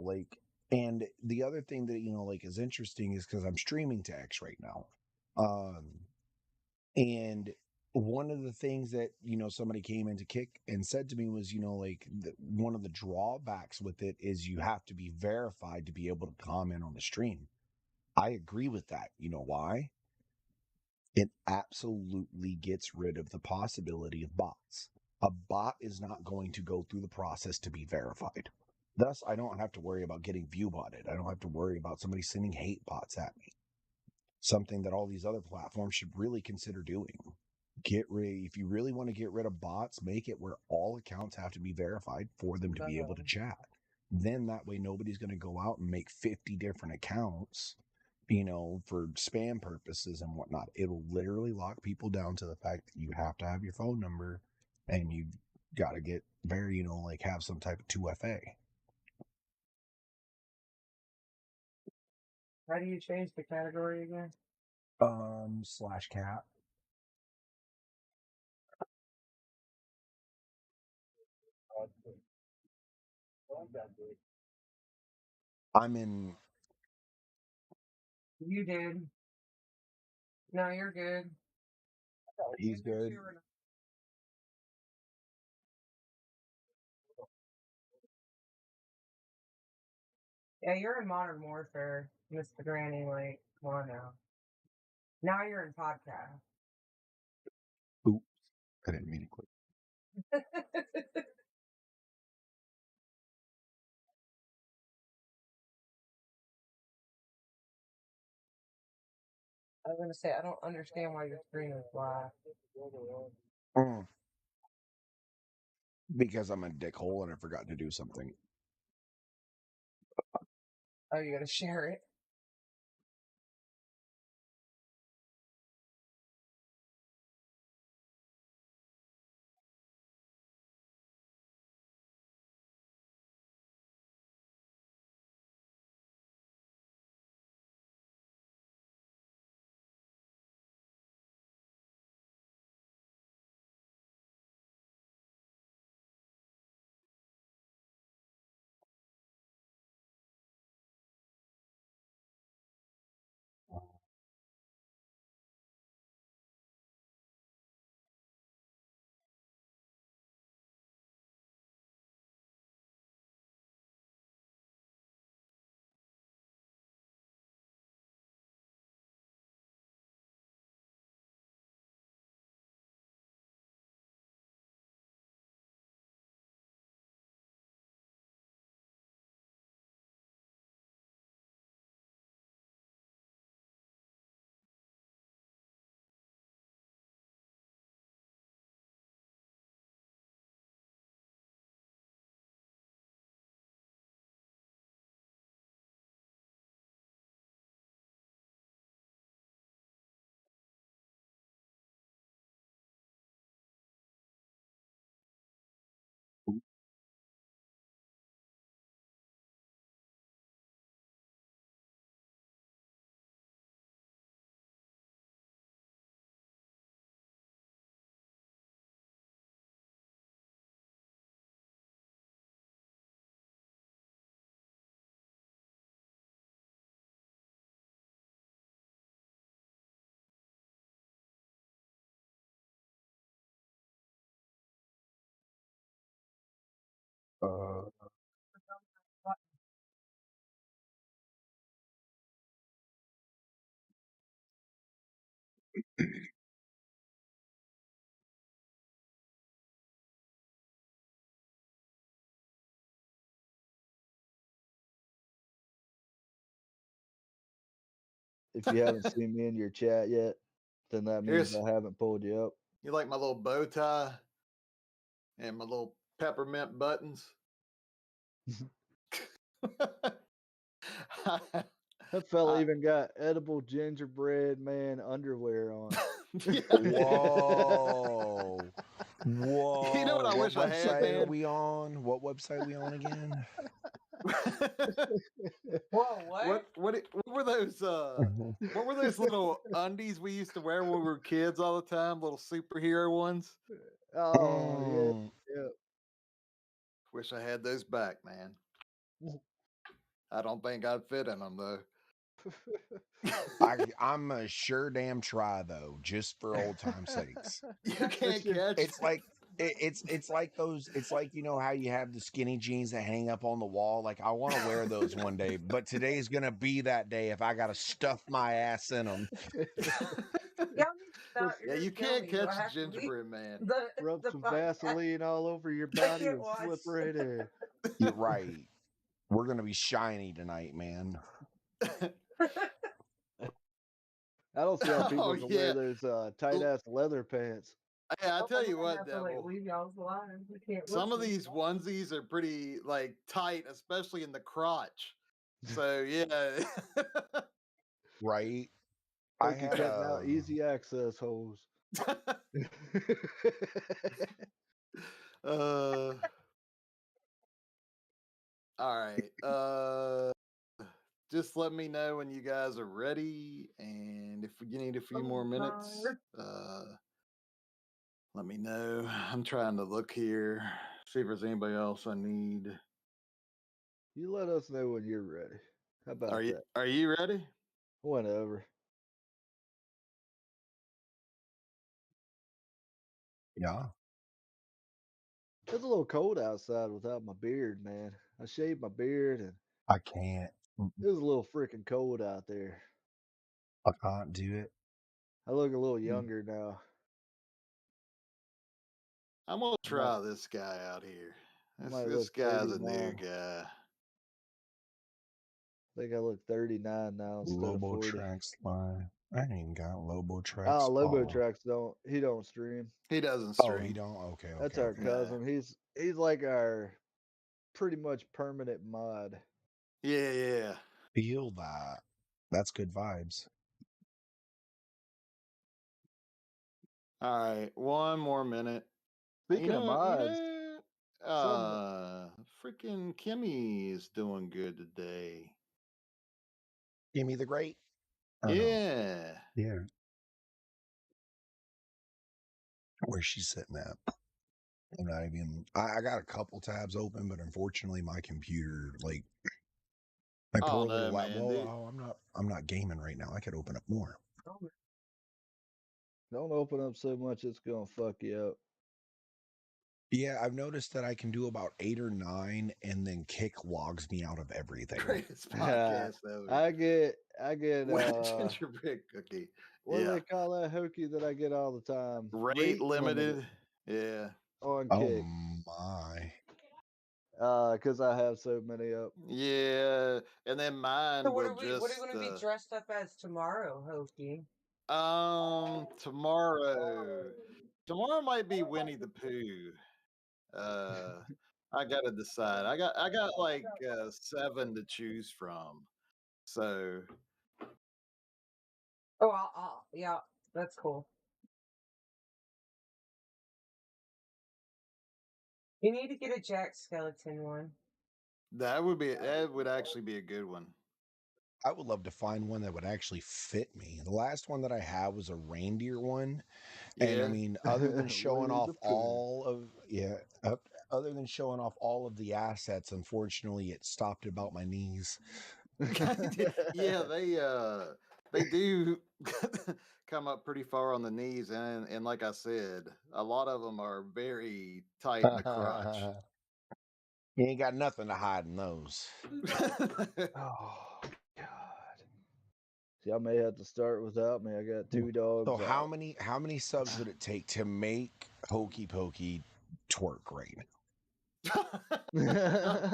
Like, and the other thing that like is interesting is because I'm streaming to X right now. Um, and one of the things that, somebody came in to kick and said to me was, like one of the drawbacks with it is you have to be verified to be able to comment on the stream. I agree with that. You know why? It absolutely gets rid of the possibility of bots. A bot is not going to go through the process to be verified. Thus, I don't have to worry about getting view botted. I don't have to worry about somebody sending hate bots at me. Something that all these other platforms should really consider doing. If you really want to get rid of bots, make it where all accounts have to be verified for them to be able to chat. then that way nobody's going to go out and make 50 different accounts, for spam purposes and whatnot. It'll literally lock people down to the fact that you have to have your phone number and you've got to get very, have some type of 2FA. How do you change the category again? /cat. I'm in. You did. No, you're good. He's good. Yeah, you're in Modern Warfare, Mr. Granny. Like, come on now. Now you're in podcast. Oops, I didn't mean to click. I was gonna say I don't understand why your screen is black. Because I'm a dickhole and I forgot to do something. Oh, you gotta share it. If you haven't seen me in your chat yet, then that means Here's- I haven't pulled you up. You like my little bow tie and my little peppermint buttons? That fella even got edible gingerbread man underwear on. Whoa. Whoa. You know what I wish I had, website man? are we on? What website are we on again? Whoa, what? What were those what were those little undies we used to wear when we were kids all the time? Little superhero ones? Oh, yeah. Yeah. Wish I had those back, man. I don't think I'd fit in them though. I'm a sure damn try though, just for old time's sakes. You can't catch. It's like it's like those. It's like how you have the skinny jeans that hang up on the wall. Like I want to wear those one day, but today's gonna be that day if I gotta stuff my ass in them. Yeah, you can't catch gingerbread man. Rub some Vaseline all over your body and slip right in. You're right. We're gonna be shiny tonight, man. I don't see how people can wear those tight ass leather pants. Hey, I tell you I what, have to like Devil. leave y'all's alive. We can't. Some of listen. these onesies are pretty like tight, especially in the crotch. So yeah. Right. I Like you're had cutting out easy access holes. uh. All right. Just let me know when you guys are ready, and if you need a few more minutes, let me know. I'm trying to look here, see if there's anybody else I need. You let us know when you're ready. How about that? Are you ready? Whenever. Yeah. It's a little cold outside without my beard, man. I shaved my beard and I can't. it was a little freaking cold out there. I can't do it. I look a little younger now. I'm gonna I try this guy out here. might This look guy's a new 39. guy. I think I look 39 now instead of Lobo 40. Tracks line. I ain't got Lobo Tracks. Oh, Lobo Tracks he don't stream. He doesn't Oh, stream. he don't. Okay. That's our cousin. He's like our pretty much permanent mod. Yeah. Feel that. That's good vibes. All right, one more minute. Speaking of mods, freaking Kimmy is doing good today. Kimmy the Great? Or Yeah. No? Yeah. Where's she sitting at? I'm not even. I got a couple tabs open, but unfortunately, my computer, like, my poor little lap. Man, Well, I'm not gaming right now. I could open up more. don't open up so much it's gonna fuck you up. Yeah, I've noticed that I can do about 8 or 9, and then Kick logs me out of everything. Greatest podcast ever. I get Wet gingerbread cookie. What do they call that hokey that I get all the time? Rate limited. Yeah. On Oh Kick. my. Because I have so many up. Yeah, and then mine So what will are we? What are you going to be dressed up as tomorrow, Hokey? Tomorrow might be Winnie the Pooh. I gotta decide. I got like 7 to choose from. So. Oh, yeah, that's cool. You need to get a Jack Skeleton one. That would actually be a good one. I would love to find one that would actually fit me. The last one that I had was a reindeer one. And I mean, other than showing off other than showing off all of the assets, unfortunately it stopped about my knees. Yeah, they do come up pretty far on the knees, and like I said, a lot of them are very tight in the crotch. You ain't got nothing to hide in those. Oh God! See, I may have to start without me. I got 2 dogs. So how many subs would it take to make Hokey Pokey twerk right now?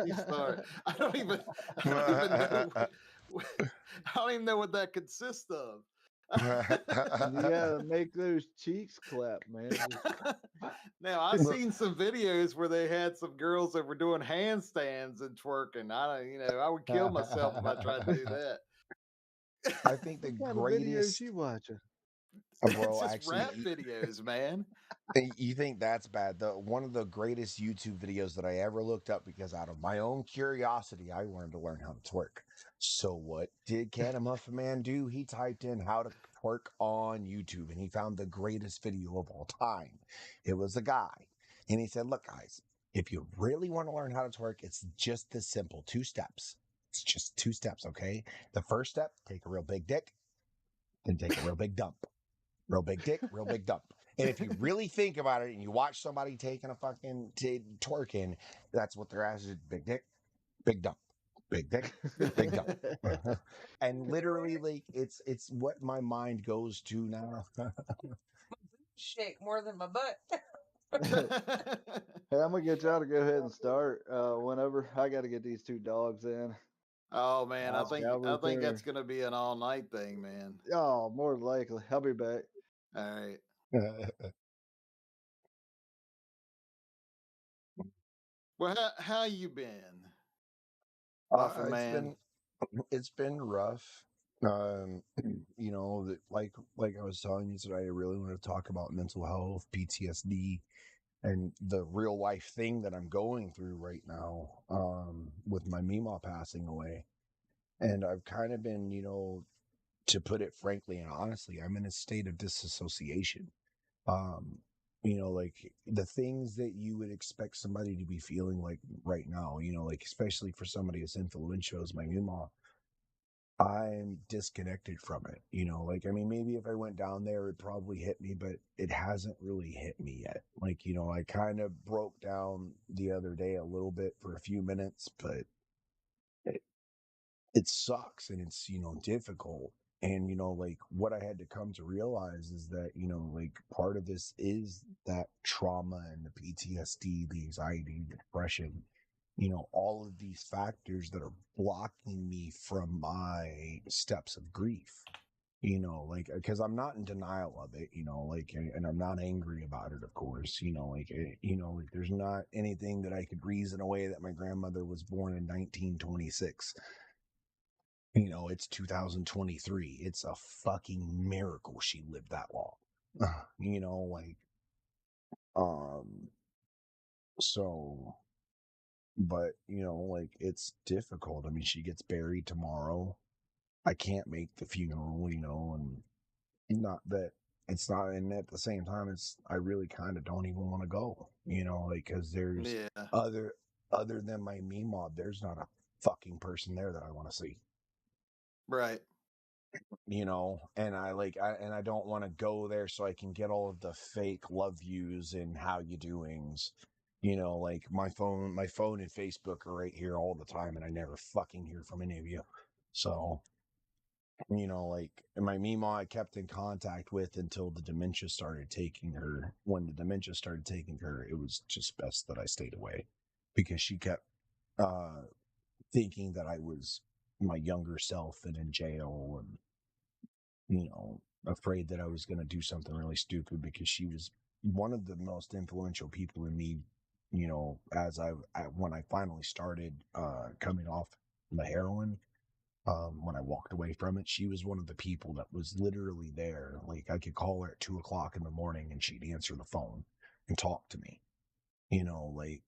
You start. I don't even know. I don't even know what that consists of. You gotta make those cheeks clap, man. Now I've seen some videos where they had some girls that were doing handstands and twerking. I would kill myself if I tried to do that. I think the what kind greatest of videos you watching? Bro, it's just actually, rap videos, man. You think that's bad? One of the greatest YouTube videos that I ever looked up, because out of my own curiosity, I wanted to learn how to twerk. So what did Can Muffin Man do? He typed in how to twerk on YouTube, and he found the greatest video of all time. It was a guy, and he said, "Look, guys, if you really want to learn how to twerk, it's just this simple. 2 steps. It's just 2 steps, okay? The first step, take a real big dick, then take a real big dump. Real big dick, real big dump." And if you really think about it and you watch somebody taking a fucking twerking, that's what their ass is: big dick, big dump, big dick, big dump. And literally, like, it's what my mind goes to now. Shake more than my butt. Hey, I'm gonna get y'all to go ahead and start whenever. I got to get these 2 dogs in. Oh man, I think that's gonna be an all night thing, man. Oh, more likely. I'll be back. All right. Well, how you been, Muffin It's Man? it's been rough. You know, like I was telling you today, I really want to talk about mental health, PTSD, and the real life thing that I'm going through right now. With my Mima passing away, and I've kind of been, you know, to put it frankly and honestly, I'm in a state of disassociation. Um, you know, like the things that you would expect somebody to be feeling like right now, you know, like especially for somebody as influential as my Mima, I'm disconnected from it. You know, like, I mean, maybe if I went down there, it probably hit me, but it hasn't really hit me yet. Like, you know, I kind of broke down the other day a little bit for a few minutes, but it, it sucks and it's, you know, difficult. And, you know, like what I had to come to realize is that, you know, like part of this is that trauma and the PTSD, the anxiety, the depression, you know, all of these factors that are blocking me from my steps of grief, you know, like, because I'm not in denial of it, you know, like, and I'm not angry about it, of course, you know, like, you know, like there's not anything that I could reason away that my grandmother was born in 1926. You know, it's 2023. It's a fucking miracle she lived that long. You know, like, um, so, but, you know, like, it's difficult. I mean, she gets buried tomorrow. I can't make the funeral, you know, and not that it's not, and at the same time, I really kind of don't even want to go, you know, like, cause there's Yeah. other than my meme mob, there's not a fucking person there that I want to see. Right. You know, and I don't want to go there so I can get all of the fake love yous and how you doings. You know, like my phone and Facebook are right here all the time and I never fucking hear from any of you. So, you know, like my Mima I kept in contact with until the dementia started taking her. When the dementia started taking her, it was just best that I stayed away because she kept uh thinking that I was my younger self and in jail and, you know, afraid that I was going to do something really stupid because she was one of the most influential people in me, you know, when I finally started coming off the heroin, when I walked away from it, she was one of the people that was literally there. Like I could call her at 2 o'clock in the morning and she'd answer the phone and talk to me, you know, like,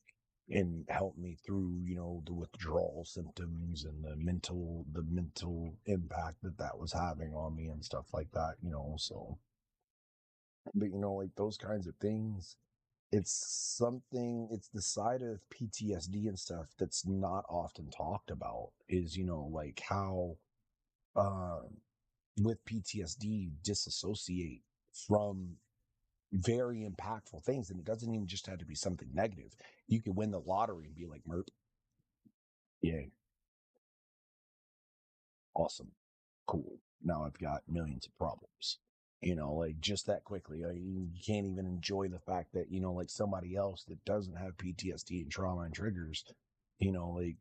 and help me through, you know, the withdrawal symptoms and the mental impact that was having on me and stuff like that, you know. So, but you know, like those kinds of things, it's the side of PTSD and stuff that's not often talked about is, you know, like how um with PTSD you disassociate from very impactful things, and it doesn't even just have to be something negative. You could win the lottery and be like, Merp, yeah, awesome, cool. Now I've got millions of problems. You know, like just that quickly. You can't even enjoy the fact that, you know, like somebody else that doesn't have PTSD and trauma and triggers, you know, like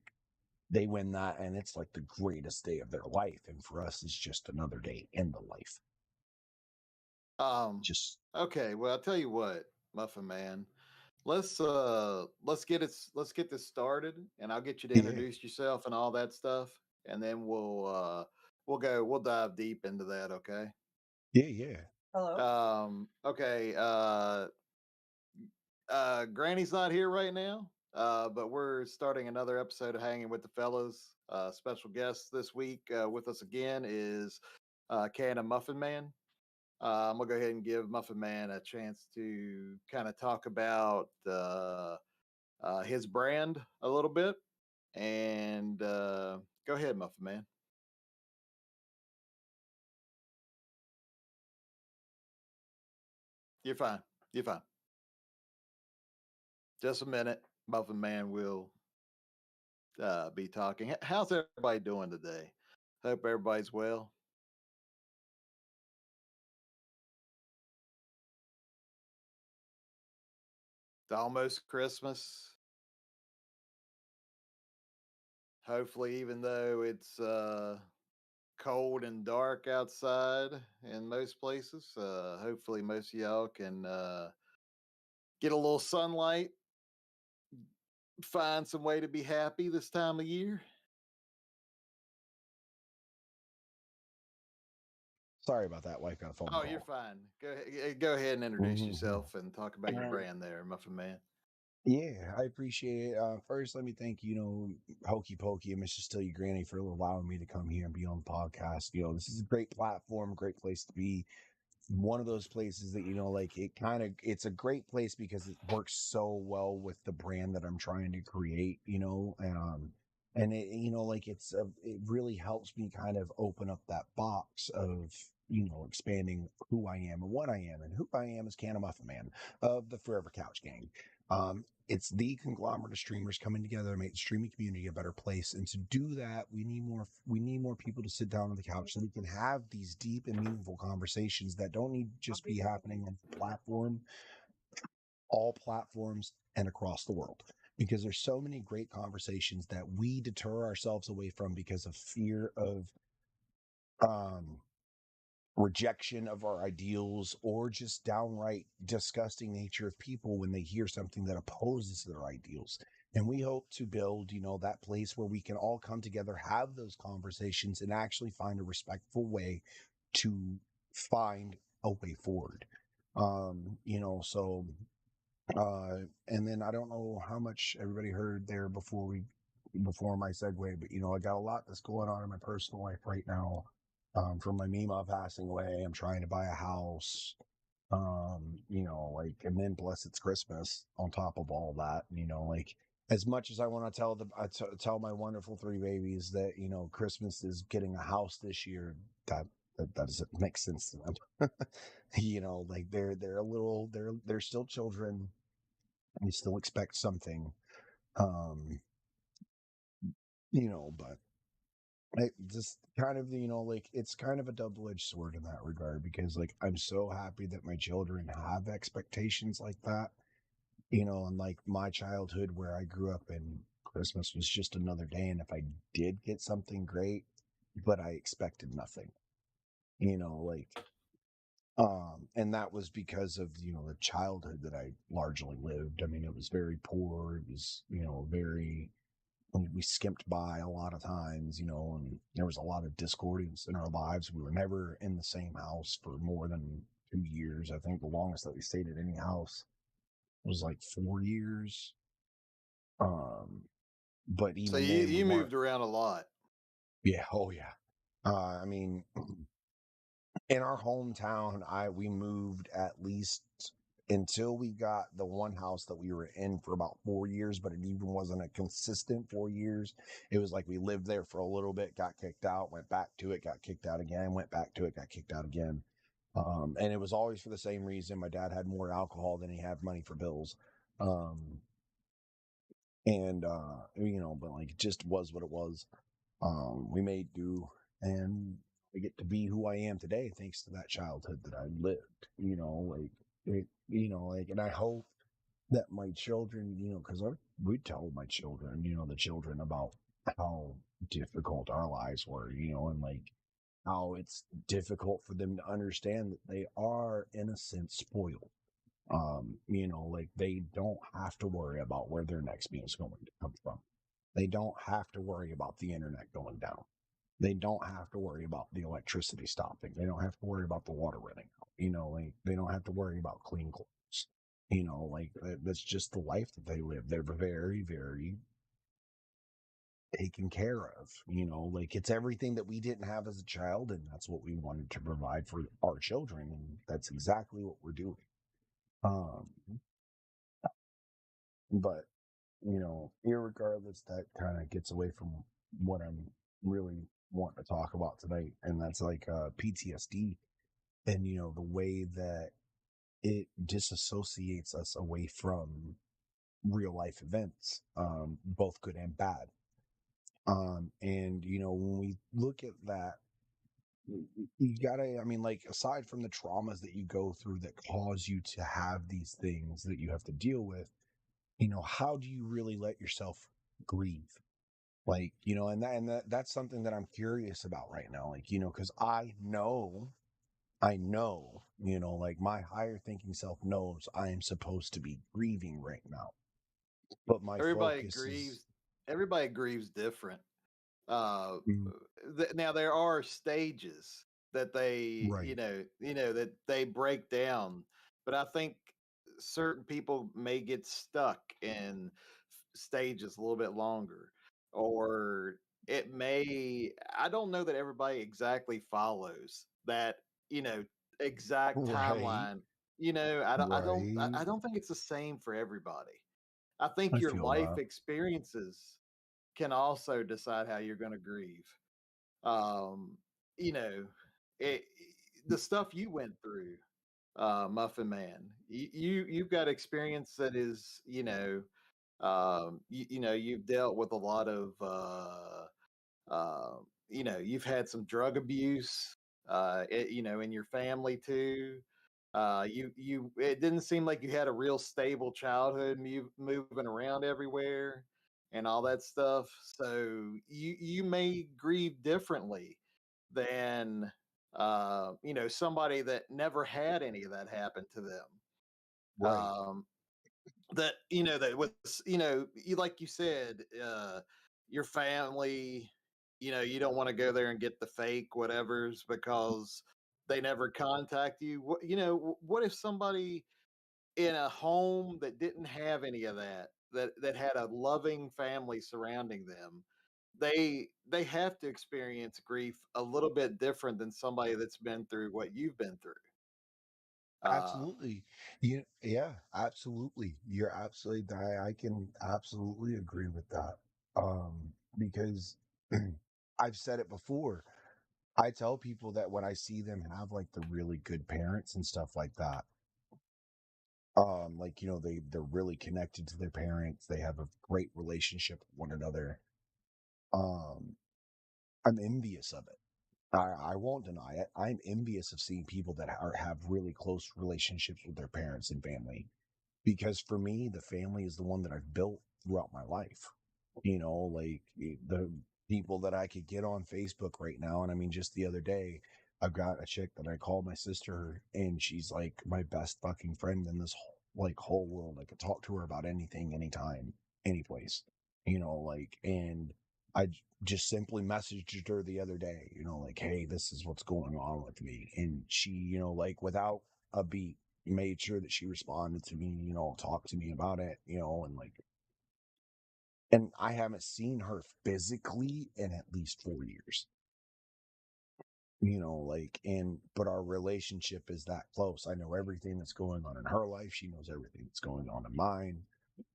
they win that and it's like the greatest day of their life. And for us, it's just another day in the life. Just Okay, well I'll tell you what, Muffin Man. Let's get this started and I'll get you to Yeah. introduce yourself and all that stuff. And then we'll dive deep into that, okay? Yeah. Hello. Okay, Granny's not here right now. But we're starting another episode of Hanging with the Fellas. Special guest this week with us again is Can and Muffin Man. I'm gonna go ahead and give Muffin Man a chance to kind of talk about his brand a little bit, and go ahead, Muffin Man. You're fine. You're fine. Just a minute, Muffin Man will be talking. How's everybody doing today? Hope everybody's well. It's almost Christmas. Hopefully, even though it's cold and dark outside in most places, hopefully most of y'all can get a little sunlight, find some way to be happy this time of year? Sorry about that. Wife got a phone Oh, call. you're fine. Go ahead and introduce Mhm. yourself and talk about your brand there, Muffin Man. Yeah, I appreciate it. First, let me thank, Hokey Pokey and Mr. Still Your Granny for allowing me to come here and be on the podcast. This is a great platform, great place to be. One of those places that, like it's a great place because it works so well with the brand that I'm trying to create, and it, like it really helps me kind of open up that box of, expanding who I am and what I am. And who I am is Can of Muffin Man of the Forever Couch Gang. It's the conglomerate of streamers coming together to make the streaming community a better place. And to do that, we need more people to sit down on the couch so we can have these deep and meaningful conversations that don't need to just be happening on the platform, all platforms and across the world. Because there's so many great conversations that we deter ourselves away from because of fear of rejection of our ideals or just downright disgusting nature of people when they hear something that opposes their ideals. And we hope to build, that place where we can all come together, have those conversations, and actually find a respectful way to find a way forward. And then I don't know how much everybody heard there before my segue, but I got a lot that's going on in my personal life right now. From my Mima passing away, I'm trying to buy a house. And then plus it's Christmas on top of all that. As much as I want to tell my wonderful three babies that Christmas is getting a house this year, that doesn't make sense to them. Like they're still children. They still expect something. But I just kind of, like it's kind of a double-edged sword in that regard because like I'm so happy that my children have expectations like that. And like my childhood where I grew up in, Christmas was just another day. And if I did get something great, but I expected nothing, like and that was because of, the childhood that I largely lived. I mean, it was very poor. It was, very, we skimped by a lot of times, and there was a lot of discordance in our lives. We were never in the same house for more than 2 years. I think the longest that we stayed at any house was like 4 years. But even So then, you moved around a lot. Yeah. Oh yeah. I mean, in our hometown, we moved at least until we got the one house that we were in for about 4 years, but it even wasn't a consistent 4 years. It was like we lived there for a little bit, got kicked out, went back to it, got kicked out again, went back to it, got kicked out again. And it was always for the same reason. My dad had more alcohol than he had money for bills. But like it just was what it was. We made do, and I get to be who I am today thanks to that childhood that I lived. And I hope that my children, because we tell my children, the children about how difficult our lives were, and like how it's difficult for them to understand that they are, in a sense, spoiled. Like they don't have to worry about where their next meal is going to come from. They don't have to worry about the internet going down. They don't have to worry about the electricity stopping. They don't have to worry about the water running out. Like they don't have to worry about clean clothes. Like that's just the life that they live. They're very, very taken care of. Like it's everything that we didn't have as a child, and that's what we wanted to provide for our children, and that's exactly what we're doing. But irregardless, that kind of gets away from what I'm really wanting to talk about tonight, and that's like PTSD, and the way that it disassociates us away from real life events, both good and bad. And when we look at that, you gotta, I mean, like aside from the traumas that you go through that cause you to have these things that you have to deal with, how do you really let yourself grieve? Like, that's something that I'm curious about right now. Like, because I know, like my higher thinking self knows I am supposed to be grieving right now. But my Everybody focus is grieves. Everybody grieves different. Uh, mm, now there are stages that they, right, that they break down, but I think certain people may get stuck in stages a little bit longer, or it may. I don't know that everybody exactly follows that, exact right, timeline. I right. don't think it's the same for everybody. I think I your feel life that. experiences can also decide how you're going to grieve. Um, you know, it, the stuff you went through, Muffin Man, you've got experience that is, you've dealt with a lot of, you've had some drug abuse, in your family too. It didn't seem like you had a real stable childhood, moving around everywhere and all that stuff. So you may grieve differently than somebody that never had any of that happen to them. Right. Um, that was, you, like you said, your family, you don't want to go there and get the fake whatevers because they never contact you. What if somebody in a home that didn't have any of that had a loving family surrounding them, they have to experience grief a little bit different than somebody that's been through what you've been through. Absolutely. Yeah, absolutely. You're absolutely, I can absolutely agree with that. Because I've said it before. I tell people that when I see them have like the really good parents and stuff like that, like, they're really connected to their parents. They have a great relationship with one another. Um, I'm envious of it. I won't deny it. I'm envious of seeing people that have really close relationships with their parents and family. Because for me, the family is the one that I've built throughout my life. Like the people that I could get on Facebook right now. And I mean, just the other day, I've got a chick that I call my sister, and she's like my best fucking friend in this whole world. I could talk to her about anything, anytime, any place. And just simply messaged her the other day. Like, hey, this is what's going on with me, and she, like without a beat, made sure that she responded to me, talked to me about it, and I haven't seen her physically in at least 4 years. But our relationship is that close. I know everything that's going on in her life. She knows everything that's going on in mine.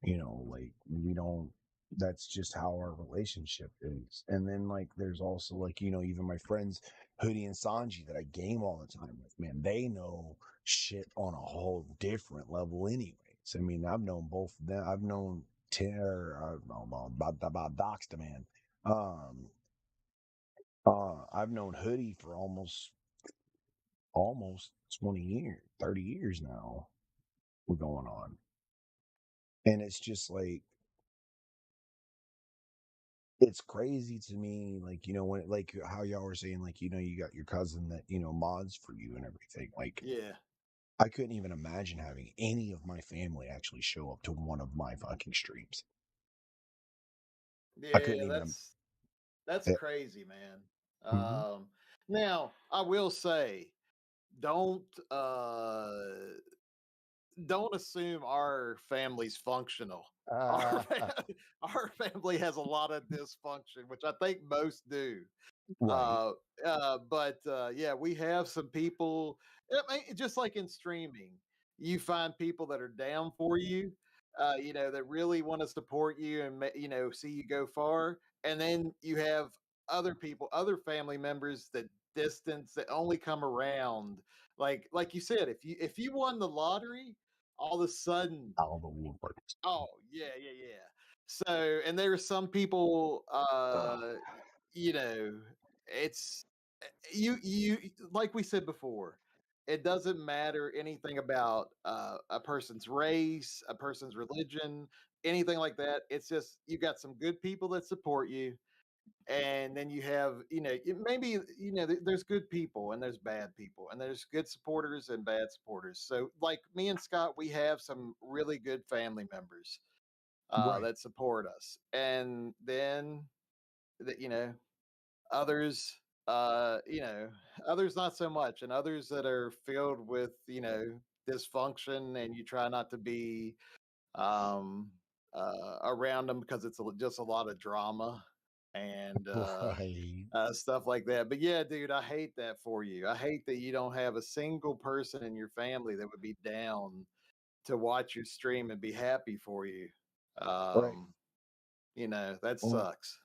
We don't, that's just how our relationship is. And then, there's also, even my friends, Hoodie and Sanji, that I game all the time with, man, they know shit on a whole different level, anyways. I mean, I've known both of them. I've known Tanner, about Doxed, man. Um, I've known Hoodie for almost 20 years, 30 years now. We're going on. And it's just like, it's crazy to me, when, how y'all were saying, you got your cousin that, mods for you and everything. Yeah. I couldn't even imagine having any of my family actually show up to one of my fucking streams. I couldn't Yeah, even. that's Eh, crazy, man. mhm. Now I will say, don't don't assume our family's functional. Our our family has a lot of dysfunction, which I think most do. Right. Yeah, we have some people. I mean, just like in streaming, you find people that are down for you, that really want to support you and see you go far, and then you have other people, other family members that distance that only come around. Like you said, if you won the lottery, all of a sudden, All the works. oh yeah, yeah, yeah. So, and there are some people, you know, it's you like we said before, it doesn't matter anything about a person's race, a person's religion, anything like that. It's just you got some good people that support you, and then you have maybe there's good people and there's bad people, and there's good supporters and bad supporters. So like me and Scott, we have some really good family members, Right. that support us, and then others, others not so much, and others that are filled with dysfunction, and you try not to be um, around them because it's just a lot of drama and Right. stuff like that. But yeah, dude, I hate that for you. I hate that you don't have a single person in your family that would be down to watch your stream and be happy for you. Right. That Well, sucks.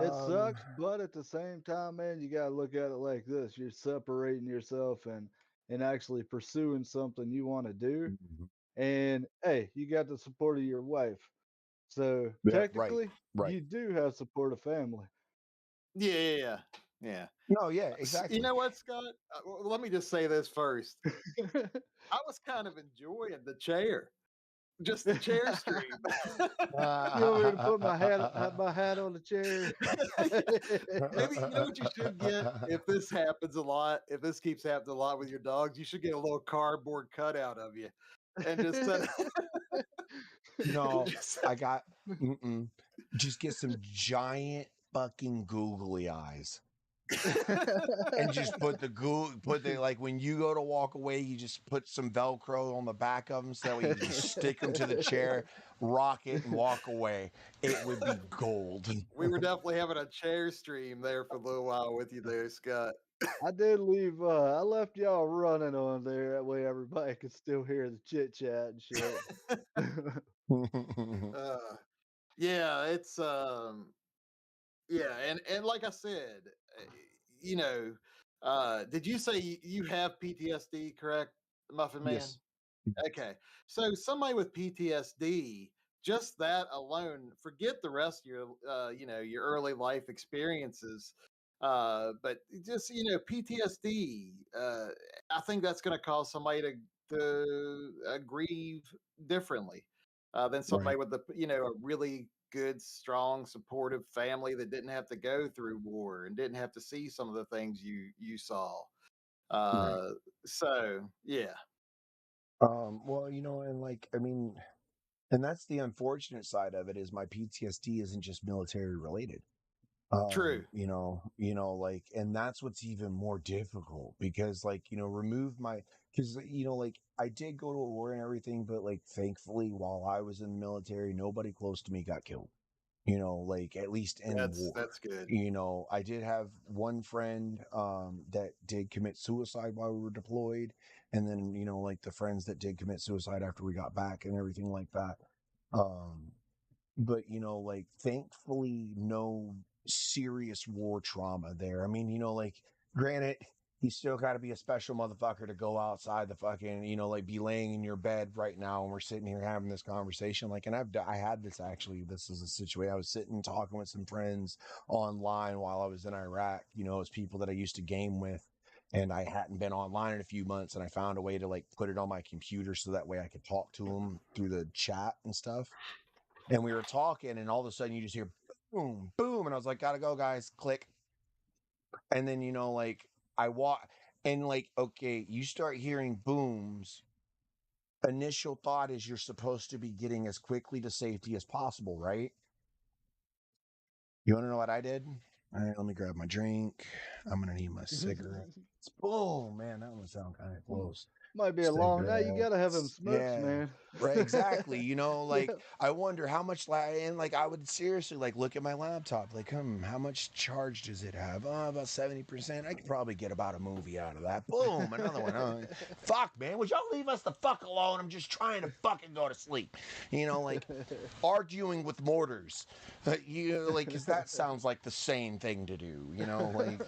It um, sucks, but at the same time, man, you gotta look at it like this: you're separating yourself and actually pursuing something you want to do. mhm. And hey, you got the support of your wife, so Yeah, right, technically, right. you do have support of family. Yeah. No, yeah, You exactly. know what, Scott? Let me just say this first. I was kind of enjoying the chair, just the chair stream. You want me to put my hat on the chair? Maybe you know what you should get if this happens a lot. If this keeps happening a lot with your dogs, you should get a little cardboard cutout of you, and just set. No, just- I got just get some giant fucking googly eyes. And just put the like when you go to walk away, you just put some Velcro on the back of them so that way you can just stick them to the chair, rock it, and walk away. It would be gold. We were definitely having a chair stream there for a little while with you there, Scott. I did leave. I left y'all running on there. That way everybody could still hear the chit chat and shit. Yeah, it's yeah, and like I said, you know, did you say you have PTSD, correct, Muffin Man? Yes. Okay. So somebody with PTSD, just that alone, forget the rest of your your early life experiences. But just PTSD, I think that's going to cause somebody to grieve differently than somebody Right. with a really good, strong, supportive family that didn't have to go through war and didn't have to see some of the things you saw. Right. So yeah. Well, and like, I mean, and that's the unfortunate side of it is my PTSD isn't just military related. True. Like, and that's what's even more difficult because like, because, like I did go to a war and everything, but like, thankfully, while I was in the military, nobody close to me got killed, like at least in war. That's good. I did have one friend, that did commit suicide while we were deployed. And then, like the friends that did commit suicide after we got back and everything like that. Um, but like thankfully no serious war trauma there. I mean, like granted, you still got to be a special motherfucker to go outside the fucking, like be laying in your bed right now and we're sitting here having this conversation. Like, and I had this actually, this is a situation. I was sitting talking with some friends online while I was in Iraq, it's people that I used to game with. And I hadn't been online in a few months, and I found a way to like put it on my computer so that way I could talk to them through the chat and stuff. And we were talking, and all of a sudden you just hear boom, boom. And I was like, gotta go, guys, click. And then, like I walk and like, okay, you start hearing booms. Initial thought is you're supposed to be getting as quickly to safety as possible, right? You want to know what I did? All right, let me grab my drink. I'm going to need my cigarette. Boom, man, that one sound kind of close. Might be a long night. You gotta have them smokes, Yeah, man. right. Exactly. Like Yeah. I wonder how much, and like I would seriously like look at my laptop, like, how much charge does it have? Oh, about 70%. I could probably get about a movie out of that. Boom, another one. Oh, fuck, man, would y'all leave us the fuck alone? I'm just trying to fucking go to sleep. Like arguing with mortars. Like, because that sounds like the same thing to do. Like.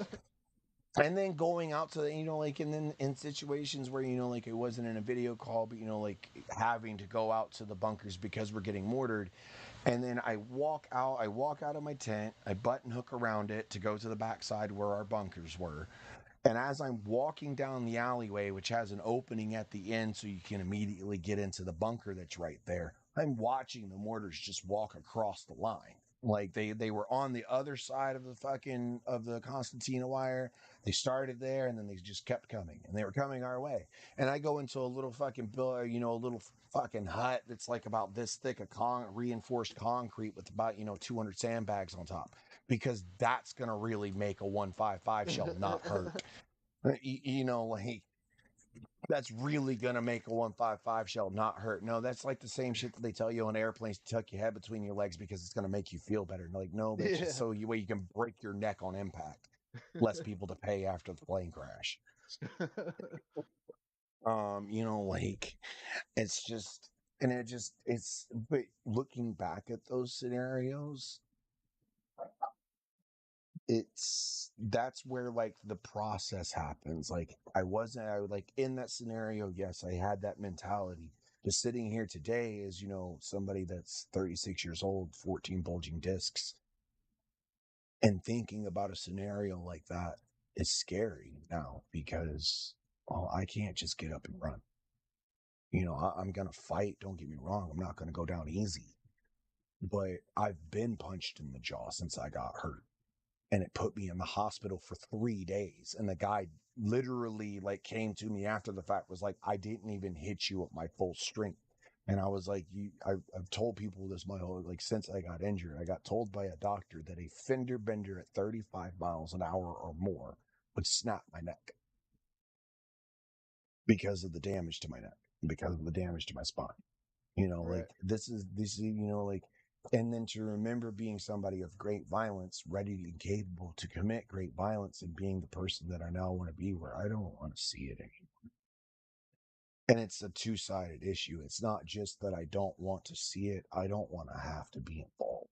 And then going out to like, and then in situations where like it wasn't in a video call, but like having to go out to the bunkers because we're getting mortared. And then I walk out of my tent, I button hook around it to go to the backside where our bunkers were. And as I'm walking down the alleyway, which has an opening at the end so you can immediately get into the bunker that's right there, I'm watching the mortars just walk across the line. Like they were on the other side of the Constantina wire. They started there and then they just kept coming and they were coming our way. And I go into a little fucking a little fucking hut that's like about this thick of reinforced concrete with about 200 sandbags on top, because that's gonna really make a 155 shell not hurt. Like that's really gonna make a 155 shell not hurt. No, that's like the same shit that they tell you on airplanes to tuck your head between your legs because it's gonna make you feel better. And like, no, that's just so you can break your neck on impact. Less people to pay after the plane crash. Like it's just and it just it's but looking back at those scenarios, that's where like the process happens. Like I like in that scenario, yes, I had that mentality. Just sitting here today as somebody that's 36 years old, 14 bulging discs, and thinking about a scenario like that is scary now because I can't just get up and run. I'm gonna fight, don't get me wrong, I'm not gonna go down easy, but I've been punched in the jaw since I got hurt. And it put me in the hospital for 3 days. And the guy literally like came to me after the fact, was like, I didn't even hit you at my full strength. And I was like, I've told people this my whole, like, since I got injured, I got told by a doctor that a fender bender at 35 miles an hour or more would snap my neck because of the damage to my neck, because of the damage to my spine. Right. Like this is, like, and then to remember being somebody of great violence, ready and capable to commit great violence, and being the person that I now want to be, where I don't want to see it anymore. And it's a two-sided issue. It's not just that I don't want to see it, I don't want to have to be involved.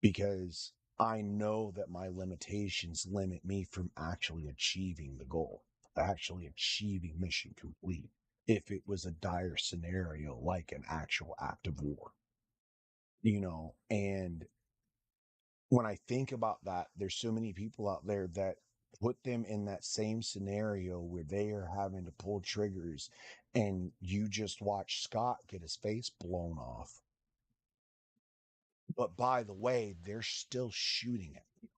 Because I know that my limitations limit me from actually achieving the goal, actually achieving mission complete, if it was a dire scenario like an actual act of war. And when I think about that, there's so many people out there that put them in that same scenario where they are having to pull triggers, and you just watch Scott get his face blown off. But by the way, they're still shooting at you.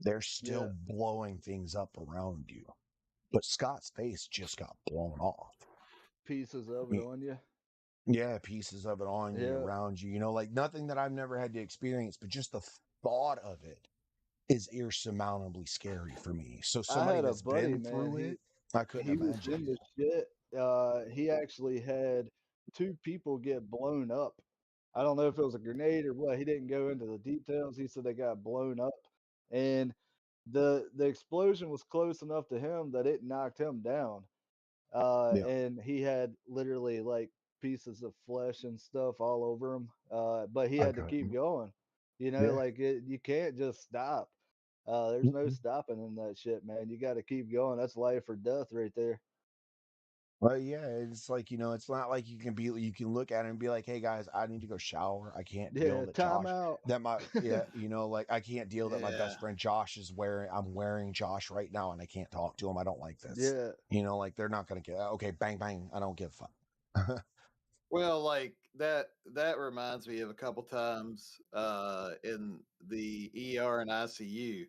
They're still blowing things up around you. But Scott's face just got blown off. Pieces of it on you. Yeah, pieces of it on you, around you. Like nothing that I've never had to experience, but just the thought of it is insurmountably scary for me. So somebody that's been through it, I couldn't he was imagine. in the shit. He actually had 2 people get blown up. I don't know if it was a grenade or what. He didn't go into the details. He said they got blown up, and the explosion was close enough to him that it knocked him down. And he had literally like pieces of flesh and stuff all over him. But he had to keep going. Like you can't just stop. There's no stopping in that shit, man. You got to keep going. That's life or death right there. Well, yeah, it's like, it's not like you can look at it and be like, hey guys, I need to go shower. I can't deal that time Josh, out. that my, like I can't deal that my best friend Josh I'm wearing Josh right now and I can't talk to him. I don't like this. Like they're not going to get, okay, bang, bang. I don't give a fuck. Well, like that reminds me of a couple times in the ER and ICU.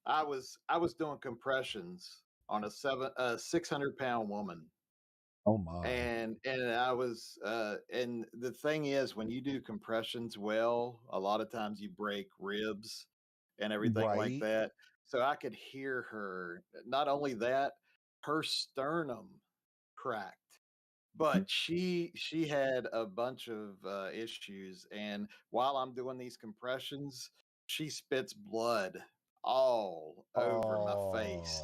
I was doing compressions on a 600-pound woman. Oh my. And I was and the thing is, when you do compressions well, a lot of times you break ribs and everything like Right. that. So I could hear her. Not only that, her sternum cracked. But she had a bunch of issues, and while I'm doing these compressions, she spits blood all over my face.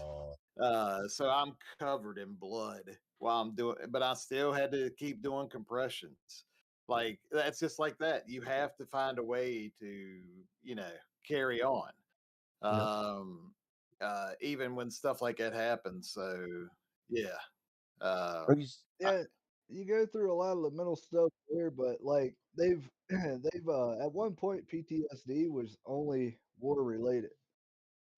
So I'm covered in blood while I'm doing, but I still had to keep doing compressions. Like that's just like that. You have to find a way to, carry on. Even when stuff like that happens. So yeah. Yeah, you go through a lot of the mental stuff there, but like they've at one point PTSD was only war related.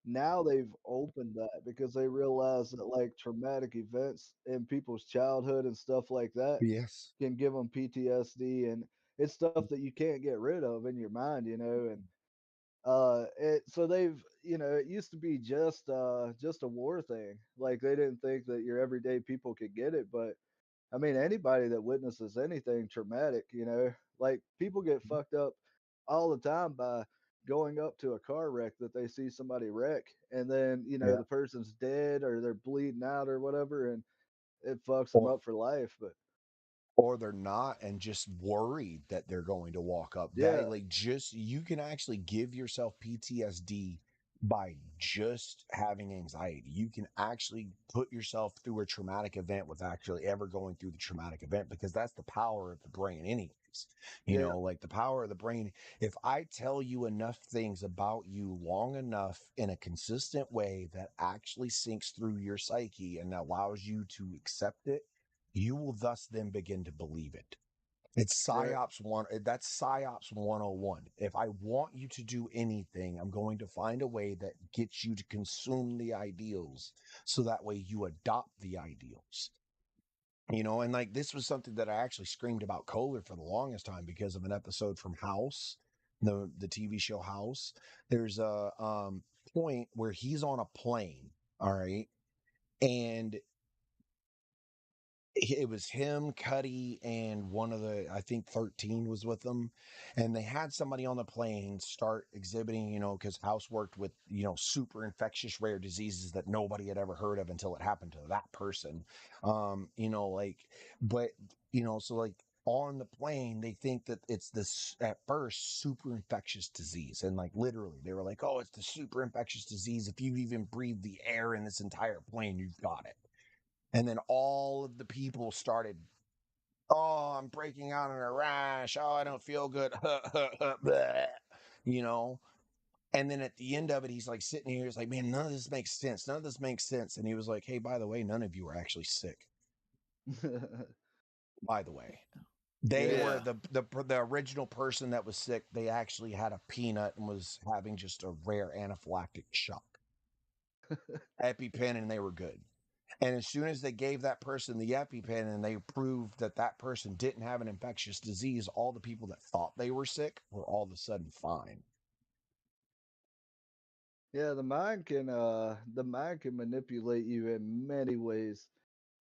Now they've opened that because they realize that like traumatic events in people's childhood and stuff like that Yes. can give them PTSD, and it's stuff that you can't get rid of in your mind, you know, and so they've, you know, it used to be just a war thing. Like they didn't think that your everyday people could get it, but I mean, anybody that witnesses anything traumatic, you know, like people get fucked up all the time by going up to a car wreck that they see somebody wreck, and then, you know, Yeah. the person's dead or they're bleeding out or whatever, and it fucks them Or up for life. But or they're not and just worried that they're going to walk up. That yeah, like just you can actually give yourself PTSD by just having anxiety. You can actually put yourself through a traumatic event without actually ever going through the traumatic event, because that's the power of the brain anyways. You yeah, know, like the power of the brain. If I tell you enough things about you long enough in a consistent way that actually sinks through your psyche and allows you to accept it, you will thus then begin to believe it. It's right. psyops one. That's psyops 101. If I want you to do anything, I'm going to find a way that gets you to consume the ideals, so that way you adopt the ideals. You know, and like this was something that I actually screamed about Kohler for the longest time because of an episode from House, the TV show House. There's a point where he's on a plane, all right, and it was him, Cuddy, and one of the, I think 13 was with them. And they had somebody on the plane start exhibiting, you know, because House worked with, you know, super infectious rare diseases that nobody had ever heard of until it happened to that person. You know, like, but, you know, so like on the plane, they think that it's this at first super infectious disease. And like literally, they were like, oh, it's the super infectious disease. If you even breathe the air in this entire plane, you've got it. And then all of the people started, oh, I'm breaking out in a rash. Oh, I don't feel good. Bleh. You know? And then at the end of it, he's like sitting here, he's like, man, none of this makes sense. None of this makes sense. And he was like, hey, by the way, none of you are actually sick. By the way, they Yeah. were Yeah. the original person that was sick. They actually had a peanut and was having just a rare anaphylactic shock, EpiPen, and they were good. And as soon as they gave that person the EpiPen and they proved that that person didn't have an infectious disease, all the people that thought they were sick were all of a sudden fine. Yeah, the mind can manipulate you in many ways.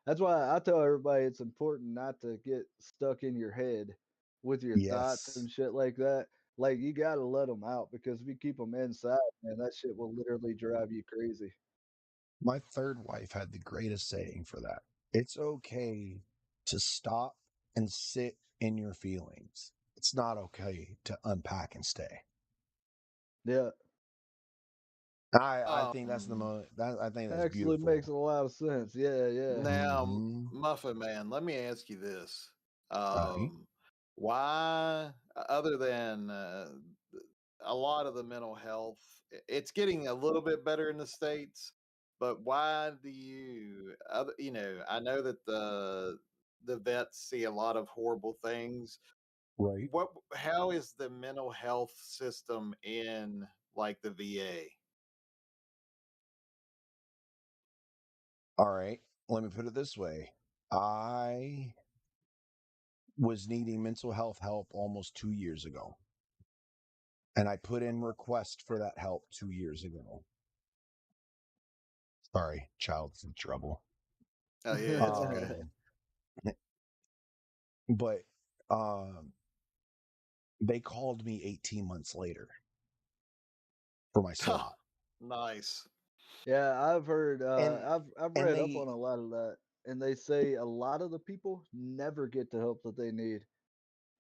That's why I tell everybody it's important not to get stuck in your head with your thoughts Yes. and shit like that. Like you got to let them out, because if you keep them inside, man, that shit will literally drive you crazy. My third wife had the greatest saying for that. It's okay to stop and sit in your feelings. It's not okay to unpack and stay. Yeah, I think that's the Um, most, I think that's actually makes beautiful. a lot of sense. Yeah, yeah. Now, Mm-hmm. Muffin Man, let me ask you this. Right. Why, other than a lot of the mental health, it's getting a little bit better in the States, but why do you, you know, I know that the vets see a lot of horrible things. Right. How is the mental health system in like the VA? All right. Let me put it this way. I was needing mental health help almost 2 years ago. And I put in request for that help 2 years ago. Sorry, child's in trouble. Oh yeah, it's okay. Um, but um, they called me 18 months later for my slot. Nice. Yeah, I've heard And I've and read up they on a lot of that, and they say a lot of the people never get the help that they need.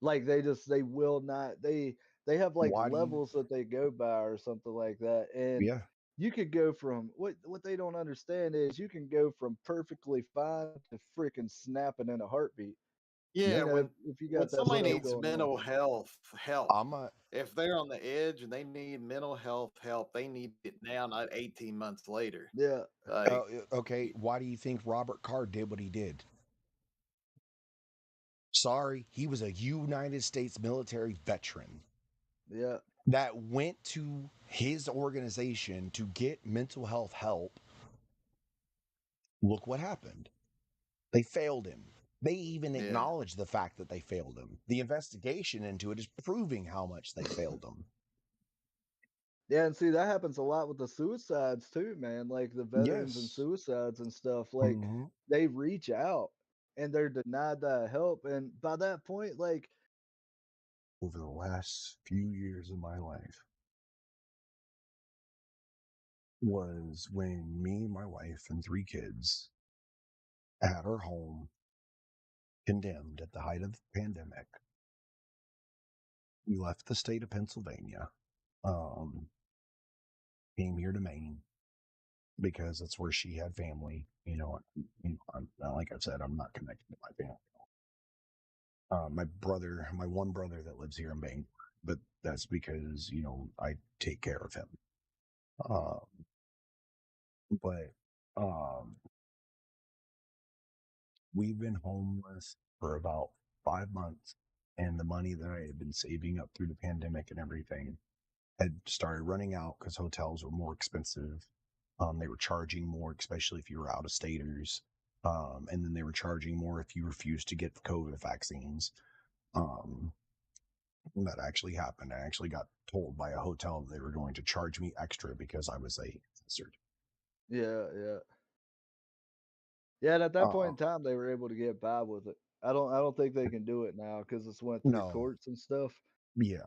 Like they will not, they have like why do you levels that they go by or something like that. And yeah. you could go from, what they don't understand is you can go from perfectly fine to freaking snapping in a heartbeat. Yeah, You Yep. know, if you when got that somebody Look, stuff needs going on. mental health help, I'm a if they're on the edge and they need mental health help, they need it now, not 18 months later. Yeah. Like, okay, why do you think Robert Carr did what he did? Sorry, he was a United States military veteran Yeah. that went to his organization to get mental health help. Look what happened. They failed him. They even Yeah. acknowledge the fact that they failed him. The investigation into it is proving how much they failed him. Yeah, and see that happens a lot with the suicides too, man. Like the veterans and Yes. suicides and stuff. Like Mhm. they reach out and they're denied that help, and by that point, like Over the last few years of my life was when me, my wife, and 3 kids had our home condemned at the height of the pandemic. We left the state of Pennsylvania, came here to Maine because that's where she had family. Like I said, I'm not connected to my family. My one brother that lives here in Bangor, but that's because, I take care of him. But we've been homeless for about 5 months, and the money that I had been saving up through the pandemic and everything had started running out because hotels were more expensive. They were charging more, especially if you were out of staters. And then they were charging more if you refused to get the COVID vaccines. That actually happened. I actually got told by a hotel they were going to charge me extra because I was a hazard. yeah. Yeah, and at that point in time, they were able to get by with it. I don't think they can do it now because it's went through No. courts and stuff. Yeah.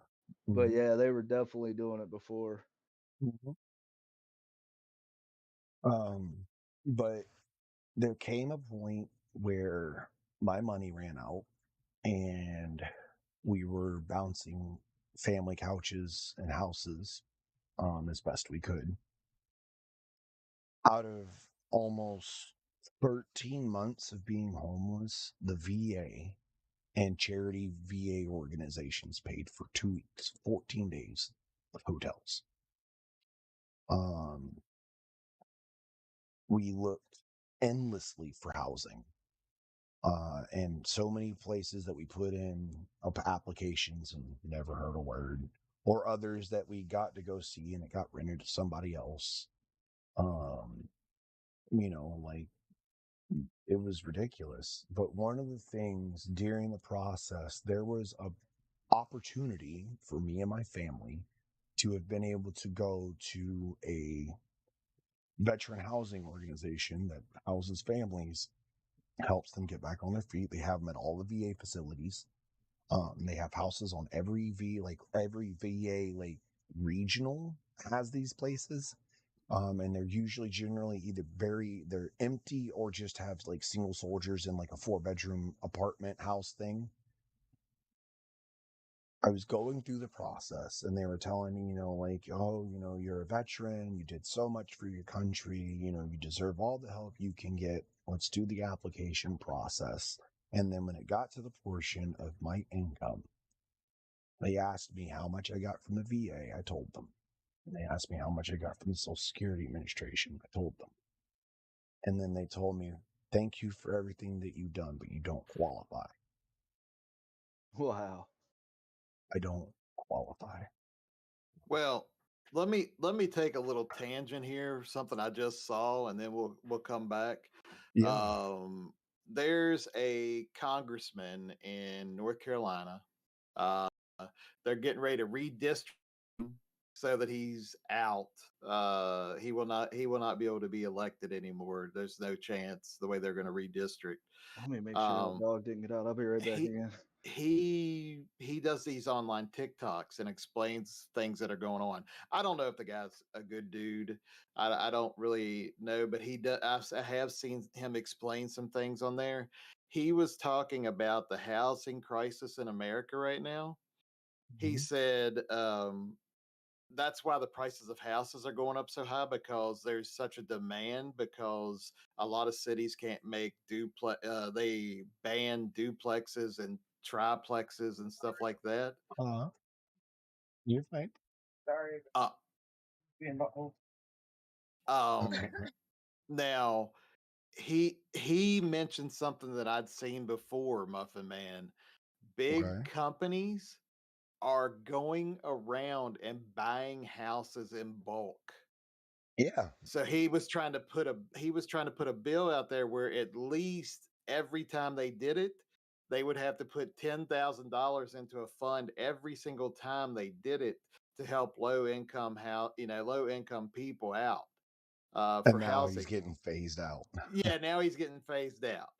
But yeah, they were definitely doing it before. But there came a point where my money ran out and we were bouncing family couches and houses as best we could. Out of almost 13 months of being homeless, the VA and charity VA organizations paid for 2 weeks, 14 days of hotels. We looked endlessly for housing. And so many places that we put in applications and never heard a word, or others that we got to go see and it got rented to somebody else. Like it was ridiculous. But one of the things during the process, there was a opportunity for me and my family to have been able to go to a veteran housing organization that houses families, helps them get back on their feet. They have them at all the VA facilities. They have houses on every VA like regional has these places. And they're usually generally either they're empty or just have like single soldiers in like a 4-bedroom apartment house thing. I was going through the process and they were telling me, you're a veteran, you did so much for your country, you deserve all the help you can get. Let's do the application process. And then when it got to the portion of my income, they asked me how much I got from the VA. I told them. And they asked me how much I got from the Social Security Administration. I told them. And then they told me, thank you for everything that you've done, but you don't qualify. Wow. I don't qualify. Well, let me take a little tangent here, something I just saw, and then we'll come back. Yeah. There's a congressman in North Carolina. Uh, they're getting ready to redistrict him so that he's out. He will not be able to be elected anymore. There's no chance the way they're going to redistrict. Let me make sure that dog didn't get out. I'll be right back again. He does these online TikToks and explains things that are going on. I don't know if the guy's a good dude. I don't really know, but he does. I have seen him explain some things on there. He was talking about the housing crisis in America right now. He said that's why the prices of houses are going up so high because there's such a demand because a lot of cities can't make they ban duplexes and triplexes and stuff like that. You're fine. Sorry. Being butthole. Now he mentioned something that I'd seen before, Muffin Man. Big companies are going around and buying houses in bulk. Yeah. So he was trying to put a bill out there where at least every time they did it, they would have to put $10,000 into a fund every single time they did it to help low income people out And for now he's housing. getting phased out. Yeah, now he's getting phased out.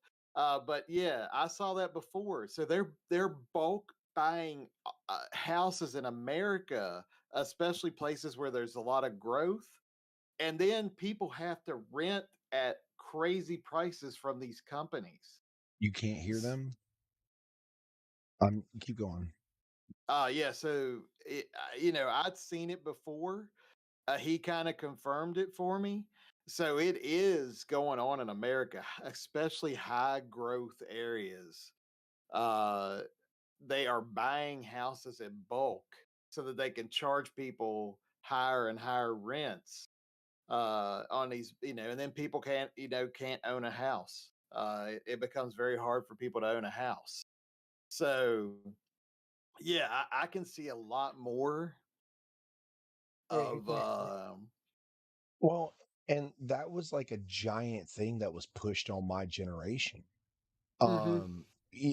But yeah, I saw that before. So they're bulk buying houses in America, especially places where there's a lot of growth, and then people have to rent at crazy prices from these companies. You can't hear them. Keep going. Yeah. So I'd seen it before. He kind of confirmed it for me. So it is going on in America, especially high growth areas. They are buying houses in bulk so that they can charge people higher and higher rents on these, and then people can't own a house. It becomes very hard for people to own a house. So yeah, I can see a lot more of Well, and that was like a giant thing that was pushed on my generation.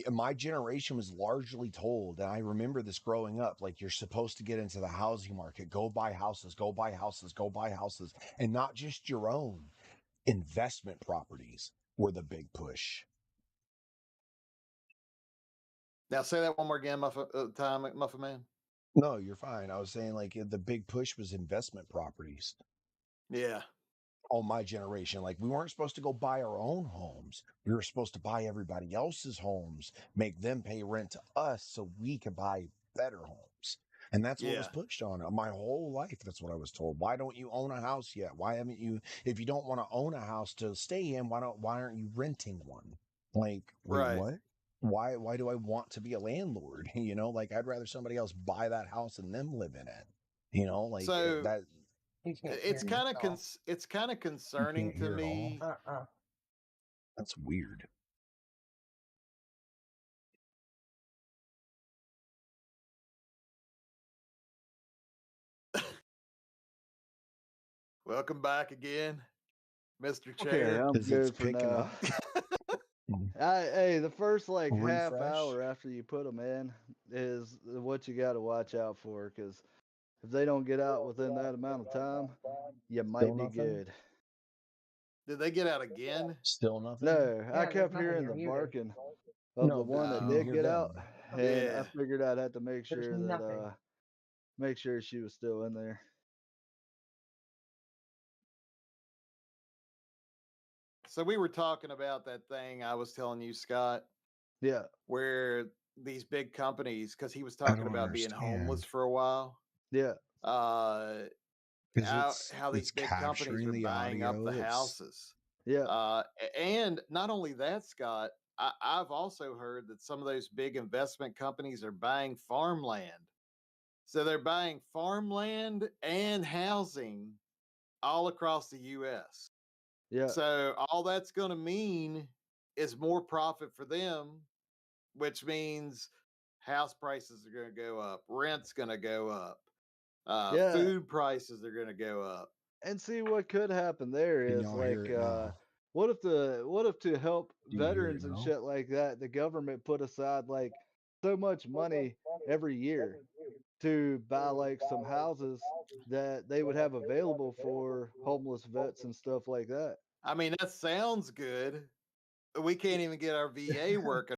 My generation was largely told, and I remember this growing up, like you're supposed to get into the housing market, go buy houses, go buy houses, go buy houses, and not just your own. Investment properties were the big push. Now say that one more again, Muffin Man. No, you're fine. I was saying like the big push was investment properties. Yeah. On my generation, like we weren't supposed to go buy our own homes. We were supposed to buy everybody else's homes, make them pay rent to us so we could buy better homes. And that's what was pushed on my whole life. That's what I was told. Why don't you own a house yet? Why haven't you, if you don't want to own a house to stay in, why aren't you renting one? Like, wait, what? Why do I want to be a landlord? Like I'd rather somebody else buy that house and them live in it. Like so that. It's kind of concerning to me. That's weird. Welcome back again, Mr. Okay, Chair. I'm good for now. Hey, the first like half Refresh. hour after you put them in is what you got to watch out for, because if they don't get out within that amount of time, you might be good. Did they get out again? Still nothing? No, I kept hearing the barking of the one that did get out, and I figured I'd have to make sure that make sure she was still in there. So we were talking about that thing I was telling you, Scott. Yeah. Where these big companies, because he was talking about being homeless for a while. Yeah. How these big companies are buying up the houses. Yeah. And not only that, Scott, I've also heard that some of those big investment companies are buying farmland. So they're buying farmland and housing all across the U.S. Yeah. So all that's going to mean is more profit for them, which means house prices are going to go up, rent's going to go up, food prices are going to go up. And see, what could happen there is like, what if to help veterans and shit like that, the government put aside like so much money every year to buy like some houses that they would have available for homeless vets and stuff like that. I mean, that sounds good. We can't even get our VA working